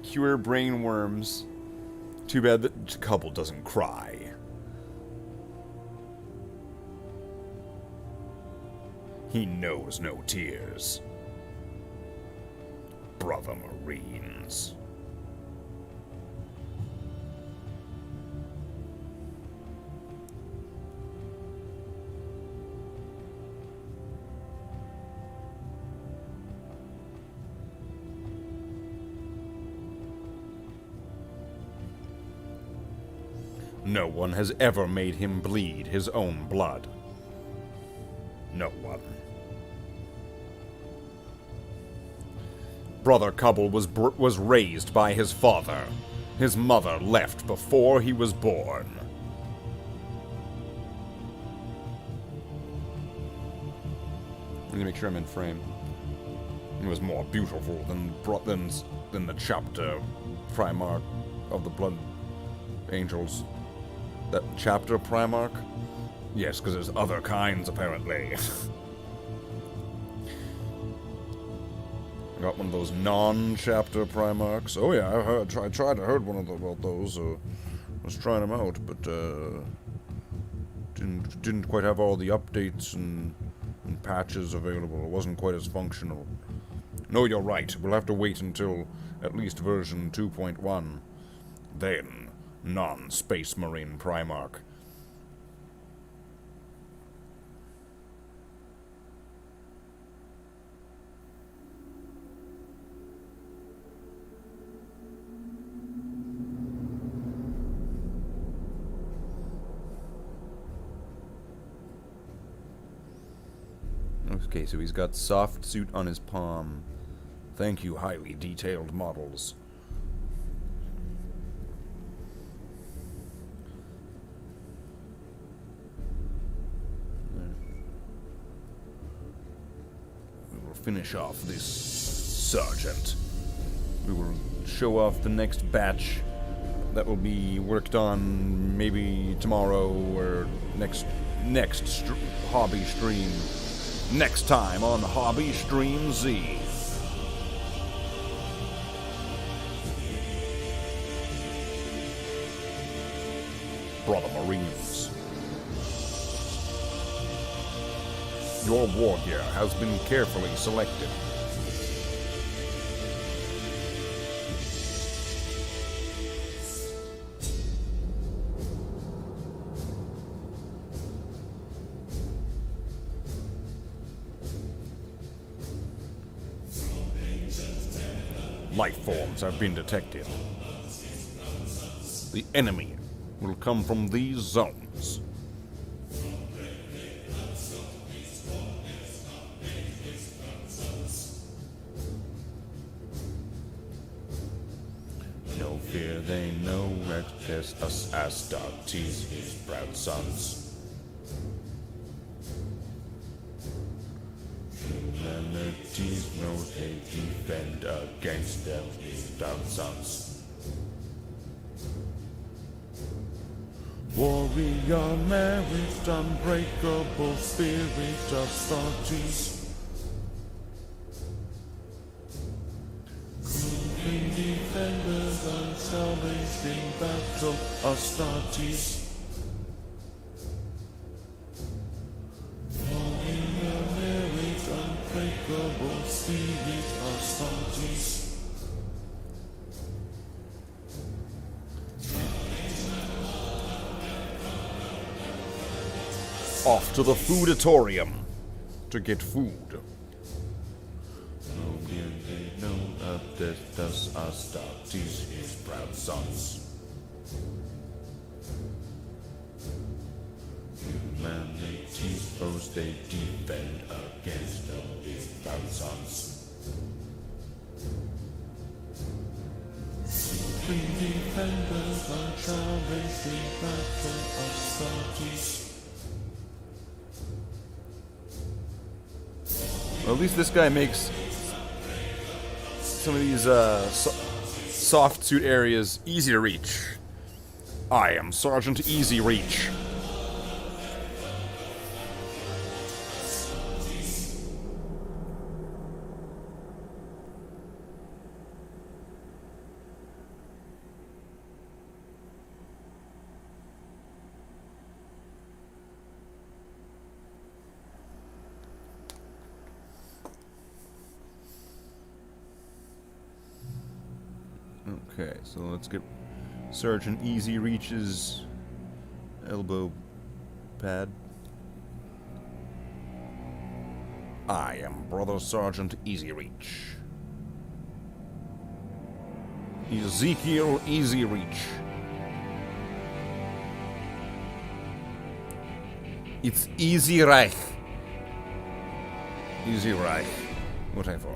cure brain worms. Too bad that couple doesn't cry. He knows no tears. Brother Marines. No one has ever made him bleed his own blood. No one. Brother Cubble was raised by his father. His mother left before he was born. Let me make sure I'm in frame. He was more beautiful than the chapter Primarch of the Blood Angels. That chapter Primarch? Yes, because there's other kinds, apparently. I got one of those non-chapter Primarchs. Oh yeah, I tried to heard one of about those. Was trying them out, but didn't quite have all the updates and patches available. It wasn't quite as functional. No, you're right. We'll have to wait until at least version 2.1. Then, non-Space Marine Primarch. Okay, so he's got soft suit on his palm. Thank you, highly detailed models. finish off this sergeant. We will show off the next batch that will be worked on maybe tomorrow or next hobby stream. Next time on Hobby Stream Z. Brother Marines, your war gear has been carefully selected. Life forms have been detected. The enemy will come from these zones. No fear, they know access us Astartes, his proud sons. Humanities know they defend against them, his proud sons. Warrior merit, unbreakable spirit of Astartes. Proving defenders, unsalvaged in battle, Astartes. Warrior merit, unbreakable spirit of Astartes. Off to the foodatorium to get food. They know of death, thus Astartes, his proud sons. Humanity's foes they defend against them, his proud sons. Free defenders unchallenged in battle, Astartes. Well, at least this guy makes some of these soft suit areas easy to reach. I am Sergeant Easy Reach. Okay, so let's get Sergeant Easy Reach's elbow pad. I am Brother Sergeant Easy Reach. Ezekiel Easy Reach. It's Easy Reich. Easy Reich. Whatever.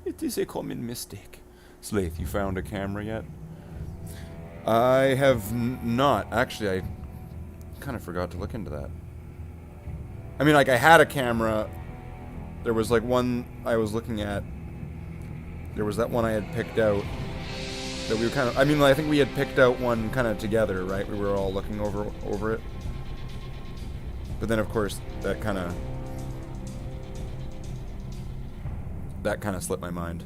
It is a common mistake. Slaith, you found a camera yet? I have not. Actually, I kind of forgot to look into that. I mean, like, I had a camera. There was, like, one I was looking at. There was that one I had picked out. That we were kind of... I mean, I think we had picked out one kind of together, right? We were all looking over it. But then, of course, that kind of slipped my mind.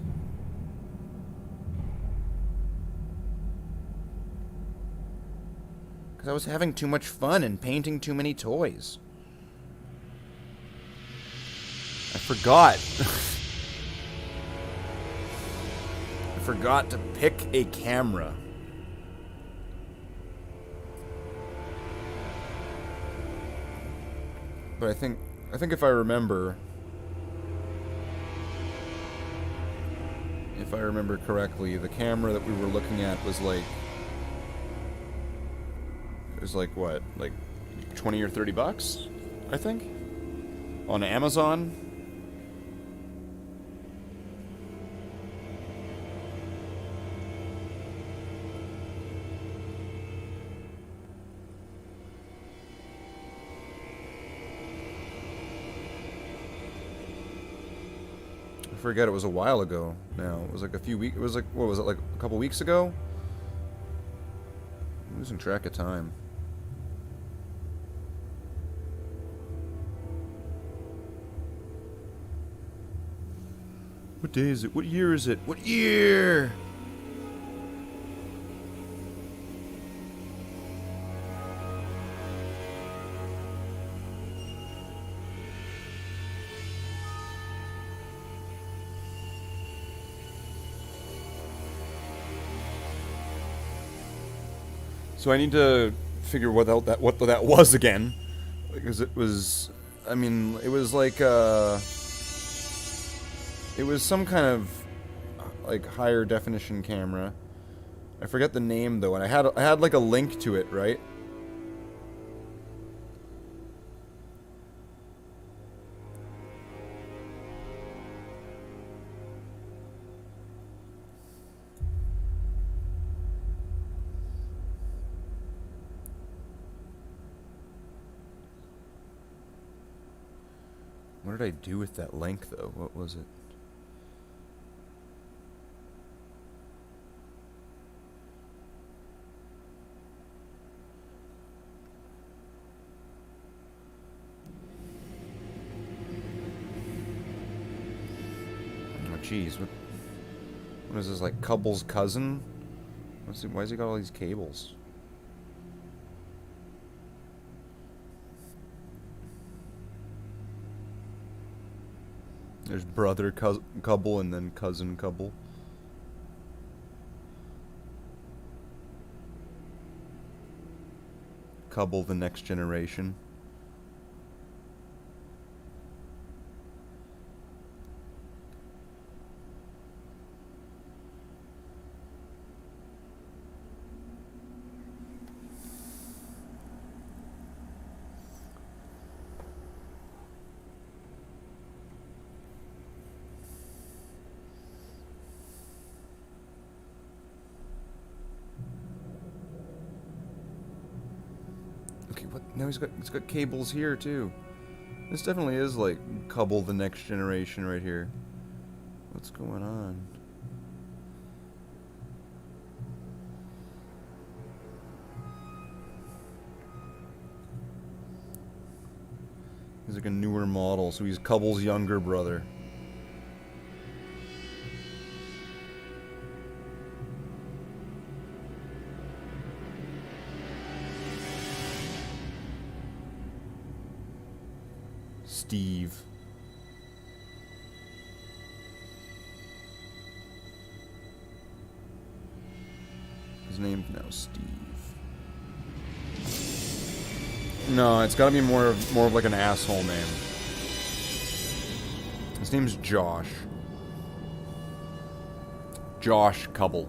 Because I was having too much fun and painting too many toys. I forgot. I forgot to pick a camera. But I think if I remember... If I remember correctly, the camera that we were looking at was like... It was like, what? Like 20 or 30 bucks, I think? On Amazon? forget. It was a while ago now. It was like a few weeks. It was like, what was it, like a couple weeks ago? I'm losing track of time. What day is it? What year is it? What year? So I need to figure what that was again, because it was, I mean, it was like it was some kind of like higher definition camera. I forget the name though, and I had like a link to it, right? What did I do with that link, though? What was it? Oh, jeez. What is this, like Couple's cousin? Why has he got all these cables? There's brother couple and then cousin couple. Couple the next generation. Now he's got cables here too. This definitely is like Couple the next generation right here. What's going on? He's like a newer model, so he's Couple's younger brother. Steve. His name's now Steve. No, it's gotta be more of like an asshole name. His name's Josh. Josh Couple.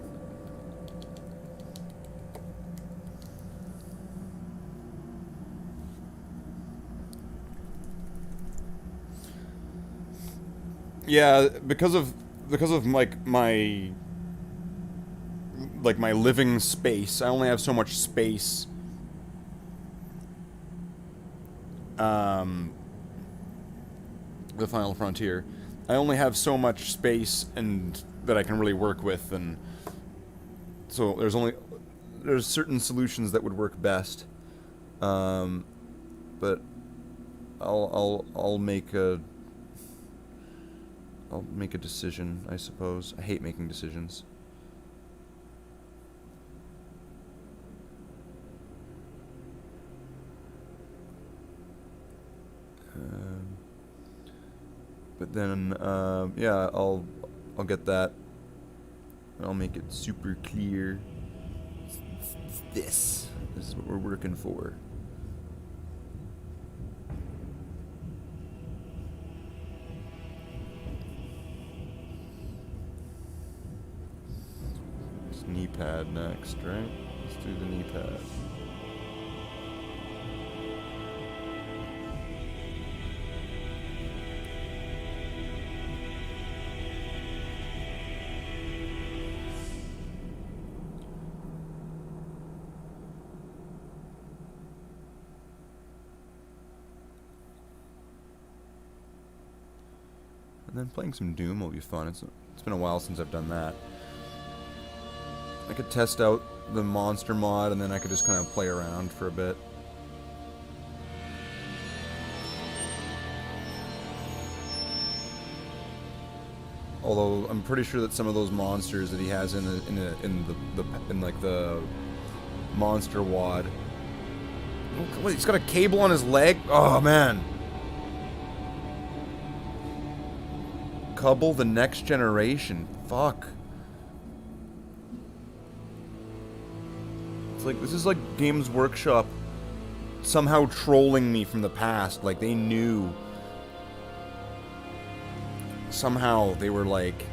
Yeah, because of like my living space, I only have so much space. The Final Frontier, I only have so much space and that I can really work with, and so there's certain solutions that would work best. But I'll make a decision, I suppose. I hate making decisions. But then, yeah, I'll get that. I'll make it super clear. This is what we're working for. Knee pad next, right? Let's do the knee pad. And then playing some Doom will be fun. It's been a while since I've done that. I could test out the monster mod, and then I could just kind of play around for a bit. Although I'm pretty sure that some of those monsters that he has in like the monster wad. What, he's got a cable on his leg? Oh man. Cubble the next generation. Fuck. It's like, this is like Games Workshop somehow trolling me from the past. Like they knew. Somehow they were like,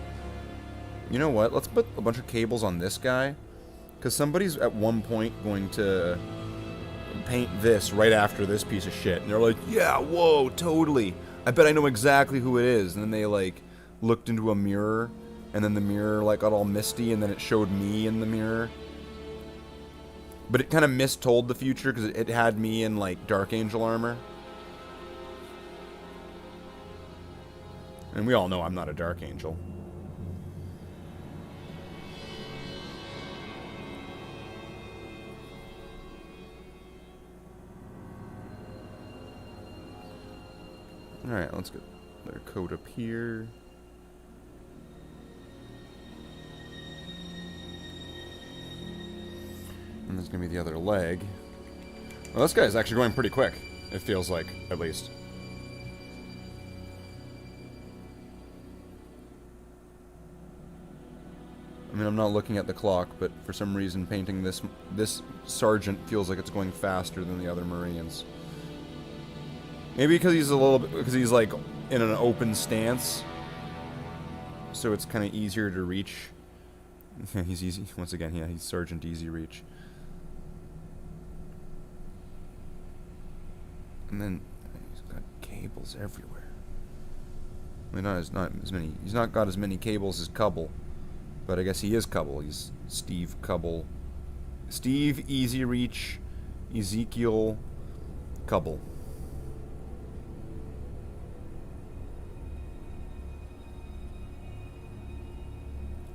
you know what, let's put a bunch of cables on this guy. Because somebody's at one point going to paint this right after this piece of shit. And they're like, yeah, whoa, totally. I bet I know exactly who it is. And then they like looked into a mirror. And then the mirror like got all misty. And then it showed me in the mirror. But it kind of mistold the future because it had me in like Dark Angel armor. And we all know I'm not a Dark Angel. Alright, let's get their coat up here. And there's gonna be the other leg. Well, this guy's actually going pretty quick. It feels like, at least. I mean, I'm not looking at the clock, but for some reason painting this sergeant feels like it's going faster than the other Marines. Maybe because he's because he's like in an open stance, so it's kind of easier to reach. He's easy once again. Yeah, he's Sergeant Easy Reach. And then he's got cables everywhere. I mean, he's not got as many cables as Cubble. But I guess he is Cubble. He's Steve Cubble. Steve Easy Reach. Ezekiel Cubble.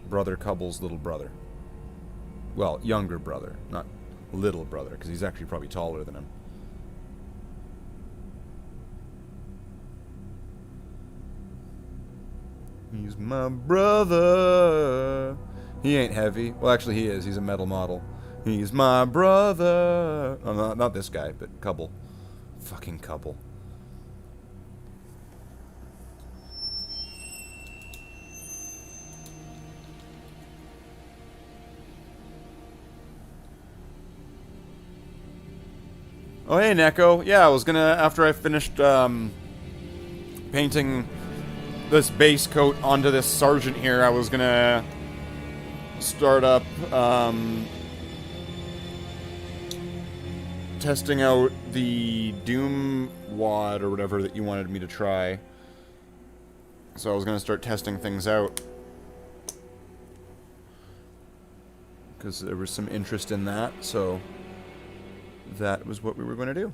Brother Cubble's little brother. Well, younger brother. Not little brother, because he's actually probably taller than him. He's my brother. He ain't heavy. Well, actually, he is. He's a metal model. He's my brother. Oh, not this guy, but Cubble. Fucking Cubble. Oh, hey, Neko. Yeah, I was gonna, after I finished painting this base coat onto this sergeant here, I was gonna start up testing out the Doom wad or whatever that you wanted me to try. So I was gonna start testing things out because there was some interest in that, so that was what we were going to do.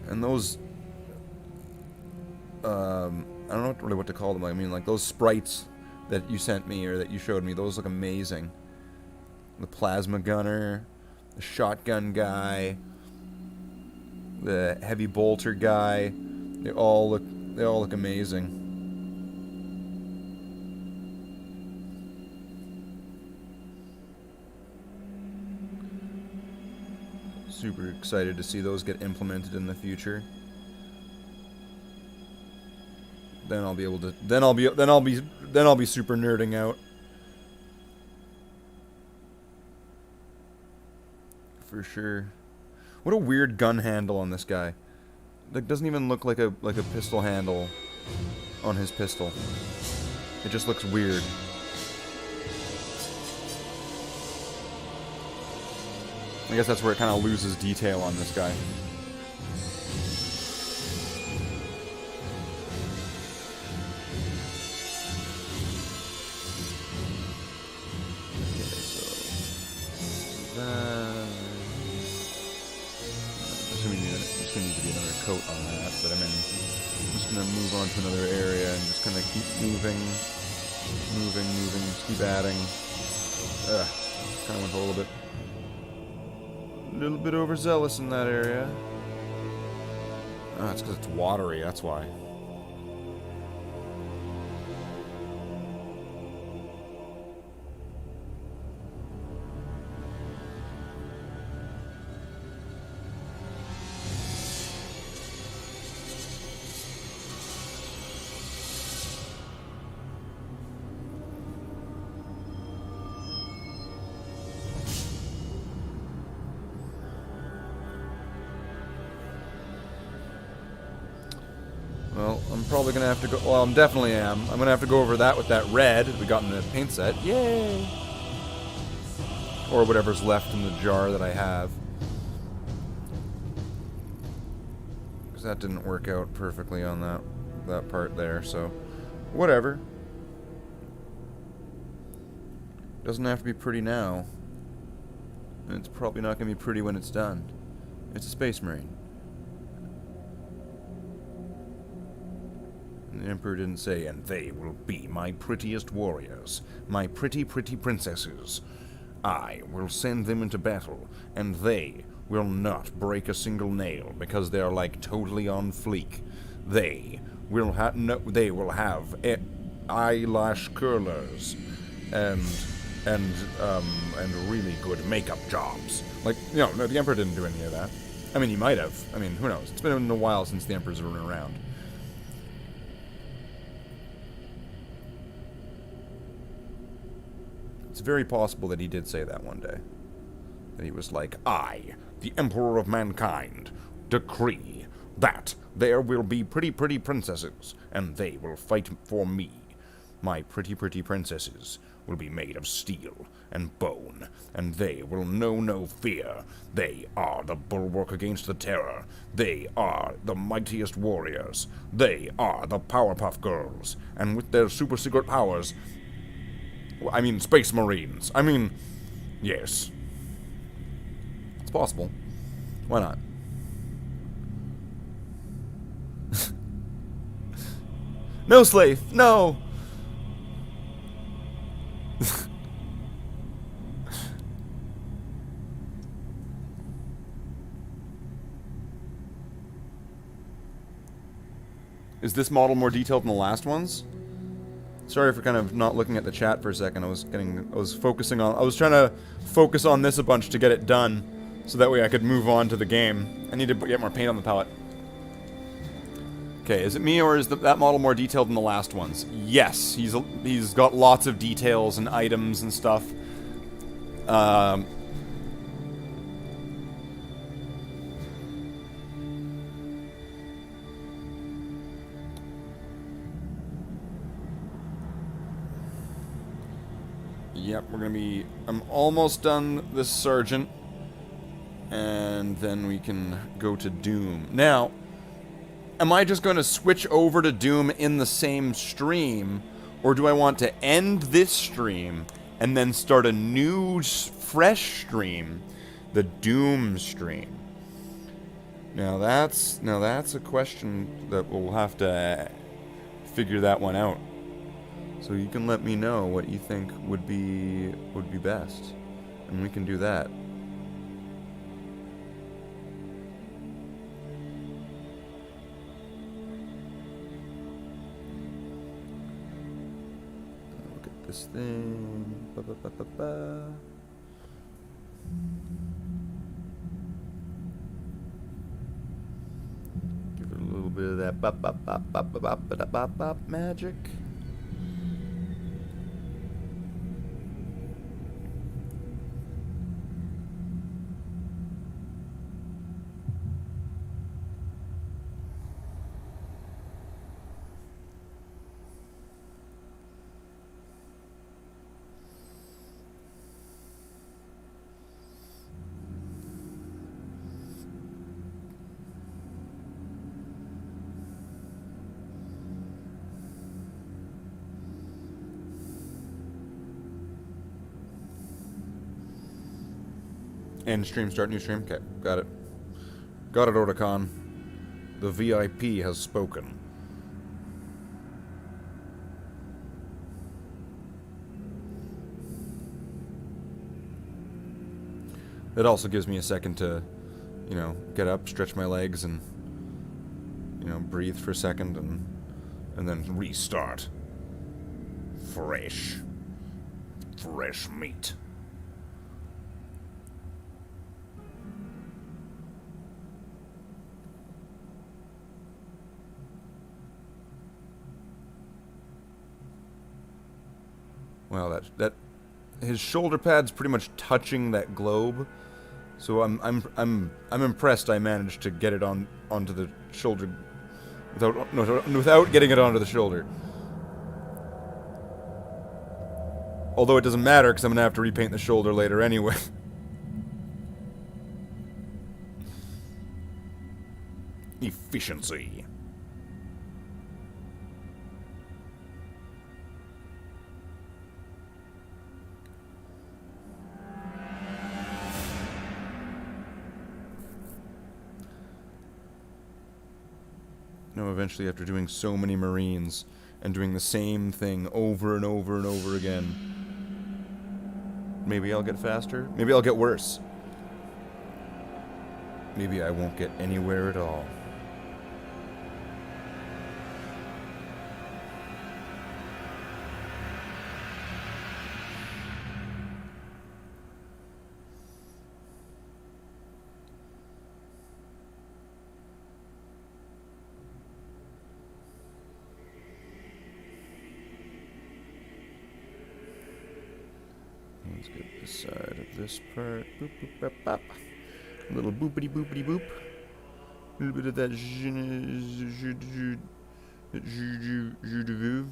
And those, I don't know really what to call them. I mean, like those sprites that you sent me or that you showed me, those look amazing. The plasma gunner, the shotgun guy, the heavy bolter guy, they all look amazing. Super excited to see those get implemented in the future. Then I'll be able to. Then I'll be super nerding out. For sure. What a weird gun handle on this guy. Like, doesn't even look like a pistol handle on his pistol. It just looks weird. I guess that's where it kind of loses detail on this guy. Okay, so coat on that, but I'm just gonna move on to another area and just kind of keep moving, just keep adding. Kind of went a little bit overzealous in that area. Oh, it's because it's watery, that's why. Well, I'm probably gonna have to go. Well, I'm definitely am. I'm gonna have to go over that with that red we got in the paint set. Yay! Or whatever's left in the jar that I have. Because that didn't work out perfectly on that part there, so whatever. Doesn't have to be pretty now. And it's probably not gonna be pretty when it's done. It's a Space Marine. The Emperor didn't say, and they will be my prettiest warriors, my pretty princesses. I will send them into battle, and they will not break a single nail because they're like totally on fleek. They will have eyelash curlers and really good makeup jobs. Like, you know, no, the Emperor didn't do any of that. I mean, he might have. I mean, who knows? It's been a while since the Emperor's been around. It's very possible that he did say that one day. That he was like, I, the Emperor of Mankind, decree that there will be pretty princesses, and they will fight for me. My pretty princesses will be made of steel and bone, and they will know no fear. They are the bulwark against the terror. They are the mightiest warriors. They are the Powerpuff Girls, and with their super secret powers, I mean, Space Marines. I mean, yes. It's possible. Why not? No, Slave! No! Is this model more detailed than the last ones? Sorry for kind of not looking at the chat for a second. I was trying to focus on this a bunch to get it done, so that way I could move on to the game. I need to get more paint on the palette. Okay, is it me or is that model more detailed than the last ones? Yes, he's got lots of details and items and stuff. Yep, I'm almost done this Sergeant, and then we can go to Doom. Now, am I just going to switch over to Doom in the same stream, or do I want to end this stream and then start a new, fresh stream, the Doom stream? Now that's a question that we'll have to figure that one out. So you can let me know what you think would be best, and we can do that. Look at this thing. Ba, ba, ba, ba, ba. Give it a little bit of that bop bop bop bop bop bop bop bop bop magic. End stream, start new stream. Okay, got it. Got it, Otacon. The VIP has spoken. It also gives me a second to, you know, get up, stretch my legs, and, you know, breathe for a second, and then restart. Fresh. Fresh meat. Wow, that his shoulder pad's pretty much touching that globe. So I'm impressed I managed to get it onto the shoulder without getting it onto the shoulder. Although it doesn't matter because I'm gonna have to repaint the shoulder later anyway. Efficiency. No, eventually after doing so many Marines and doing the same thing over and over and over again, maybe I'll get faster, maybe I'll get worse. Maybe I won't get anywhere at all. Let's get this side of this part. Boop, boop, bop, bop. A little boopity boopity boop. A little bit of that jus de veuve.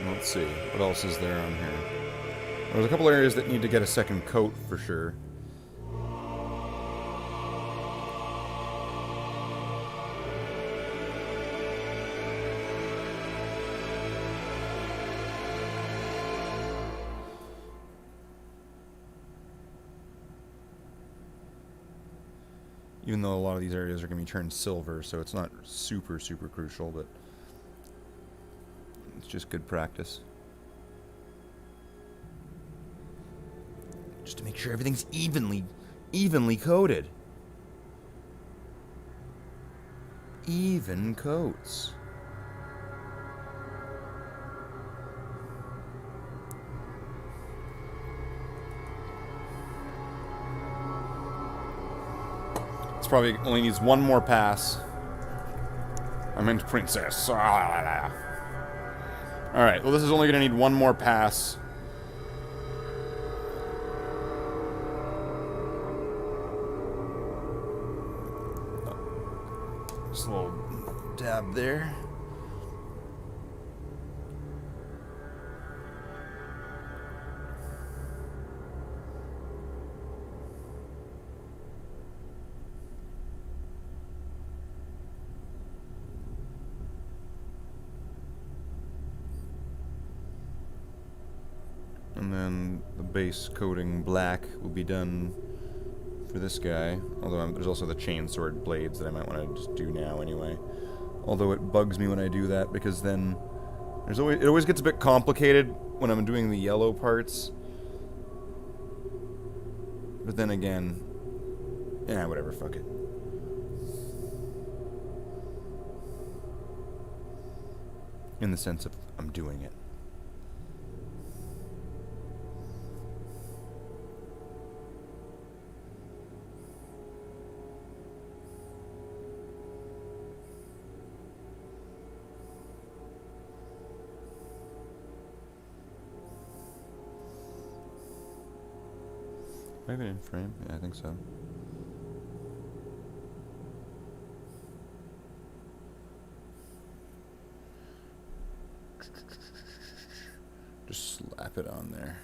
Let's see, what else is there on here? There's a couple areas that need to get a second coat for sure. Even though a lot of these areas are going to be turned silver, so it's not super, super crucial, but it's just good practice. Just to make sure everything's evenly coated. Even coats. Probably only needs one more pass. I meant princess. Alright, well this is only gonna need one more pass. Just a little dab there. And then the base coating black will be done for this guy. Although there's also the chainsword blades that I might want to just do now anyway. Although it bugs me when I do that because then it always gets a bit complicated when I'm doing the yellow parts. But then again, yeah, whatever, fuck it. In the sense of I'm doing it. Maybe in frame? Yeah, I think so. Just slap it on there.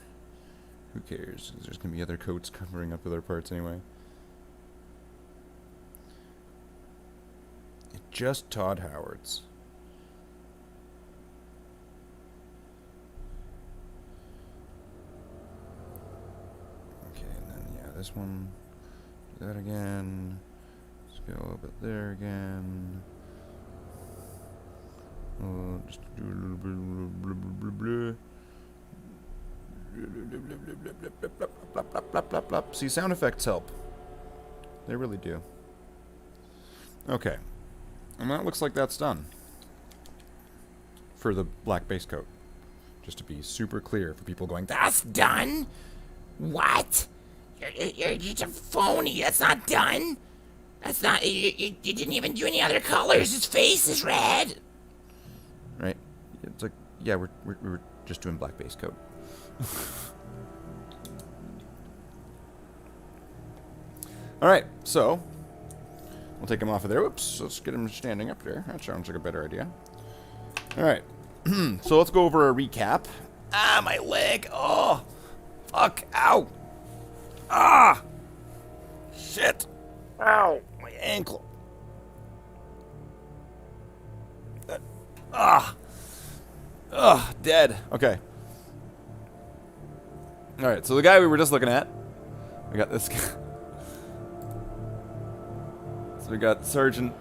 Who cares? There's gonna be other coats covering up other parts anyway. It just Todd Howard's. this one. Do that again. Let's go a little bit there again. Just do a little bit. Blah, blah, blah, blah. See, sound effects help. They really do. Okay. And that looks like that's done. For the black base coat. Just to be super clear for people going, That's done? What? You're just a phony. That's not done. That's not. You didn't even do any other colors. His face is red. right? It's like, yeah, we're just doing black base coat. Alright, so we'll take him off of there. Whoops, let's get him standing up there. That sounds like a better idea. Alright, so let's go over a recap. Ah, my leg! Oh! Fuck! Ow! Ah! Shit! Ow! My ankle! Dead. Okay. Alright, so the guy we were just looking at, we got this guy. So we got Sergeant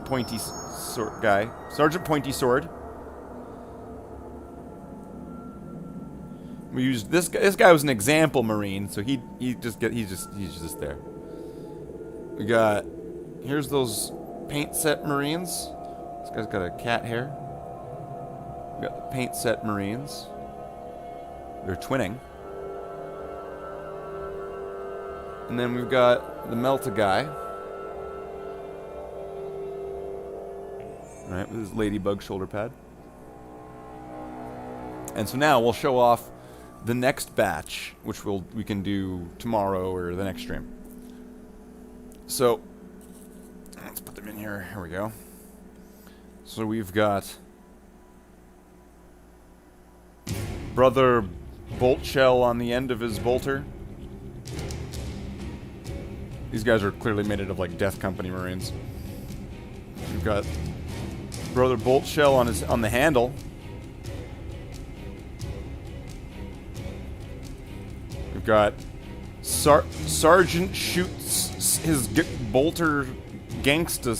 Pointy Sword guy. Sergeant Pointy Sword. We used this guy. This guy was an example Marine, so he's just there. We got, here's those paint set Marines. This guy's got a cat hair. We got the paint set Marines. They're twinning. And then we've got the Melta guy. Alright, with his ladybug shoulder pad. And so now we'll show off the next batch, which we can do tomorrow or the next stream. So, let's put them in here. Here we go. So we've got Brother Bolt Shell on the end of his bolter. These guys are clearly made out of like Death Company Marines. We've got Brother Bolt Shell on the handle. We've got Sergeant shoots his bolter gangsta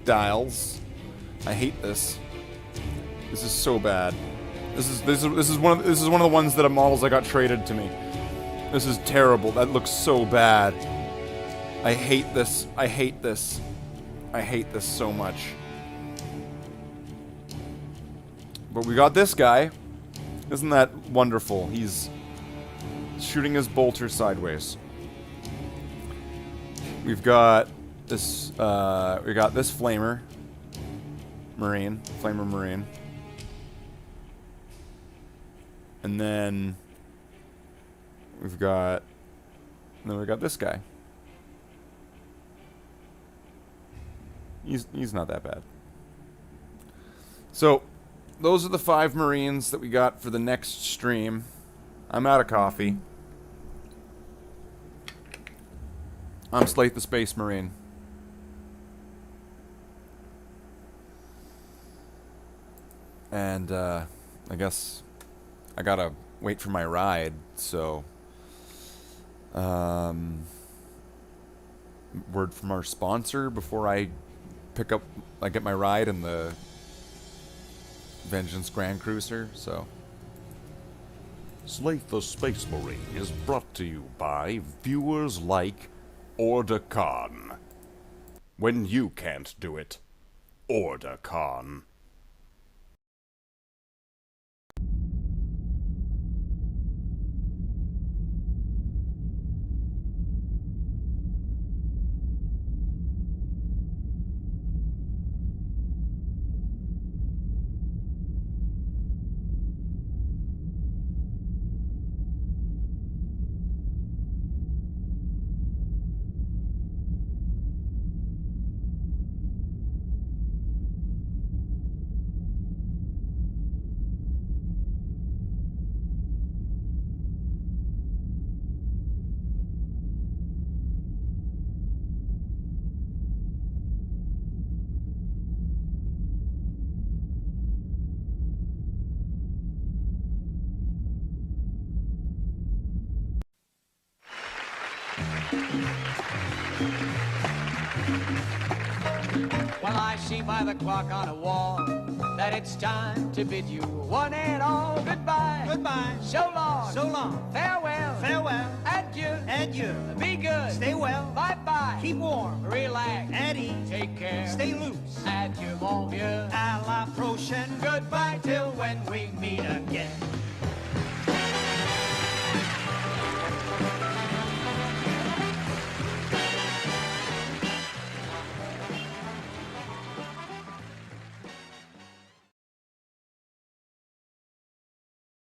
styles. I hate this. This is so bad. This is one of the ones that are models that got traded to me. This is terrible. That looks so bad. I hate this. I hate this. I hate this so much. But we got this guy. Isn't that wonderful? He's shooting his bolter sideways. We've got this flamer Marine. And then we've got this guy. He's not that bad. So those are the 5 Marines that we got for the next stream. I'm out of coffee. I'm Slate the Space Marine. And I guess I gotta wait for my ride, so word from our sponsor before I get my ride in the Vengeance Grand Cruiser, so. Slate the Space Marine is brought to you by viewers like Order Khan. When you can't do it, Order Khan. Well, I see by the clock on the wall that it's time to bid you one and all goodbye. Goodbye. So long. So long. Farewell. Farewell. Adieu. Adieu. Be good. Stay well. Bye-bye. Keep warm. Relax. At ease. Take care. Stay loose. Adieu, mon vieux. À la prochaine. Goodbye till when we meet again.